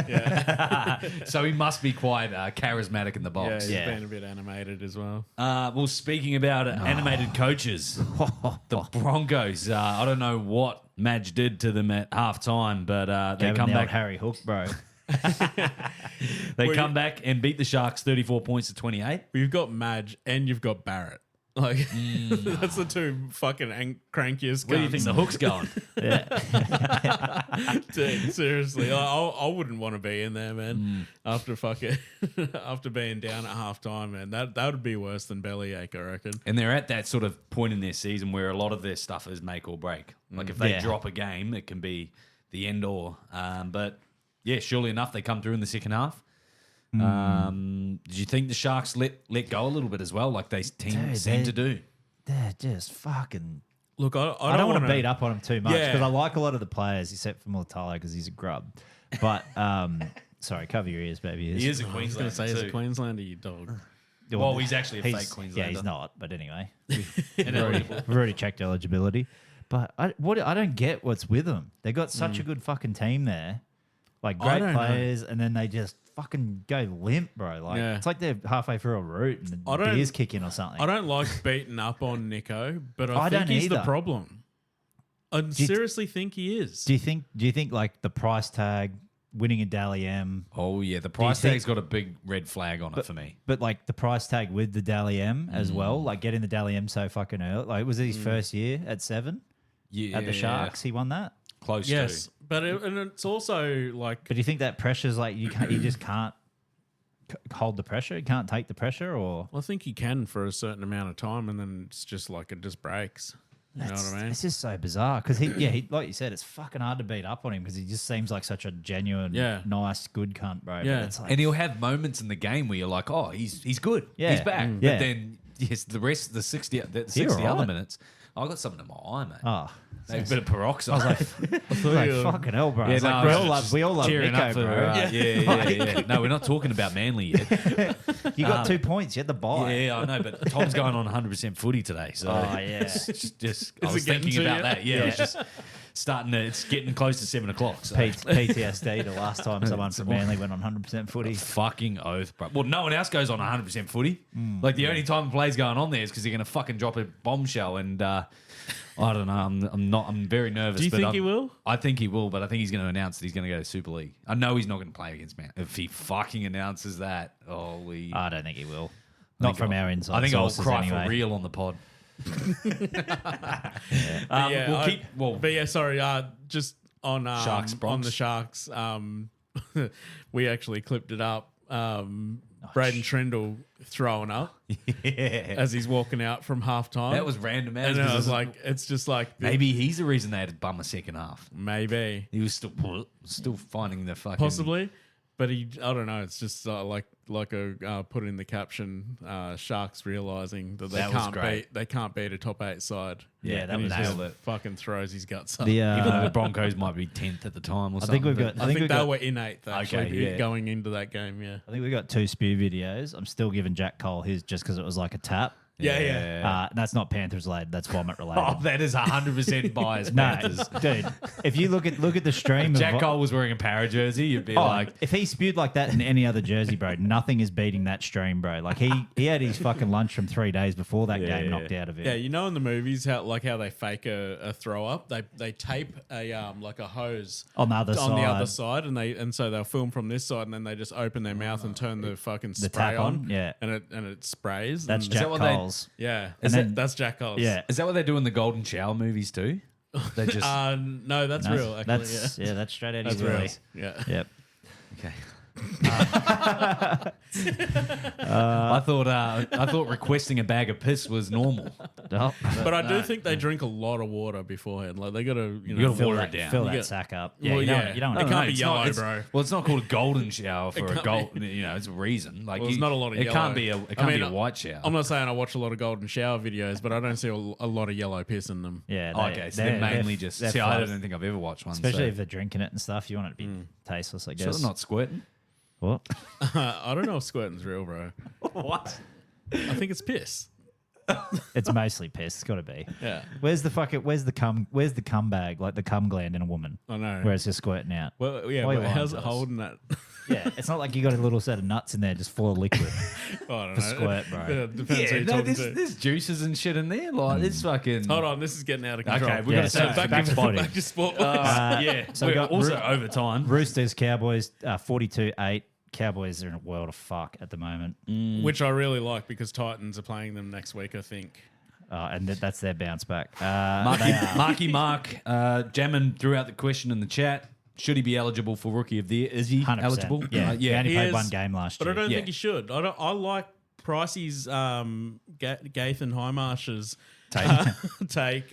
[SPEAKER 2] yeah.
[SPEAKER 3] So he must be quite charismatic in the
[SPEAKER 2] Yeah,
[SPEAKER 3] box.
[SPEAKER 2] he's
[SPEAKER 1] Yeah.
[SPEAKER 2] been a bit animated as well.
[SPEAKER 3] Well, speaking about animated coaches, the Broncos. I don't know what Madge did to them at halftime, but they
[SPEAKER 1] gave him
[SPEAKER 3] come
[SPEAKER 1] the old
[SPEAKER 3] back.
[SPEAKER 1] Harry Hook, bro.
[SPEAKER 3] They
[SPEAKER 2] Well,
[SPEAKER 3] come back and beat the Sharks 34 points to 28.
[SPEAKER 2] You've got Madge and you've got Barrett. Like that's the two fucking crankiest.
[SPEAKER 3] Where do you think the hook's going?
[SPEAKER 2] Dude, seriously, I wouldn't want to be in there, man. After after being down at halftime, man, that would be worse than bellyache, I reckon.
[SPEAKER 3] And they're at that sort of point in their season where a lot of their stuff is make or break. Like if they
[SPEAKER 1] Yeah.
[SPEAKER 3] drop a game, it can be the end or. But yeah, surely enough, they come through in the second half. Did you think the Sharks let go a little bit as well, like they
[SPEAKER 1] Dude,
[SPEAKER 3] seem to do?
[SPEAKER 1] They're just fucking.
[SPEAKER 2] Look, I
[SPEAKER 1] I don't want
[SPEAKER 2] wanna
[SPEAKER 1] to beat up on him too much
[SPEAKER 2] Yeah.
[SPEAKER 1] because I like a lot of the players except for Mortalo because he's a grub. But sorry, cover your ears, baby.
[SPEAKER 3] He is a
[SPEAKER 2] I was going to say,
[SPEAKER 3] Queenslander
[SPEAKER 2] he's a Queenslander, you dog.
[SPEAKER 3] Well, he's actually a fake Queenslander.
[SPEAKER 1] Yeah, he's not. But anyway, we've already checked eligibility. But I don't get what's with them. They got such a good fucking team there, like
[SPEAKER 2] I
[SPEAKER 1] great
[SPEAKER 2] don't know.
[SPEAKER 1] players, and then they just fucking go limp, bro. Like
[SPEAKER 2] Yeah.
[SPEAKER 1] it's like they're halfway through a route and
[SPEAKER 2] I
[SPEAKER 1] the
[SPEAKER 2] don't-
[SPEAKER 1] beer's kicking or something.
[SPEAKER 2] I don't like beating up on Nico, but I
[SPEAKER 1] I
[SPEAKER 2] think
[SPEAKER 1] don't
[SPEAKER 2] he's the
[SPEAKER 1] either.
[SPEAKER 2] problem. I
[SPEAKER 1] you-
[SPEAKER 2] seriously think he is.
[SPEAKER 1] Do you think like the price tag, winning a Dally M,
[SPEAKER 3] Oh yeah, the price
[SPEAKER 1] think-
[SPEAKER 3] tag's got a big red flag on it for me.
[SPEAKER 1] but like the price tag with the Dally M as well, like getting the Dally M so fucking early. Like was it his first year at 7
[SPEAKER 3] Yeah,
[SPEAKER 1] at the Sharks? He won that.
[SPEAKER 3] close
[SPEAKER 2] Yes,
[SPEAKER 3] to.
[SPEAKER 2] but and it's also like
[SPEAKER 1] But do you think that pressure's like you just can't hold the pressure? You can't take the pressure, or
[SPEAKER 2] I think he can for a certain amount of time, and then it's just like it just breaks. You know what I mean?
[SPEAKER 1] It's just so bizarre because he like you said, it's fucking hard to beat up on him because he just seems like such a genuine, nice, good cunt, bro.
[SPEAKER 2] Yeah.
[SPEAKER 1] But it's like,
[SPEAKER 4] And he'll have moments in the game where you're like, oh, he's good.
[SPEAKER 1] Yeah.
[SPEAKER 4] He's back.
[SPEAKER 1] Yeah.
[SPEAKER 4] But then, yes, the rest, the 60
[SPEAKER 1] right.
[SPEAKER 4] other minutes, I got something in my eye, mate.
[SPEAKER 1] oh,
[SPEAKER 4] A bit of peroxide.
[SPEAKER 1] I was like fucking hell, bro.
[SPEAKER 4] Yeah,
[SPEAKER 1] It's like,
[SPEAKER 4] no,
[SPEAKER 1] we all love
[SPEAKER 4] cheering
[SPEAKER 1] Nico,
[SPEAKER 4] up for,
[SPEAKER 1] bro.
[SPEAKER 4] yeah. No, we're not talking about Manly yet.
[SPEAKER 1] You got 2 points. You had the bye.
[SPEAKER 4] Yeah, I know, but Tom's going on 100% footy today. So
[SPEAKER 1] Oh, yeah.
[SPEAKER 4] it's just I
[SPEAKER 2] Is
[SPEAKER 4] was
[SPEAKER 2] it getting
[SPEAKER 4] thinking
[SPEAKER 2] to
[SPEAKER 4] about
[SPEAKER 2] you?
[SPEAKER 4] that. Yeah, it's just starting to, it's getting close to 7 o'clock. So.
[SPEAKER 1] PTSD the last time someone from Manly went on 100% footy.
[SPEAKER 4] Fucking oath, bro. Well, no one else goes on 100% footy. Like the only time the play's going on there is because they're going to fucking drop a bombshell. And I don't know. I'm very nervous.
[SPEAKER 2] Do you
[SPEAKER 4] but
[SPEAKER 2] think he will?
[SPEAKER 4] I think he will, but I think he's going to announce that he's going to go to Super League. I know he's not going to play against Man. If he fucking announces that, holy.
[SPEAKER 1] I don't think he will. Not from our inside
[SPEAKER 4] I think I'll
[SPEAKER 1] sources
[SPEAKER 4] cry
[SPEAKER 1] anyway.
[SPEAKER 4] for real on the pod.
[SPEAKER 2] Just on
[SPEAKER 4] Sharks,
[SPEAKER 2] on
[SPEAKER 4] Bronx.
[SPEAKER 2] the Sharks. We actually clipped it up. Braden Trindle throwing up as he's walking out from halftime.
[SPEAKER 4] That was random as
[SPEAKER 2] and I was like, it's just like
[SPEAKER 4] maybe he's the reason they had to bum a second half.
[SPEAKER 2] maybe
[SPEAKER 4] He was still finding the fucking
[SPEAKER 2] possibly, but I don't know. It's just like a put in the caption. Sharks realizing that
[SPEAKER 4] That was great.
[SPEAKER 2] they can't beat a top 8 side.
[SPEAKER 1] Yeah, that
[SPEAKER 2] And
[SPEAKER 1] was
[SPEAKER 2] he just
[SPEAKER 1] nailed it.
[SPEAKER 2] fucking throws his guts up.
[SPEAKER 1] The,
[SPEAKER 4] Even though the Broncos might be 10th at the time or
[SPEAKER 1] I
[SPEAKER 4] something.
[SPEAKER 1] think we've
[SPEAKER 4] but-
[SPEAKER 1] got.
[SPEAKER 2] I think
[SPEAKER 1] we've
[SPEAKER 2] they
[SPEAKER 1] got,
[SPEAKER 2] were in 8th actually
[SPEAKER 4] Okay, yeah.
[SPEAKER 2] going into that game. Yeah.
[SPEAKER 1] I think we got 2 spew videos. I'm still giving Jack Cole his just because it was like a tap.
[SPEAKER 2] Yeah.
[SPEAKER 1] That's not Panthers related. That's vomit related.
[SPEAKER 4] Oh, that is 100% biased.
[SPEAKER 1] no,
[SPEAKER 4] Panthers.
[SPEAKER 1] dude. If you look at the stream,
[SPEAKER 4] Jack
[SPEAKER 1] of,
[SPEAKER 4] Cole was wearing a para jersey, you'd be
[SPEAKER 1] Oh,
[SPEAKER 4] like,
[SPEAKER 1] if he spewed like that in any other jersey, bro, nothing is beating that stream, bro. Like he had his fucking lunch from 3 days before that game knocked out of him.
[SPEAKER 2] Yeah, you know in the movies how they fake a throw up, they tape a like a hose
[SPEAKER 1] On the other
[SPEAKER 2] the other
[SPEAKER 1] side.
[SPEAKER 2] side, and so they'll film from this side, and then they just open their mouth and turn the fucking spray
[SPEAKER 1] tap on, yeah.
[SPEAKER 2] and it sprays.
[SPEAKER 1] That's
[SPEAKER 2] and,
[SPEAKER 1] Jack
[SPEAKER 4] that what they-
[SPEAKER 1] Cole's.
[SPEAKER 2] Yeah,
[SPEAKER 1] And then-
[SPEAKER 2] that's Jack Cole's.
[SPEAKER 1] Yeah.
[SPEAKER 4] is that what they do in the Golden Shower movies too? They just
[SPEAKER 2] No, that's real. Actually,
[SPEAKER 1] That's
[SPEAKER 2] yeah.
[SPEAKER 1] that's straight out of
[SPEAKER 2] That's
[SPEAKER 1] his
[SPEAKER 2] real.
[SPEAKER 1] willy.
[SPEAKER 2] Yeah.
[SPEAKER 1] Yep.
[SPEAKER 4] okay. I thought requesting a bag of piss was normal.
[SPEAKER 1] Oh,
[SPEAKER 2] But I do think they drink a lot of water beforehand. Like they gotta,
[SPEAKER 4] You gotta
[SPEAKER 2] fill
[SPEAKER 4] water
[SPEAKER 2] that-
[SPEAKER 4] it down.
[SPEAKER 1] fill
[SPEAKER 2] You
[SPEAKER 1] that
[SPEAKER 2] get-
[SPEAKER 1] sack up. Yeah,
[SPEAKER 2] Well,
[SPEAKER 1] you don't.
[SPEAKER 2] yeah.
[SPEAKER 1] You don't.
[SPEAKER 2] It
[SPEAKER 1] want
[SPEAKER 2] can't be
[SPEAKER 4] it's
[SPEAKER 2] yellow,
[SPEAKER 4] it's-
[SPEAKER 2] bro.
[SPEAKER 4] Well, it's not called a golden shower for a
[SPEAKER 2] can't
[SPEAKER 4] gold. You know, it's a reason. Like
[SPEAKER 2] Well, there's not a lot of
[SPEAKER 4] It
[SPEAKER 2] yellow.
[SPEAKER 4] can't be a. It
[SPEAKER 2] I
[SPEAKER 4] can't
[SPEAKER 2] mean,
[SPEAKER 4] be a white shower.
[SPEAKER 2] I'm not saying I watch a lot of golden shower videos, but I don't see a lot of yellow piss in them.
[SPEAKER 1] Yeah.
[SPEAKER 4] Okay, so they're mainly just.
[SPEAKER 1] they're
[SPEAKER 4] See, I
[SPEAKER 1] fluff.
[SPEAKER 4] don't think I've ever watched one.
[SPEAKER 1] Especially
[SPEAKER 4] so.
[SPEAKER 1] if they're drinking it and stuff. You want it to be tasteless, I
[SPEAKER 4] So
[SPEAKER 1] guess.
[SPEAKER 4] they're not squirting.
[SPEAKER 1] What?
[SPEAKER 2] I don't know if squirting's real, bro.
[SPEAKER 4] What?
[SPEAKER 2] I think it's piss.
[SPEAKER 1] It's mostly piss. It's got to be.
[SPEAKER 2] Yeah,
[SPEAKER 1] Where's the cum bag? Like the cum gland in a woman.
[SPEAKER 2] I know.
[SPEAKER 1] Where it's just squirting out.
[SPEAKER 2] Well, yeah,
[SPEAKER 1] Why
[SPEAKER 2] but
[SPEAKER 1] you
[SPEAKER 2] how's it
[SPEAKER 1] lying to us?
[SPEAKER 2] holding that?
[SPEAKER 1] Yeah, it's not like you got a little set of nuts in there just full of liquid.
[SPEAKER 2] I don't
[SPEAKER 1] For
[SPEAKER 2] know.
[SPEAKER 1] squirt, bro.
[SPEAKER 2] Yeah, depends who
[SPEAKER 4] Yeah,
[SPEAKER 2] you're
[SPEAKER 4] no,
[SPEAKER 2] talking to.
[SPEAKER 4] there's juices and shit in there. Like it's fucking.
[SPEAKER 2] Hold on, this is getting out of control.
[SPEAKER 4] Okay, we
[SPEAKER 1] Yeah,
[SPEAKER 4] got to
[SPEAKER 1] so
[SPEAKER 4] say
[SPEAKER 1] back to footy.
[SPEAKER 2] back to sport.
[SPEAKER 4] yeah.
[SPEAKER 1] so
[SPEAKER 4] We're
[SPEAKER 1] we got
[SPEAKER 4] also
[SPEAKER 1] Ru-
[SPEAKER 4] overtime.
[SPEAKER 1] Roosters, Cowboys, 42-8. Cowboys are in a world of fuck at the moment.
[SPEAKER 2] Which I really like because Titans are playing them next week, I think.
[SPEAKER 1] And that's their bounce back.
[SPEAKER 4] Marky Mark jamming throughout the question in the chat. Should he be eligible for Rookie of the Year? Is he
[SPEAKER 1] 100%.
[SPEAKER 4] eligible?
[SPEAKER 1] Yeah, he only
[SPEAKER 2] He
[SPEAKER 1] played
[SPEAKER 2] is,
[SPEAKER 1] one game last
[SPEAKER 2] But
[SPEAKER 1] year.
[SPEAKER 2] I don't
[SPEAKER 4] Yeah.
[SPEAKER 2] think he should. I like Pricey's Gaith and Highmarsh's take.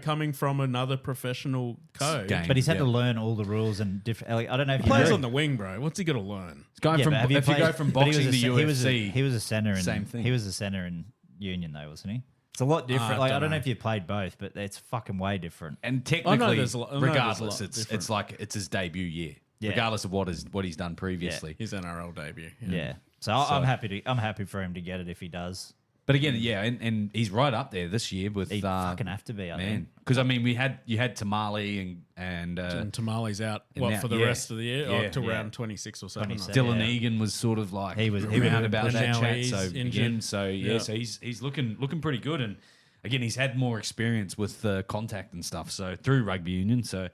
[SPEAKER 2] Coming from another professional coach.
[SPEAKER 4] Game.
[SPEAKER 1] But he's had
[SPEAKER 4] Yeah.
[SPEAKER 1] to learn all the rules and different. Like, I don't know if you
[SPEAKER 2] Plays
[SPEAKER 1] know.
[SPEAKER 2] on the wing, bro. What's he got to learn?
[SPEAKER 4] It's going
[SPEAKER 1] Yeah,
[SPEAKER 4] from
[SPEAKER 1] but have you
[SPEAKER 4] if you
[SPEAKER 1] played-
[SPEAKER 4] go from
[SPEAKER 1] but he was
[SPEAKER 4] boxing
[SPEAKER 1] a
[SPEAKER 4] to
[SPEAKER 1] ce-
[SPEAKER 4] UFC.
[SPEAKER 1] he was a center in
[SPEAKER 4] Same thing.
[SPEAKER 1] He was a center in Union though, wasn't he? It's a lot different.
[SPEAKER 2] I
[SPEAKER 1] I
[SPEAKER 2] don't
[SPEAKER 1] don't know
[SPEAKER 2] know.
[SPEAKER 1] if you played both, but it's fucking way different.
[SPEAKER 4] And technically,
[SPEAKER 2] there's a lot- I know there's a
[SPEAKER 4] regardless,
[SPEAKER 2] lot
[SPEAKER 4] it's
[SPEAKER 2] different.
[SPEAKER 4] like it's his debut year,
[SPEAKER 1] Yeah.
[SPEAKER 4] regardless of what he's done previously.
[SPEAKER 2] His NRL debut.
[SPEAKER 1] Yeah. So I'm happy for him to get it if he does.
[SPEAKER 4] But again, yeah, and he's right up there this year with
[SPEAKER 1] He fucking have to be. I
[SPEAKER 4] man.
[SPEAKER 1] think.
[SPEAKER 4] Because I mean, you had Tamale and
[SPEAKER 2] And Tamale's out
[SPEAKER 4] And now-
[SPEAKER 2] for the
[SPEAKER 4] yeah.
[SPEAKER 2] rest of the year,
[SPEAKER 4] Yeah.
[SPEAKER 2] or to
[SPEAKER 1] Yeah.
[SPEAKER 2] round 26 or something.
[SPEAKER 1] 27.
[SPEAKER 4] Dylan
[SPEAKER 1] Yeah.
[SPEAKER 4] Egan was sort of like
[SPEAKER 1] He was
[SPEAKER 4] around about
[SPEAKER 2] and
[SPEAKER 4] that
[SPEAKER 2] now
[SPEAKER 4] chat.
[SPEAKER 2] he's
[SPEAKER 4] So
[SPEAKER 2] injured.
[SPEAKER 4] again, so
[SPEAKER 2] Yeah.
[SPEAKER 4] so he's looking pretty good, and again he's had more experience with contact and stuff. So through rugby union. So,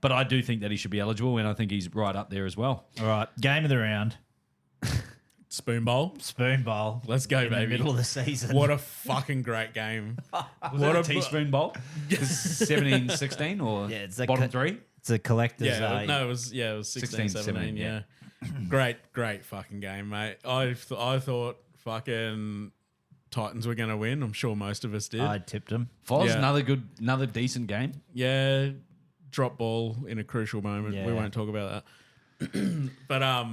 [SPEAKER 4] but I do think that he should be eligible, and I think he's right up there as well.
[SPEAKER 1] All right, game of the round,
[SPEAKER 2] Spoon Bowl.
[SPEAKER 1] Spoon Bowl.
[SPEAKER 2] Let's go,
[SPEAKER 1] in
[SPEAKER 2] baby.
[SPEAKER 1] the middle of the season.
[SPEAKER 2] What a fucking great game.
[SPEAKER 4] Was
[SPEAKER 2] What
[SPEAKER 4] that
[SPEAKER 2] a
[SPEAKER 4] a teaspoon bowl? 17-16 or
[SPEAKER 1] Yeah, it's a
[SPEAKER 4] bottom
[SPEAKER 1] co-
[SPEAKER 4] three?
[SPEAKER 1] It's a collector's.
[SPEAKER 2] Yeah, no, it was 16, 17, yeah. Great fucking game, mate. I thought fucking Titans were going to win. I'm sure most of us did.
[SPEAKER 1] I tipped him.
[SPEAKER 3] Foz,
[SPEAKER 2] Yeah.
[SPEAKER 3] another decent game.
[SPEAKER 2] Yeah, drop ball in a crucial moment.
[SPEAKER 1] Yeah.
[SPEAKER 2] We won't talk about that. But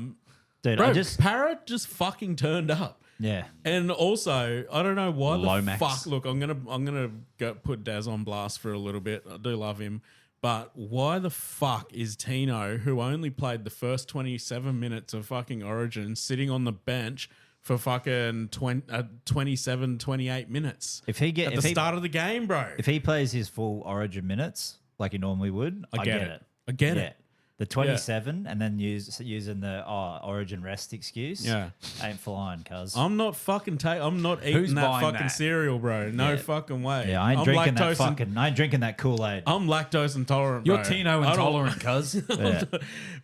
[SPEAKER 1] Dude,
[SPEAKER 2] bro,
[SPEAKER 1] I just
[SPEAKER 2] Parrot just fucking turned up.
[SPEAKER 1] yeah.
[SPEAKER 2] And also, I don't know why
[SPEAKER 3] Lomax.
[SPEAKER 2] the fuck. Look, I'm gonna go put Daz on blast for a little bit. I do love him, but why the fuck is Tino, who only played the first 27 minutes of fucking Origin, sitting on the bench for fucking 27, 28 minutes?
[SPEAKER 1] If he
[SPEAKER 2] at the start of the game, bro.
[SPEAKER 1] If he plays his full Origin minutes like he normally would, I get it.
[SPEAKER 2] I get it.
[SPEAKER 1] The 27 and then using the Origin rest excuse.
[SPEAKER 2] Yeah.
[SPEAKER 1] Ain't flying, cuz.
[SPEAKER 2] I'm not fucking I'm not eating that
[SPEAKER 3] buying
[SPEAKER 2] fucking
[SPEAKER 3] that?
[SPEAKER 2] cereal, bro. No
[SPEAKER 1] Yeah.
[SPEAKER 2] fucking way.
[SPEAKER 1] Yeah, I ain't
[SPEAKER 2] I'm
[SPEAKER 1] drinking that
[SPEAKER 2] lactose
[SPEAKER 1] I ain't drinking that Kool-Aid.
[SPEAKER 2] I'm lactose intolerant,
[SPEAKER 3] You're
[SPEAKER 2] bro.
[SPEAKER 3] Tino
[SPEAKER 2] I don't-
[SPEAKER 3] intolerant, cuz.
[SPEAKER 1] Yeah.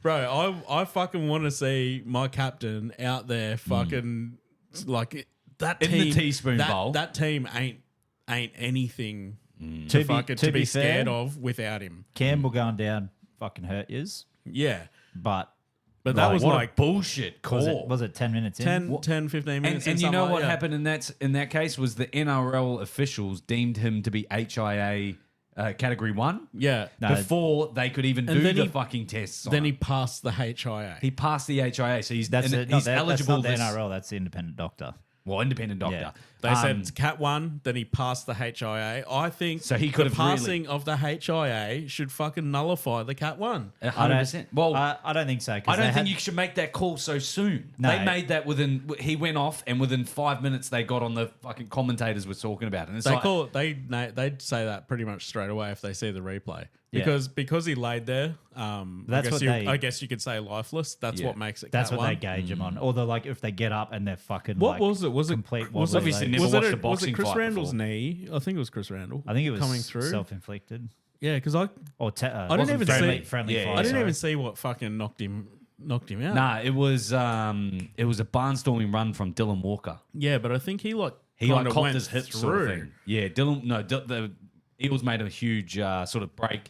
[SPEAKER 2] Bro, I fucking want to see my captain out there fucking like that
[SPEAKER 3] In
[SPEAKER 2] team.
[SPEAKER 3] the teaspoon bowl.
[SPEAKER 2] That team ain't anything
[SPEAKER 1] To
[SPEAKER 2] to
[SPEAKER 1] be
[SPEAKER 2] be scared
[SPEAKER 1] fair,
[SPEAKER 2] of without him.
[SPEAKER 1] Campbell going down fucking hurt yous.
[SPEAKER 2] Yeah.
[SPEAKER 1] But
[SPEAKER 2] But that was
[SPEAKER 3] what
[SPEAKER 2] like
[SPEAKER 3] a bullshit call.
[SPEAKER 1] was it 10 minutes in?
[SPEAKER 2] 10, 15 minutes.
[SPEAKER 3] And you
[SPEAKER 2] something
[SPEAKER 3] know
[SPEAKER 2] like
[SPEAKER 3] what
[SPEAKER 2] that.
[SPEAKER 3] happened in that case was the NRL officials deemed him to be HIA category 1
[SPEAKER 2] Yeah.
[SPEAKER 1] No,
[SPEAKER 3] before they could even
[SPEAKER 2] And
[SPEAKER 3] do
[SPEAKER 2] then
[SPEAKER 3] the
[SPEAKER 2] he-
[SPEAKER 3] fucking tests.
[SPEAKER 2] Then
[SPEAKER 3] on
[SPEAKER 2] he
[SPEAKER 3] him.
[SPEAKER 2] passed the HIA.
[SPEAKER 3] He passed the HIA, so he's
[SPEAKER 1] That's
[SPEAKER 3] and
[SPEAKER 1] it. No,
[SPEAKER 3] he's
[SPEAKER 1] that's
[SPEAKER 3] eligible.
[SPEAKER 1] not the
[SPEAKER 3] this-
[SPEAKER 1] NRL, that's the independent doctor.
[SPEAKER 3] Well, independent doctor.
[SPEAKER 1] Yeah.
[SPEAKER 2] They said it's Cat 1, then he passed the HIA. I think
[SPEAKER 3] So he could
[SPEAKER 2] the
[SPEAKER 3] have really-
[SPEAKER 2] passing of the HIA should fucking nullify the Cat 1.
[SPEAKER 3] 100%. Well,
[SPEAKER 1] I don't think so. 'Cause
[SPEAKER 3] I don't
[SPEAKER 1] they
[SPEAKER 3] think
[SPEAKER 1] had-
[SPEAKER 3] you should make that call so soon.
[SPEAKER 1] No.
[SPEAKER 3] They made that he went off, and within 5 minutes they got on the fucking commentators were talking about it. And it's
[SPEAKER 2] They
[SPEAKER 3] like,
[SPEAKER 2] call it, they'd say that pretty much straight away if they see the replay.
[SPEAKER 1] Yeah.
[SPEAKER 2] Because he laid there,
[SPEAKER 1] That's what they-
[SPEAKER 2] I guess you could say lifeless. That's
[SPEAKER 3] Yeah.
[SPEAKER 2] what makes it
[SPEAKER 1] That's
[SPEAKER 2] Cat
[SPEAKER 1] what
[SPEAKER 2] 1.
[SPEAKER 1] they gauge him on. Although, like, if they get up and they're fucking
[SPEAKER 2] What
[SPEAKER 1] like,
[SPEAKER 2] was it? Was it
[SPEAKER 1] complete
[SPEAKER 2] was
[SPEAKER 1] wobbly
[SPEAKER 3] obviously
[SPEAKER 1] legs.
[SPEAKER 3] never
[SPEAKER 2] was
[SPEAKER 3] watched
[SPEAKER 2] it
[SPEAKER 3] a boxing
[SPEAKER 2] was it Chris
[SPEAKER 3] fight
[SPEAKER 2] Randall's
[SPEAKER 3] before.
[SPEAKER 2] knee? I think it was Chris Randall.
[SPEAKER 1] I think it was
[SPEAKER 2] coming through.
[SPEAKER 1] self-inflicted
[SPEAKER 2] Yeah, because I
[SPEAKER 1] or
[SPEAKER 2] didn't
[SPEAKER 1] wasn't
[SPEAKER 2] even
[SPEAKER 1] friendly,
[SPEAKER 2] see-
[SPEAKER 1] friendly
[SPEAKER 3] Yeah,
[SPEAKER 1] fire,
[SPEAKER 2] I didn't
[SPEAKER 1] sorry.
[SPEAKER 2] even see what fucking knocked him out.
[SPEAKER 3] nah, it was a barnstorming run from Dylan Walker.
[SPEAKER 2] Yeah, but I think he
[SPEAKER 3] He
[SPEAKER 2] kind
[SPEAKER 3] like
[SPEAKER 2] of
[SPEAKER 3] copped
[SPEAKER 2] went
[SPEAKER 3] his hips
[SPEAKER 2] through.
[SPEAKER 3] sort of thing. Yeah, Dylan. No, the Eagles made a huge sort of break.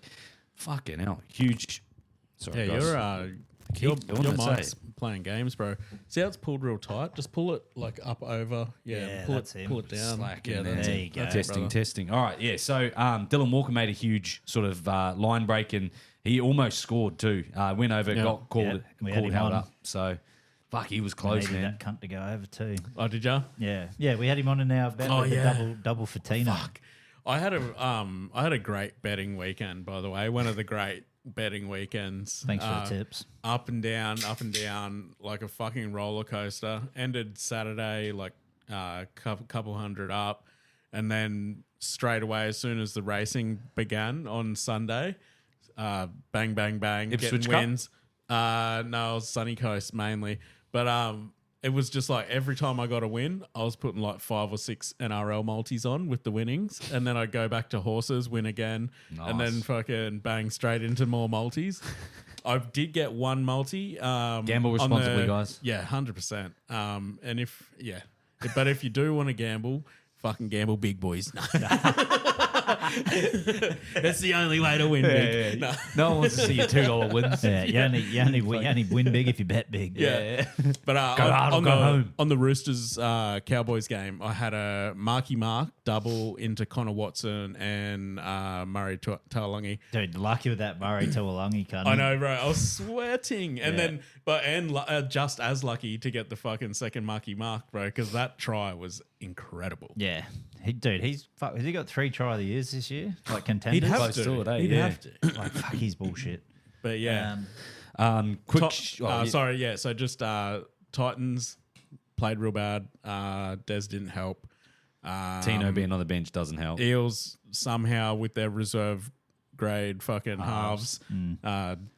[SPEAKER 3] Fucking hell, huge. Sorry,
[SPEAKER 2] Yeah,
[SPEAKER 3] guys.
[SPEAKER 2] your
[SPEAKER 3] doing it,
[SPEAKER 2] mic's
[SPEAKER 3] say.
[SPEAKER 2] playing games, bro. See how it's pulled real tight? Just pull it like up over.
[SPEAKER 1] Yeah,
[SPEAKER 2] pull
[SPEAKER 1] that's
[SPEAKER 2] it,
[SPEAKER 1] him.
[SPEAKER 2] pull it down.
[SPEAKER 3] Slack
[SPEAKER 2] yeah,
[SPEAKER 3] in
[SPEAKER 2] that's
[SPEAKER 1] there
[SPEAKER 2] it.
[SPEAKER 1] you go.
[SPEAKER 2] That's it,
[SPEAKER 3] Testing,
[SPEAKER 2] brother.
[SPEAKER 3] testing. All right, yeah. So Dylan Walker made a huge sort of line break, and he almost scored too. Went over,
[SPEAKER 2] Yeah.
[SPEAKER 3] got called,
[SPEAKER 1] Yeah, we had
[SPEAKER 3] called
[SPEAKER 1] him
[SPEAKER 3] held
[SPEAKER 1] on.
[SPEAKER 3] up. So, fuck, he was
[SPEAKER 1] We
[SPEAKER 3] close,
[SPEAKER 1] needed
[SPEAKER 3] man.
[SPEAKER 1] that cunt to go over too.
[SPEAKER 2] Oh, did ya?
[SPEAKER 1] Yeah, we had him on in our bet
[SPEAKER 2] Oh,
[SPEAKER 1] with the
[SPEAKER 2] yeah.
[SPEAKER 1] double for Tina.
[SPEAKER 2] Fuck. I had a great betting weekend, by the way. One of the great betting weekends.
[SPEAKER 1] Thanks for the tips.
[SPEAKER 2] Up and down, like a fucking roller coaster. Ended Saturday like couple hundred up, and then straight away as soon as the racing began on Sunday, bang bang bang,
[SPEAKER 3] Ipswich
[SPEAKER 2] getting
[SPEAKER 3] Cup?
[SPEAKER 2] wins. No, it was Sunny Coast mainly, but it was just like every time I got a win, I was putting like 5 or 6 NRL multis on with the winnings, and then I'd go back to horses, win again, and then
[SPEAKER 3] Nice.
[SPEAKER 2] fucking bang straight into more multis. I did get one multi.
[SPEAKER 3] Gamble
[SPEAKER 2] on
[SPEAKER 3] responsibly, guys.
[SPEAKER 2] Yeah, 100%. And but if you do want to gamble, fucking gamble big, boys. That's the only way to win big. No.
[SPEAKER 3] No one wants to see your $2 wins.
[SPEAKER 1] Yeah, you only win big if you bet big.
[SPEAKER 2] Yeah. But
[SPEAKER 3] Go hard or go home.
[SPEAKER 2] on the Roosters Cowboys game, I had a Marky Mark double into Connor Watson and Murray Taulagi.
[SPEAKER 1] Dude, lucky with that Murray Tuolungi cunt.
[SPEAKER 2] I know, bro. I was sweating, and
[SPEAKER 1] Yeah.
[SPEAKER 2] then just as lucky to get the fucking second Marky Mark, bro, because that try was incredible.
[SPEAKER 1] Yeah, has he got 3 try of the years this year? Like contenders.
[SPEAKER 2] He'd have
[SPEAKER 3] Close
[SPEAKER 2] to.
[SPEAKER 3] to it, eh?
[SPEAKER 2] He'd
[SPEAKER 3] Yeah.
[SPEAKER 2] have to.
[SPEAKER 1] Like fuck, he's bullshit.
[SPEAKER 2] But yeah.
[SPEAKER 3] Quick.
[SPEAKER 2] Top-
[SPEAKER 3] yeah.
[SPEAKER 2] Sorry, yeah. So just Titans played real bad. Des didn't help.
[SPEAKER 3] Tino being on the bench doesn't help.
[SPEAKER 2] Eels somehow with their reserve grade fucking halves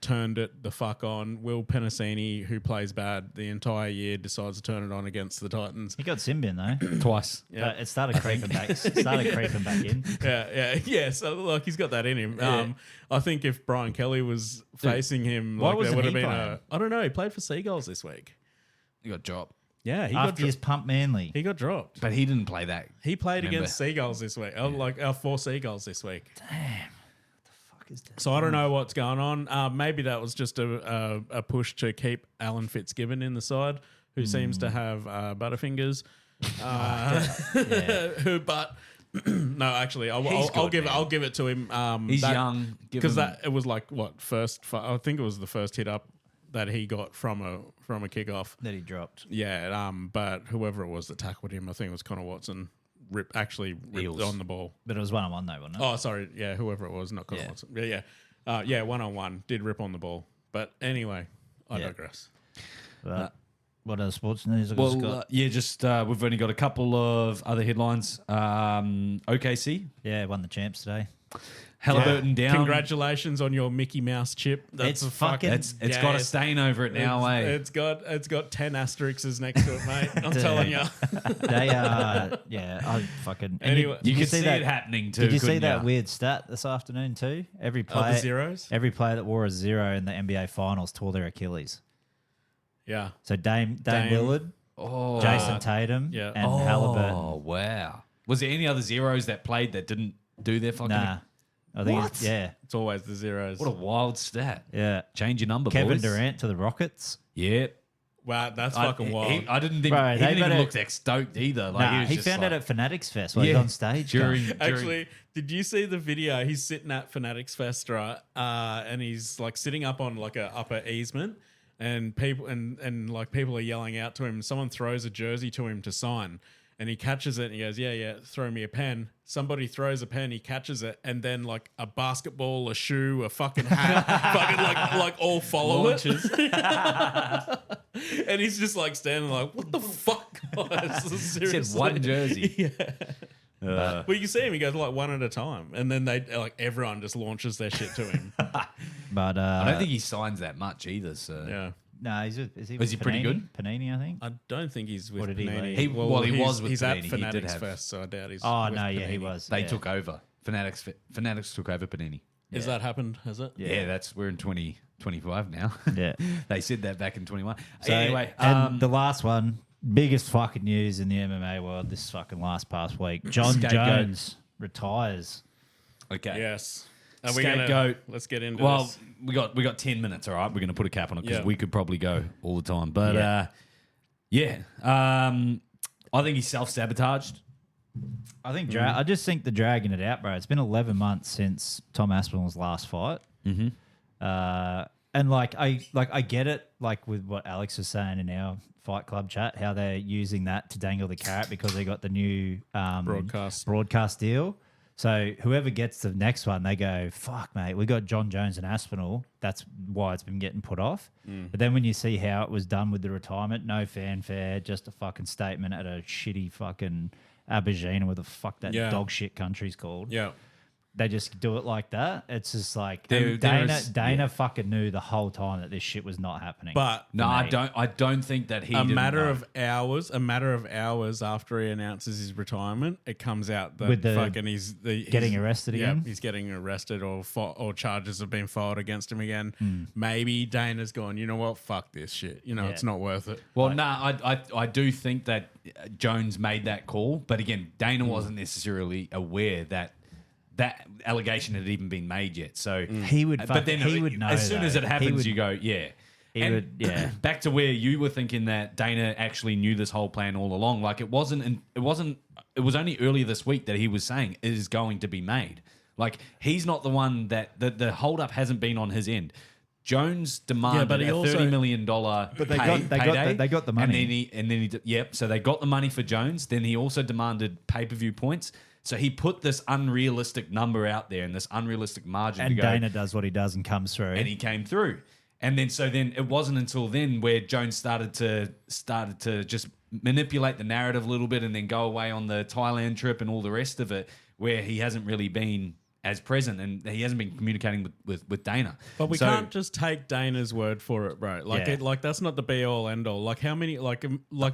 [SPEAKER 2] turned it the fuck on. Will Penasini, who plays bad the entire year, decides to turn it on against the Titans.
[SPEAKER 1] He got Simbin though.
[SPEAKER 3] Twice.
[SPEAKER 2] Yeah.
[SPEAKER 1] But it started creeping back. In.
[SPEAKER 2] Yeah. So like he's got that in him. I think if Brian Kelly was facing him,
[SPEAKER 1] why
[SPEAKER 2] like there
[SPEAKER 1] wasn't
[SPEAKER 2] would have
[SPEAKER 1] he
[SPEAKER 2] been
[SPEAKER 1] playing?
[SPEAKER 2] I don't know. He played for Seagulls this week.
[SPEAKER 3] He got dropped.
[SPEAKER 2] Yeah, he got
[SPEAKER 1] After his pump Manly.
[SPEAKER 2] he got dropped.
[SPEAKER 3] But he didn't play that.
[SPEAKER 2] He played
[SPEAKER 3] Remember.
[SPEAKER 2] against Seagulls this week. Like our 4 Seagulls this week.
[SPEAKER 1] Fuck is that?
[SPEAKER 2] So I don't know what's going on. Maybe that was just a push to keep Alan Fitzgibbon in the side, who seems to have Butterfingers. Who, but no, actually, I'll
[SPEAKER 4] good,
[SPEAKER 2] give
[SPEAKER 4] man.
[SPEAKER 2] I'll give it to him.
[SPEAKER 4] He's young. Give
[SPEAKER 2] because
[SPEAKER 4] him-
[SPEAKER 2] it was like what I think it was the first hit up that he got from a kickoff.
[SPEAKER 1] that he dropped.
[SPEAKER 2] Yeah, but whoever it was that tackled him, I think it was Connor Watson, ripped
[SPEAKER 4] Eels.
[SPEAKER 2] on the ball.
[SPEAKER 1] But it was 1-on-1 though, wasn't it?
[SPEAKER 2] Oh, sorry, yeah, whoever it was, not Connor Watson. Yeah, 1-on-1 did rip on the ball. But anyway, I digress.
[SPEAKER 1] But what other sports news have
[SPEAKER 4] Well,
[SPEAKER 1] got?
[SPEAKER 4] we've only got a couple of other headlines. OKC,
[SPEAKER 1] Yeah, won the champs today.
[SPEAKER 4] Halliburton down.
[SPEAKER 2] Congratulations on your Mickey Mouse chip.
[SPEAKER 1] It's
[SPEAKER 2] That's a
[SPEAKER 1] fucking-
[SPEAKER 4] It's got a stain over it now,
[SPEAKER 2] It's got 10 asterisks next to it, mate. I'm telling you.
[SPEAKER 1] They I fucking. and
[SPEAKER 2] Anyway,
[SPEAKER 4] You
[SPEAKER 1] did
[SPEAKER 4] could see
[SPEAKER 1] that,
[SPEAKER 4] it happening too.
[SPEAKER 1] Did you see
[SPEAKER 4] couldn't
[SPEAKER 1] that
[SPEAKER 4] ya?
[SPEAKER 1] weird stat this afternoon too? Every
[SPEAKER 2] the
[SPEAKER 1] player,
[SPEAKER 2] zeros?
[SPEAKER 1] every player that wore a 0 in the NBA Finals tore their Achilles.
[SPEAKER 2] Yeah.
[SPEAKER 1] So Dame Lillard,
[SPEAKER 4] Oh,
[SPEAKER 1] Jason Tatum,
[SPEAKER 2] yeah.
[SPEAKER 1] and Halliburton.
[SPEAKER 4] Oh, wow. Was there any other zeros that played that didn't do their fucking...
[SPEAKER 1] Nah, I think
[SPEAKER 4] What?
[SPEAKER 1] yeah,
[SPEAKER 2] It's always the zeros.
[SPEAKER 4] What a wild stat.
[SPEAKER 1] yeah.
[SPEAKER 4] Change your number,
[SPEAKER 1] Kevin
[SPEAKER 4] boys.
[SPEAKER 1] Durant to the Rockets.
[SPEAKER 4] Yeah.
[SPEAKER 2] Wow, that's fucking wild.
[SPEAKER 4] I didn't think
[SPEAKER 1] Bro,
[SPEAKER 4] he
[SPEAKER 1] they
[SPEAKER 4] didn't even
[SPEAKER 1] better-
[SPEAKER 4] look that stoked either. Like,
[SPEAKER 1] Nah,
[SPEAKER 4] was
[SPEAKER 1] he
[SPEAKER 4] just
[SPEAKER 1] found
[SPEAKER 4] like,
[SPEAKER 1] it at Fanatics Fest while he's on stage.
[SPEAKER 4] during
[SPEAKER 2] Actually, did you see the video? He's sitting at Fanatics Fest, right? And he's like sitting up on like a upper easement, and people and like people are yelling out to him. Someone throws a jersey to him to sign, and he catches it and he goes, "Yeah, throw me a pen." Somebody throws a pen, he catches it, and then like a basketball, a shoe, a fucking hat, fucking like all follow it. And he's just like standing like, "What the fuck, guys?"
[SPEAKER 4] He
[SPEAKER 2] Seriously.
[SPEAKER 4] said one jersey.
[SPEAKER 2] Well, you can see him. He goes like one at a time, and then they like everyone just launches their shit to him.
[SPEAKER 1] But
[SPEAKER 4] I don't think he signs that much either. So
[SPEAKER 2] Yeah,
[SPEAKER 1] no, is he
[SPEAKER 4] Was he pretty
[SPEAKER 1] Panini?
[SPEAKER 4] good?
[SPEAKER 1] Panini, I think.
[SPEAKER 2] I don't think he's with
[SPEAKER 1] Or did he
[SPEAKER 2] Panini.
[SPEAKER 1] leave?
[SPEAKER 4] He was with
[SPEAKER 2] he's
[SPEAKER 4] Panini.
[SPEAKER 2] at
[SPEAKER 4] He
[SPEAKER 2] Fanatics
[SPEAKER 4] did have-
[SPEAKER 2] Fest, so I doubt he's.
[SPEAKER 1] Oh
[SPEAKER 2] with
[SPEAKER 1] no, yeah, he
[SPEAKER 2] Panini.
[SPEAKER 1] was.
[SPEAKER 4] they
[SPEAKER 1] yeah.
[SPEAKER 4] took over. Fanatics took over Panini.
[SPEAKER 2] Has that happened? Has it?
[SPEAKER 4] Yeah, we're in 2025 now.
[SPEAKER 1] Yeah.
[SPEAKER 4] They said that back in 21.
[SPEAKER 1] So,
[SPEAKER 4] Anyway,
[SPEAKER 1] and the last one, biggest fucking news in the MMA world this fucking past week. Jon
[SPEAKER 4] Scapegoat.
[SPEAKER 1] Jones retires.
[SPEAKER 4] okay.
[SPEAKER 2] Yes. Are
[SPEAKER 4] Scapegoat.
[SPEAKER 2] Let's get into
[SPEAKER 4] Well,
[SPEAKER 2] this.
[SPEAKER 4] we got 10 minutes, all right? We're going to put a cap on it because
[SPEAKER 2] Yeah.
[SPEAKER 4] we could probably go all the time. But,
[SPEAKER 1] Yeah.
[SPEAKER 4] I think he's self-sabotaged.
[SPEAKER 1] I think I just think they're dragging it out, bro. It's been 11 months since Tom Aspinall's last fight. Mm-hmm. And I get it, like with what Alex was saying in our Fight Club chat, how they're using that to dangle the carrot because they got the new broadcast deal. So whoever gets the next one, they go, fuck, mate, we got Jon Jones and Aspinall. That's why it's been getting put off. But then when you see how it was done with the retirement, no fanfare, just a fucking statement at a shitty fucking Aberdeen, or what the fuck that dog shit country's called.
[SPEAKER 2] Yeah.
[SPEAKER 1] They just do it like that. It's just like
[SPEAKER 4] There
[SPEAKER 1] Dana
[SPEAKER 4] is-
[SPEAKER 1] fucking knew the whole time that this shit was not happening.
[SPEAKER 2] But
[SPEAKER 4] No, I
[SPEAKER 1] me.
[SPEAKER 4] don't think that he
[SPEAKER 2] a
[SPEAKER 4] didn't
[SPEAKER 2] matter
[SPEAKER 4] know.
[SPEAKER 2] of hours after he announces his retirement, it comes out that
[SPEAKER 1] With the
[SPEAKER 2] fucking he's
[SPEAKER 1] getting arrested
[SPEAKER 2] yeah,
[SPEAKER 1] again?
[SPEAKER 2] he's getting arrested or charges have been filed against him again.
[SPEAKER 1] Hmm.
[SPEAKER 2] Maybe Dana's gone, you know what, fuck this shit. You know,
[SPEAKER 1] Yeah.
[SPEAKER 2] it's not worth it.
[SPEAKER 4] Well, I do think that Jones made that call, but again, Dana wasn't necessarily aware that allegation had even been made yet. So
[SPEAKER 1] He would
[SPEAKER 4] but then
[SPEAKER 1] he would know.
[SPEAKER 4] as soon as
[SPEAKER 1] though.
[SPEAKER 4] it
[SPEAKER 1] He
[SPEAKER 4] happens,
[SPEAKER 1] would-
[SPEAKER 4] you go, yeah.
[SPEAKER 1] he
[SPEAKER 4] And
[SPEAKER 1] would- yeah.
[SPEAKER 4] Back to where you were thinking that Dana actually knew this whole plan all along. Like it was only earlier this week that he was saying it is going to be made. Like he's not the one that the hold up hasn't been on his end. Jones demanded
[SPEAKER 2] but he
[SPEAKER 4] a
[SPEAKER 2] also-
[SPEAKER 4] $30 million
[SPEAKER 1] But they
[SPEAKER 4] payday,
[SPEAKER 1] got the money.
[SPEAKER 4] and then so they got the money for Jones. Then he also demanded pay-per-view points. So he put this unrealistic number out there and this unrealistic margin
[SPEAKER 1] And
[SPEAKER 4] to go.
[SPEAKER 1] Dana does what he does and comes through.
[SPEAKER 4] And he came through. And then it wasn't until then where Jones started to just manipulate the narrative a little bit and then go away on the Thailand trip and all the rest of it, where he hasn't really been as present and he hasn't been communicating with Dana.
[SPEAKER 2] But we
[SPEAKER 4] So-
[SPEAKER 2] can't just take Dana's word for it, bro. Like
[SPEAKER 1] Yeah.
[SPEAKER 2] that's not the be all end all. Like how many like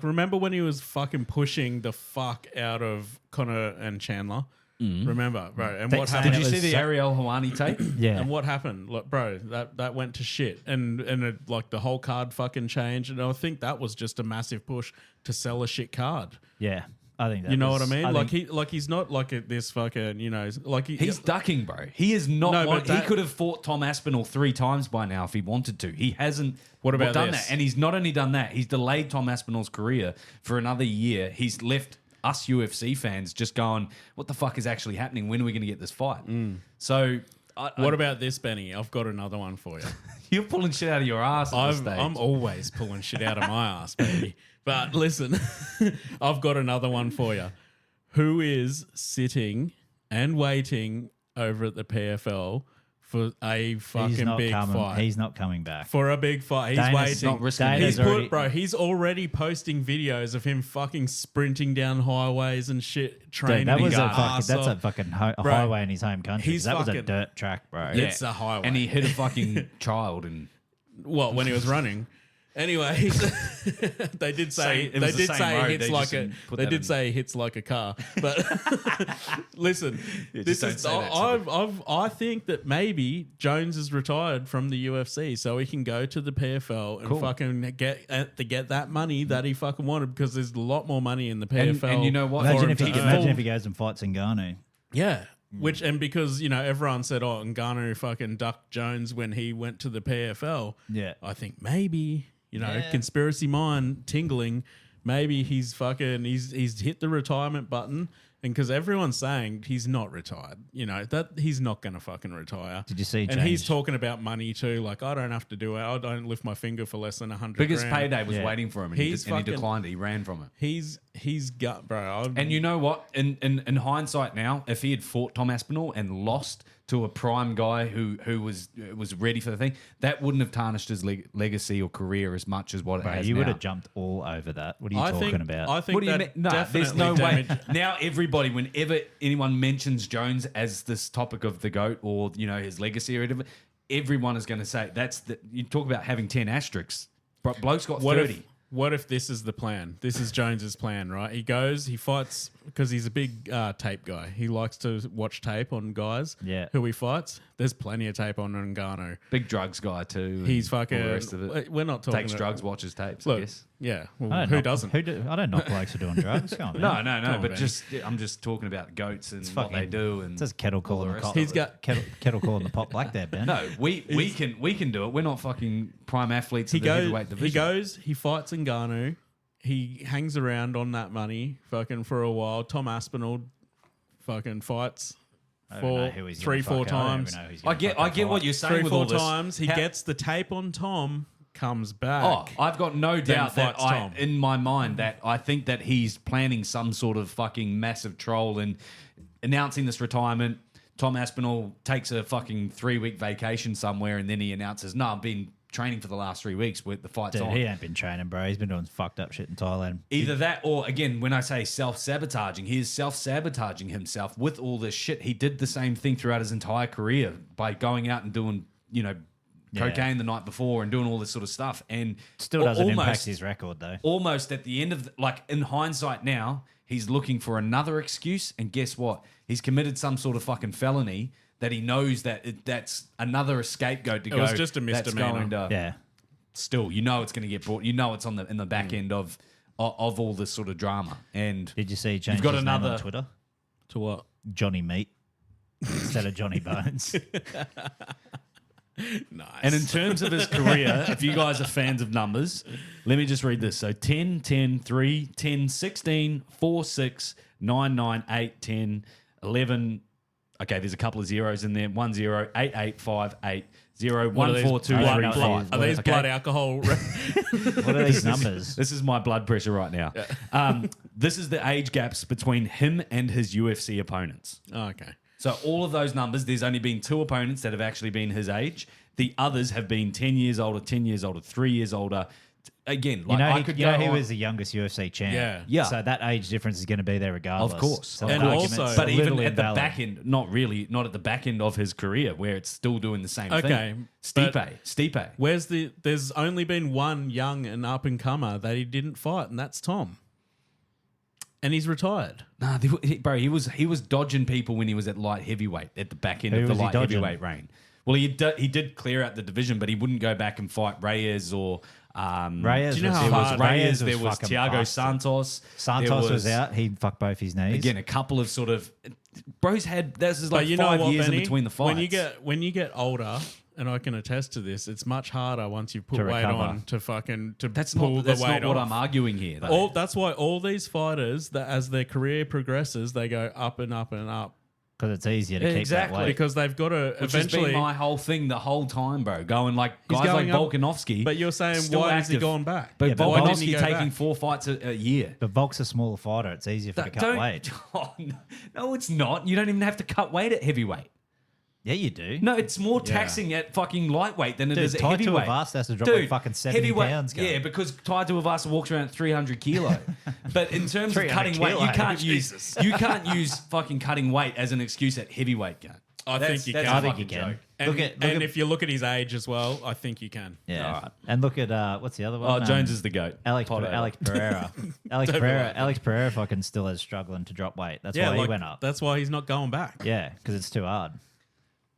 [SPEAKER 2] remember when he was fucking pushing the fuck out of Connor and Chandler? Remember, bro? And what
[SPEAKER 1] saying
[SPEAKER 2] happened?
[SPEAKER 4] Did you
[SPEAKER 1] it
[SPEAKER 4] see
[SPEAKER 1] was
[SPEAKER 4] the
[SPEAKER 1] so-
[SPEAKER 4] Ariel Hawani tape?
[SPEAKER 1] yeah.
[SPEAKER 2] And what happened? Look, bro, that went to shit. And it, like the whole card fucking changed. And I think that was just a massive push to sell a shit card.
[SPEAKER 1] Yeah. I think that
[SPEAKER 2] You know
[SPEAKER 1] was-
[SPEAKER 2] what I mean?
[SPEAKER 1] I think-
[SPEAKER 2] He's not like this fucking,
[SPEAKER 3] He's ducking, bro. He is not.
[SPEAKER 2] No, but
[SPEAKER 3] he
[SPEAKER 2] that-
[SPEAKER 3] could have fought Tom Aspinall 3 times by now if he wanted to. He hasn't.
[SPEAKER 2] What about
[SPEAKER 3] done
[SPEAKER 2] this?
[SPEAKER 3] that? And he's not only done that. He's delayed Tom Aspinall's career for another year. He's left us UFC fans just going, "What the fuck is actually happening? When are we going to get this fight?" So,
[SPEAKER 2] What about this, Benny? I've got another one for you.
[SPEAKER 3] you're pulling shit out of your ass at this stage.
[SPEAKER 2] I'm always pulling shit out of my ass, baby. But listen, I've got another one for you. Who is sitting and waiting over at the PFL for a fucking big fight?
[SPEAKER 1] He's not coming back.
[SPEAKER 2] For a big fight. He's
[SPEAKER 1] Dana's
[SPEAKER 2] waiting.
[SPEAKER 1] not risking it.
[SPEAKER 2] He's
[SPEAKER 1] Dana's
[SPEAKER 2] he's already posting videos of him fucking sprinting down highways and shit, training.
[SPEAKER 1] Dude, that was
[SPEAKER 2] his
[SPEAKER 1] a
[SPEAKER 2] ass
[SPEAKER 1] fucking, that's a
[SPEAKER 2] off.
[SPEAKER 1] fucking
[SPEAKER 2] Bro,
[SPEAKER 1] highway in his home country.
[SPEAKER 2] he's
[SPEAKER 1] That was a
[SPEAKER 2] fucking-
[SPEAKER 1] dirt track, bro.
[SPEAKER 2] Yeah. It's a highway.
[SPEAKER 3] and he hit a fucking child and.
[SPEAKER 2] Well, when he was running. Anyways, they did say
[SPEAKER 3] It was the same road,
[SPEAKER 2] he hits
[SPEAKER 3] they
[SPEAKER 2] like
[SPEAKER 3] just
[SPEAKER 2] a
[SPEAKER 3] didn't put
[SPEAKER 2] they
[SPEAKER 3] that
[SPEAKER 2] did
[SPEAKER 3] in.
[SPEAKER 2] say he hits like a car. But listen, this
[SPEAKER 3] don't
[SPEAKER 2] is
[SPEAKER 3] say that to
[SPEAKER 2] I think that maybe Jones is retired from the UFC, so he can go to the PFL and fucking get that money that he fucking wanted, because there's a lot more money in the PFL.
[SPEAKER 3] And you know what?
[SPEAKER 2] for
[SPEAKER 1] Imagine
[SPEAKER 2] him
[SPEAKER 1] if, he,
[SPEAKER 2] to earn.
[SPEAKER 1] imagine if he goes and fights Ngannou.
[SPEAKER 2] Yeah. And because, everyone said, Ngannou fucking ducked Jones when he went to the PFL.
[SPEAKER 1] Yeah.
[SPEAKER 2] I think maybe,
[SPEAKER 1] Yeah.
[SPEAKER 2] conspiracy mind tingling, maybe he's hit the retirement button. And because everyone's saying he's not retired, that he's not going to fucking retire.
[SPEAKER 1] Did you see
[SPEAKER 2] And he's
[SPEAKER 1] James-
[SPEAKER 2] talking about money too. Like, I don't have to do it. I don't lift my finger for less than 100
[SPEAKER 3] Biggest
[SPEAKER 2] grand.
[SPEAKER 3] payday was
[SPEAKER 1] Yeah.
[SPEAKER 3] waiting for him, and,
[SPEAKER 2] He's
[SPEAKER 3] he
[SPEAKER 2] fucking-
[SPEAKER 3] declined it. He ran from it.
[SPEAKER 2] He's got, bro.
[SPEAKER 3] And you know what? In hindsight now, if he had fought Tom Aspinall and lost to a prime guy who was ready for the thing, that wouldn't have tarnished his legacy or career as much as what it
[SPEAKER 1] Bro,
[SPEAKER 3] has
[SPEAKER 1] you
[SPEAKER 3] now.
[SPEAKER 1] would have jumped all over that. What are you talking about?
[SPEAKER 2] I think
[SPEAKER 3] What do you
[SPEAKER 2] that
[SPEAKER 3] mean? No, there's
[SPEAKER 2] definitely
[SPEAKER 3] no way.
[SPEAKER 2] damaged-
[SPEAKER 3] Now everybody, whenever anyone mentions Jones as this topic of the GOAT or his legacy or whatever, everyone is going to say you talk about having 10 asterisks. Bloke's got 30.
[SPEAKER 2] What if this is the plan? This is Jones's plan, right? He goes, he fights because he's a big tape guy. He likes to watch tape on guys who he fights. There's plenty of tape on Ngannou.
[SPEAKER 3] Big drugs guy too.
[SPEAKER 2] He's
[SPEAKER 3] and all
[SPEAKER 2] fucking.
[SPEAKER 3] the rest of it.
[SPEAKER 2] We're not talking.
[SPEAKER 3] Takes drugs, watches tapes.
[SPEAKER 2] Look,
[SPEAKER 3] I guess.
[SPEAKER 2] yeah. Well,
[SPEAKER 1] I don't
[SPEAKER 2] who
[SPEAKER 1] knock-
[SPEAKER 2] doesn't?
[SPEAKER 1] I don't knock blokes for doing drugs. Come on, man.
[SPEAKER 3] No.
[SPEAKER 2] Come on,
[SPEAKER 3] But
[SPEAKER 2] Benny.
[SPEAKER 3] I'm just talking about goats and what
[SPEAKER 1] fucking-
[SPEAKER 3] they do. And
[SPEAKER 1] It says kettle
[SPEAKER 3] all
[SPEAKER 1] calling
[SPEAKER 3] the
[SPEAKER 1] the
[SPEAKER 3] rest
[SPEAKER 1] pot.
[SPEAKER 3] of
[SPEAKER 2] He's
[SPEAKER 3] it.
[SPEAKER 2] got.
[SPEAKER 1] kettle calling the pot black there, Ben.
[SPEAKER 3] No, we can do it. We're not fucking prime athletes
[SPEAKER 2] He
[SPEAKER 3] in the heavyweight
[SPEAKER 2] goes.
[SPEAKER 3] division.
[SPEAKER 2] He goes. He fights Ngannou. He hangs around on that money, fucking for a while. Tom Aspinall, fucking fights
[SPEAKER 1] I don't know who he's gonna
[SPEAKER 2] 3-4
[SPEAKER 1] fuck. I don't even
[SPEAKER 2] times.
[SPEAKER 1] know who he's
[SPEAKER 3] I
[SPEAKER 1] gonna
[SPEAKER 3] get
[SPEAKER 1] fucking
[SPEAKER 3] what
[SPEAKER 1] fight.
[SPEAKER 3] you're saying with all
[SPEAKER 2] 3-4
[SPEAKER 3] this.
[SPEAKER 2] times. He
[SPEAKER 3] How-
[SPEAKER 2] gets the tape on Tom, comes back.
[SPEAKER 3] Oh, I've got no doubt that
[SPEAKER 2] fights Tom.
[SPEAKER 3] in my mind that I think that he's planning some sort of fucking massive troll and announcing this retirement. Tom Aspinall takes a fucking 3-week vacation somewhere and then he announces, "No, I've been training for the last 3 weeks with the fight's
[SPEAKER 1] Dude,
[SPEAKER 3] on."
[SPEAKER 1] he ain't been training, bro. He's been doing fucked up shit in Thailand.
[SPEAKER 3] Either that or, again, when I say self-sabotaging, he is self-sabotaging himself with all this shit. He did the same thing throughout his entire career by going out and doing, cocaine the night before and doing all this sort of stuff. And
[SPEAKER 1] Still doesn't impact
[SPEAKER 3] almost-
[SPEAKER 1] his record, though.
[SPEAKER 3] almost at the end of in hindsight now, he's looking for another excuse, and guess what? He's committed some sort of fucking felony that he knows that's another scapegoat to
[SPEAKER 2] It
[SPEAKER 3] go.
[SPEAKER 2] was just a
[SPEAKER 3] that's
[SPEAKER 2] misdemeanor.
[SPEAKER 3] going to-
[SPEAKER 1] Yeah.
[SPEAKER 3] Still, it's going to get brought. It's in the back end of all this sort of drama. And
[SPEAKER 1] Did you see he changed
[SPEAKER 3] got
[SPEAKER 1] his name
[SPEAKER 3] another-
[SPEAKER 1] on Twitter?
[SPEAKER 2] To what?
[SPEAKER 1] Johnny Meat instead of Johnny Bones.
[SPEAKER 2] Nice.
[SPEAKER 3] And in terms of his career, if you guys are fans of numbers, let me just read this. So 10, 10, 3, 10, 16, 4, 6, 9, 9, 8, 10, 11. Okay, there's a couple of zeros in there. 1, 0, 8, 8, 5, 8, 0, 1, 4, 2,
[SPEAKER 1] blood-
[SPEAKER 3] 3,
[SPEAKER 1] blood-
[SPEAKER 3] 5.
[SPEAKER 2] Are these
[SPEAKER 3] Okay?
[SPEAKER 2] blood alcohol?
[SPEAKER 1] What are these numbers?
[SPEAKER 3] This is my blood pressure right now. This is the age gaps between him and his UFC opponents.
[SPEAKER 2] Oh, okay.
[SPEAKER 3] So all of those numbers, there's only been 2 opponents that have actually been his age. The others have been 10 years older, 10 years older, 3 years older. Again, like I could go
[SPEAKER 1] he
[SPEAKER 3] on-
[SPEAKER 1] was the youngest UFC champ.
[SPEAKER 2] Yeah.
[SPEAKER 3] Yeah.
[SPEAKER 1] So that age difference is going to be there regardless.
[SPEAKER 3] Of course.
[SPEAKER 1] So
[SPEAKER 2] And
[SPEAKER 1] the argument's
[SPEAKER 2] also-
[SPEAKER 3] but
[SPEAKER 1] a
[SPEAKER 3] even
[SPEAKER 1] little
[SPEAKER 3] at the
[SPEAKER 1] invalid.
[SPEAKER 3] back end, not at the back end of his career where it's still doing the same
[SPEAKER 2] Okay,
[SPEAKER 3] thing.
[SPEAKER 2] but-
[SPEAKER 3] Stipe.
[SPEAKER 2] There's only been one young and up and comer that he didn't fight, and that's Tom. And he's retired.
[SPEAKER 3] Nah, bro, he was dodging people when he was at light heavyweight at the back end
[SPEAKER 1] Who
[SPEAKER 3] of the
[SPEAKER 1] was he
[SPEAKER 3] light
[SPEAKER 1] dodging?
[SPEAKER 3] heavyweight reign. Well, he did clear out the division, but he wouldn't go back and fight Reyes or
[SPEAKER 1] Reyes,
[SPEAKER 2] Do you know how
[SPEAKER 1] was-
[SPEAKER 2] hard
[SPEAKER 3] Reyes,
[SPEAKER 1] Reyes
[SPEAKER 3] there was
[SPEAKER 1] fucking
[SPEAKER 3] Thiago
[SPEAKER 1] busted.
[SPEAKER 3] Santos.
[SPEAKER 1] Santos
[SPEAKER 3] There
[SPEAKER 1] was out. He fucked both his knees.
[SPEAKER 3] Again, a couple of sort of bro's had this is
[SPEAKER 2] But
[SPEAKER 3] like
[SPEAKER 2] you know
[SPEAKER 3] 5
[SPEAKER 2] what,
[SPEAKER 3] years
[SPEAKER 2] Benny?
[SPEAKER 3] in between the fights.
[SPEAKER 2] When you get older, and I can attest to this, it's much harder once you put
[SPEAKER 1] To
[SPEAKER 2] weight
[SPEAKER 1] recover.
[SPEAKER 2] on to fucking to
[SPEAKER 3] that's
[SPEAKER 2] pull
[SPEAKER 3] not
[SPEAKER 2] the
[SPEAKER 3] that's
[SPEAKER 2] weight
[SPEAKER 3] not what
[SPEAKER 2] off.
[SPEAKER 3] I'm arguing here. Though.
[SPEAKER 2] That's why all these fighters, that as their career progresses, they go up and up and up
[SPEAKER 1] because it's easier to keep
[SPEAKER 3] Exactly.
[SPEAKER 1] that weight.
[SPEAKER 2] because they've got to
[SPEAKER 3] Which
[SPEAKER 2] eventually.
[SPEAKER 3] has been my whole thing the whole time, bro. Going like
[SPEAKER 2] He's
[SPEAKER 3] guys like
[SPEAKER 2] going up,
[SPEAKER 3] Volkanovski.
[SPEAKER 2] but you're saying
[SPEAKER 3] still
[SPEAKER 2] why is he
[SPEAKER 3] active.
[SPEAKER 2] going back?
[SPEAKER 3] But
[SPEAKER 1] Yeah, but
[SPEAKER 2] why didn't he
[SPEAKER 3] Volkanovski
[SPEAKER 2] go
[SPEAKER 3] taking
[SPEAKER 2] back?
[SPEAKER 3] 4 fights a year.
[SPEAKER 1] But Volk's a smaller fighter. It's easier for to cut weight.
[SPEAKER 3] Oh, no, it's not. You don't even have to cut weight at heavyweight.
[SPEAKER 1] Yeah, you do.
[SPEAKER 3] No, it's more taxing at fucking lightweight than it
[SPEAKER 1] Dude,
[SPEAKER 3] is at
[SPEAKER 1] Tai
[SPEAKER 3] heavyweight.
[SPEAKER 1] Tuivasa has to drop like fucking 70
[SPEAKER 3] heavyweight-
[SPEAKER 1] pounds.
[SPEAKER 3] Yeah, because Tai Tuivasa walks around at 300 kilo. But in terms of
[SPEAKER 1] 300
[SPEAKER 3] cutting weight, you
[SPEAKER 1] kilo.
[SPEAKER 3] can't use fucking cutting weight as an excuse at heavyweight, gun.
[SPEAKER 2] I think you
[SPEAKER 3] that's
[SPEAKER 2] can.
[SPEAKER 3] a
[SPEAKER 1] I think you
[SPEAKER 3] fucking
[SPEAKER 1] can.
[SPEAKER 3] joke.
[SPEAKER 2] And if you look at his age as well, I think you can.
[SPEAKER 1] Yeah.
[SPEAKER 3] All right.
[SPEAKER 1] And look at what's the other one?
[SPEAKER 3] Oh, Jones is the goat.
[SPEAKER 1] Alex
[SPEAKER 3] Potato.
[SPEAKER 1] Pereira. Alex Pereira fucking still is struggling to drop weight. That's why he went up.
[SPEAKER 2] That's why he's not going back.
[SPEAKER 1] Yeah, because it's too hard.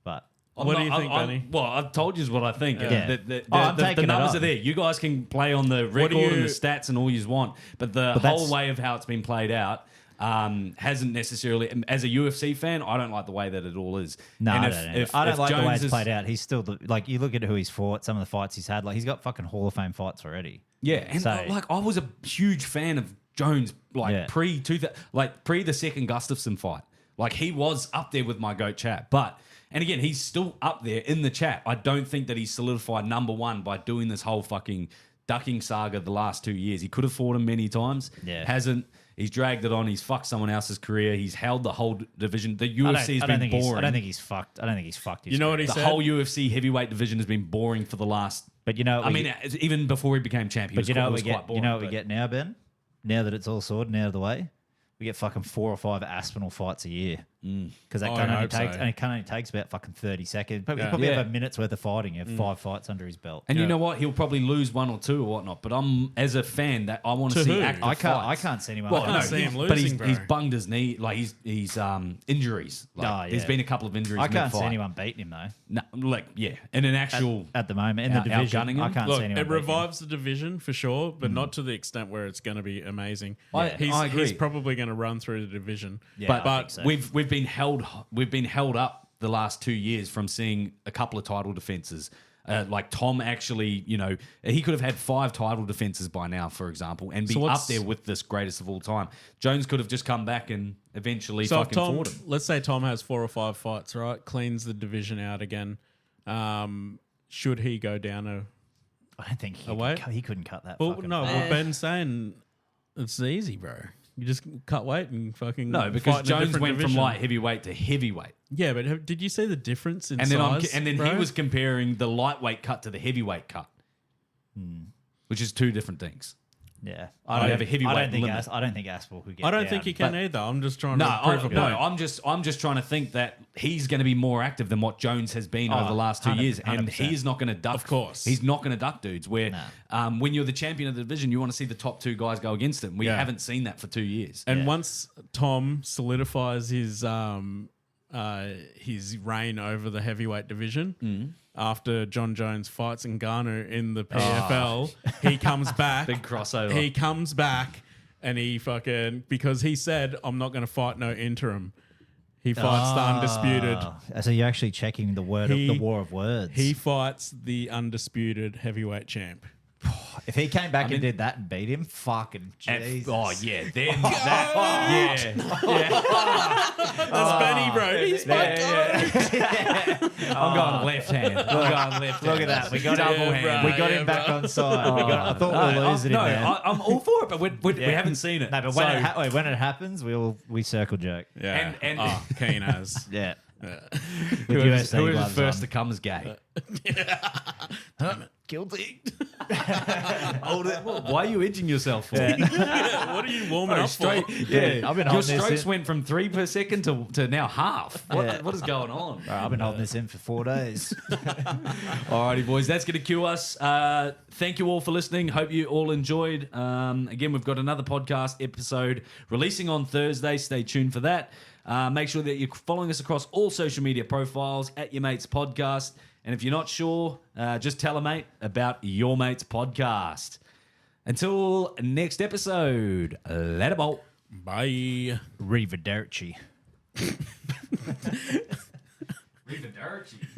[SPEAKER 1] But
[SPEAKER 2] What do you think, Benny?
[SPEAKER 3] Well, I've told you what I think.
[SPEAKER 1] Yeah.
[SPEAKER 3] The
[SPEAKER 1] I'm taking it
[SPEAKER 3] numbers
[SPEAKER 1] up.
[SPEAKER 3] are there. You guys can play on the record and the stats and all you want, but the whole
[SPEAKER 1] that's-
[SPEAKER 3] way of how it's been played out hasn't necessarily. As a UFC fan, I don't like the way that it all is.
[SPEAKER 1] no,
[SPEAKER 3] And
[SPEAKER 1] I
[SPEAKER 3] if-
[SPEAKER 1] don't.
[SPEAKER 3] if-
[SPEAKER 1] I don't
[SPEAKER 3] if
[SPEAKER 1] like the way
[SPEAKER 3] Jones
[SPEAKER 1] it's
[SPEAKER 3] is-
[SPEAKER 1] played out. He's still like you look at who he's fought, some of the fights he's had. Like he's got fucking Hall of Fame fights already.
[SPEAKER 3] Yeah, and
[SPEAKER 1] So-
[SPEAKER 3] like I was a huge fan of Jones, like
[SPEAKER 1] Yeah.
[SPEAKER 3] pre the second Gustafsson fight. Like he was up there with my goat chat, but. And again, he's still up there in the chat. I don't think that he's solidified number one by doing this whole fucking ducking saga the last 2 years. He could have fought him many times.
[SPEAKER 1] Yeah.
[SPEAKER 3] Hasn't. He's dragged it on. He's fucked someone else's career. He's held the whole division. The UFC has been boring.
[SPEAKER 1] I don't think he's fucked. I don't think he's fucked.
[SPEAKER 2] You know what he
[SPEAKER 3] the
[SPEAKER 2] said?
[SPEAKER 3] whole UFC heavyweight division has been boring for the last.
[SPEAKER 1] But you know,
[SPEAKER 3] I mean, even before he became champion.
[SPEAKER 1] but you know what we
[SPEAKER 3] quite
[SPEAKER 1] get.
[SPEAKER 3] boring,
[SPEAKER 1] You know what we
[SPEAKER 3] but-
[SPEAKER 1] get now, Ben. Now that it's all sorted and out of the way, we get fucking 4 or 5 Aspinall fights a year. Because that
[SPEAKER 2] I
[SPEAKER 1] can only
[SPEAKER 2] hope
[SPEAKER 1] takes
[SPEAKER 2] so.
[SPEAKER 1] and it can only takes about fucking 30 seconds. Probably,
[SPEAKER 2] Yeah.
[SPEAKER 1] probably
[SPEAKER 3] Yeah.
[SPEAKER 1] have a minute's worth of fighting. You have 5 fights under his belt.
[SPEAKER 3] And
[SPEAKER 2] Yeah.
[SPEAKER 3] you know what? He'll probably lose 1 or 2 or whatnot. But I'm as a fan that I want to
[SPEAKER 2] To
[SPEAKER 3] see
[SPEAKER 2] who?
[SPEAKER 3] active
[SPEAKER 1] I
[SPEAKER 3] fights.
[SPEAKER 1] can't see anyone.
[SPEAKER 2] Well,
[SPEAKER 1] like
[SPEAKER 2] no,
[SPEAKER 1] that.
[SPEAKER 2] see him
[SPEAKER 3] but
[SPEAKER 2] losing, bro.
[SPEAKER 3] he's bunged his knee. Like he's injuries. Like,
[SPEAKER 1] Oh, yeah.
[SPEAKER 3] There's been a couple of injuries.
[SPEAKER 1] I can't see
[SPEAKER 3] mid-fight.
[SPEAKER 1] anyone beating him though.
[SPEAKER 3] No, like yeah, in an actual.
[SPEAKER 1] At the moment in the
[SPEAKER 3] Out-
[SPEAKER 1] division,
[SPEAKER 3] outgunning him?
[SPEAKER 1] I can't
[SPEAKER 2] Look,
[SPEAKER 1] see anyone.
[SPEAKER 2] it
[SPEAKER 1] beating him.
[SPEAKER 2] revives the division for sure, but not to the extent where it's going to be amazing.
[SPEAKER 3] I agree.
[SPEAKER 2] He's probably going to run through the division.
[SPEAKER 1] Yeah,
[SPEAKER 3] but
[SPEAKER 1] I think so.
[SPEAKER 3] we've been held up the last 2 years from seeing a couple of title defenses. Like Tom actually, he could have had 5 title defenses by now, for example, and be
[SPEAKER 2] So
[SPEAKER 3] up
[SPEAKER 2] what's-
[SPEAKER 3] there with this greatest of all time. Jones could have just come back and eventually
[SPEAKER 2] So if
[SPEAKER 3] fucking
[SPEAKER 2] Tom,
[SPEAKER 3] fought him.
[SPEAKER 2] let's say Tom has 4 or 5 fights, right? Cleans the division out again. Should he go down a?
[SPEAKER 1] I don't think
[SPEAKER 2] Away?
[SPEAKER 1] he couldn't cut that.
[SPEAKER 2] Well,
[SPEAKER 1] fucking
[SPEAKER 2] no.
[SPEAKER 1] fight.
[SPEAKER 2] Well, Ben's saying it's easy, bro. You just cut weight and fucking
[SPEAKER 3] No, because
[SPEAKER 2] fight in a
[SPEAKER 3] Jones
[SPEAKER 2] different
[SPEAKER 3] went from
[SPEAKER 2] division.
[SPEAKER 3] light heavyweight to heavyweight.
[SPEAKER 2] Yeah, but did you see the difference in
[SPEAKER 3] And then
[SPEAKER 2] size?
[SPEAKER 3] he
[SPEAKER 2] bro?
[SPEAKER 3] was comparing the lightweight cut to the heavyweight cut, which is 2 different things.
[SPEAKER 1] Yeah,
[SPEAKER 3] don't have a heavyweight
[SPEAKER 1] I don't think
[SPEAKER 3] limit.
[SPEAKER 1] I don't think Aspinall could get.
[SPEAKER 2] I don't
[SPEAKER 1] down,
[SPEAKER 2] think he can
[SPEAKER 1] but-
[SPEAKER 2] either. I'm just trying
[SPEAKER 3] No,
[SPEAKER 2] to prove a point.
[SPEAKER 3] I'm just trying to think that he's going to be more active than what Jones has been over the last 2 years, and
[SPEAKER 1] 100%.
[SPEAKER 3] he's not going to duck.
[SPEAKER 2] Of course.
[SPEAKER 3] he's not going to duck dudes. Where
[SPEAKER 1] No.
[SPEAKER 3] when you're the champion of the division, you want to see the top 2 guys go against him. We
[SPEAKER 2] Yeah.
[SPEAKER 3] haven't seen that for 2 years.
[SPEAKER 2] And
[SPEAKER 1] Yeah.
[SPEAKER 2] once Tom solidifies his reign over the heavyweight division after Jon Jones fights Ngannou in the PFL, he comes back.
[SPEAKER 3] Big crossover.
[SPEAKER 2] He comes back and he fucking because he said I'm not going to fight no interim. He fights the undisputed.
[SPEAKER 1] So you're actually checking the word of the war of words.
[SPEAKER 2] He fights the undisputed heavyweight champ.
[SPEAKER 1] if he came back and did that and beat him, fucking
[SPEAKER 3] And-
[SPEAKER 1] Jesus.
[SPEAKER 3] oh yeah, then that
[SPEAKER 2] That's Benny, bro. He's my
[SPEAKER 3] I'm going left hand. I'm going left.
[SPEAKER 1] Look at that. We got
[SPEAKER 3] double
[SPEAKER 2] Yeah,
[SPEAKER 3] hand.
[SPEAKER 2] bro.
[SPEAKER 1] We got him back on side. I thought we were losing him, man.
[SPEAKER 3] I'm all for it, but we haven't seen it.
[SPEAKER 1] No, but when it happens, we circle jerk.
[SPEAKER 2] Yeah.
[SPEAKER 3] And-
[SPEAKER 2] Keen as.
[SPEAKER 1] Yeah.
[SPEAKER 3] Whoever's
[SPEAKER 1] UFC gloves
[SPEAKER 3] first
[SPEAKER 1] on.
[SPEAKER 3] to come is gay.
[SPEAKER 1] Guilty.
[SPEAKER 3] Why are you edging yourself for?
[SPEAKER 2] What are you warming up
[SPEAKER 3] Straight,
[SPEAKER 2] for?
[SPEAKER 1] Yeah, I've been
[SPEAKER 3] Your
[SPEAKER 1] holding this
[SPEAKER 3] strokes
[SPEAKER 1] in.
[SPEAKER 3] went from 3 per second to now half.
[SPEAKER 1] Yeah.
[SPEAKER 3] What is going on?
[SPEAKER 1] Bro, I've been holding this in for 4 days.
[SPEAKER 3] Alrighty, boys, that's going to cue us. Thank you all for listening. Hope you all enjoyed. Again, we've got another podcast episode releasing on Thursday. Stay tuned for that. Make sure that you're following us across all social media profiles at Your Mates Podcast.
[SPEAKER 4] And if you're not sure, just tell a mate about Your Mates podcast. Until next episode, later, bolt.
[SPEAKER 2] Bye.
[SPEAKER 1] Arrivederci.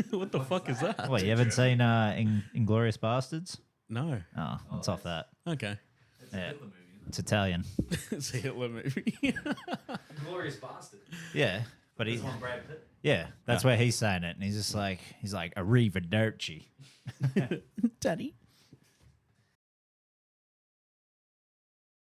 [SPEAKER 2] What the fuck is that?
[SPEAKER 1] What, you haven't seen Inglourious Bastards?
[SPEAKER 2] No.
[SPEAKER 1] Oh, it's off that.
[SPEAKER 2] Okay.
[SPEAKER 1] Yeah. It's Italian.
[SPEAKER 2] It's a Hitler movie.
[SPEAKER 4] Glorious bastard.
[SPEAKER 1] Yeah, but he's
[SPEAKER 4] Brad Pitt.
[SPEAKER 1] yeah. That's where he's saying it, and he's like arrivederci.
[SPEAKER 2] Daddy.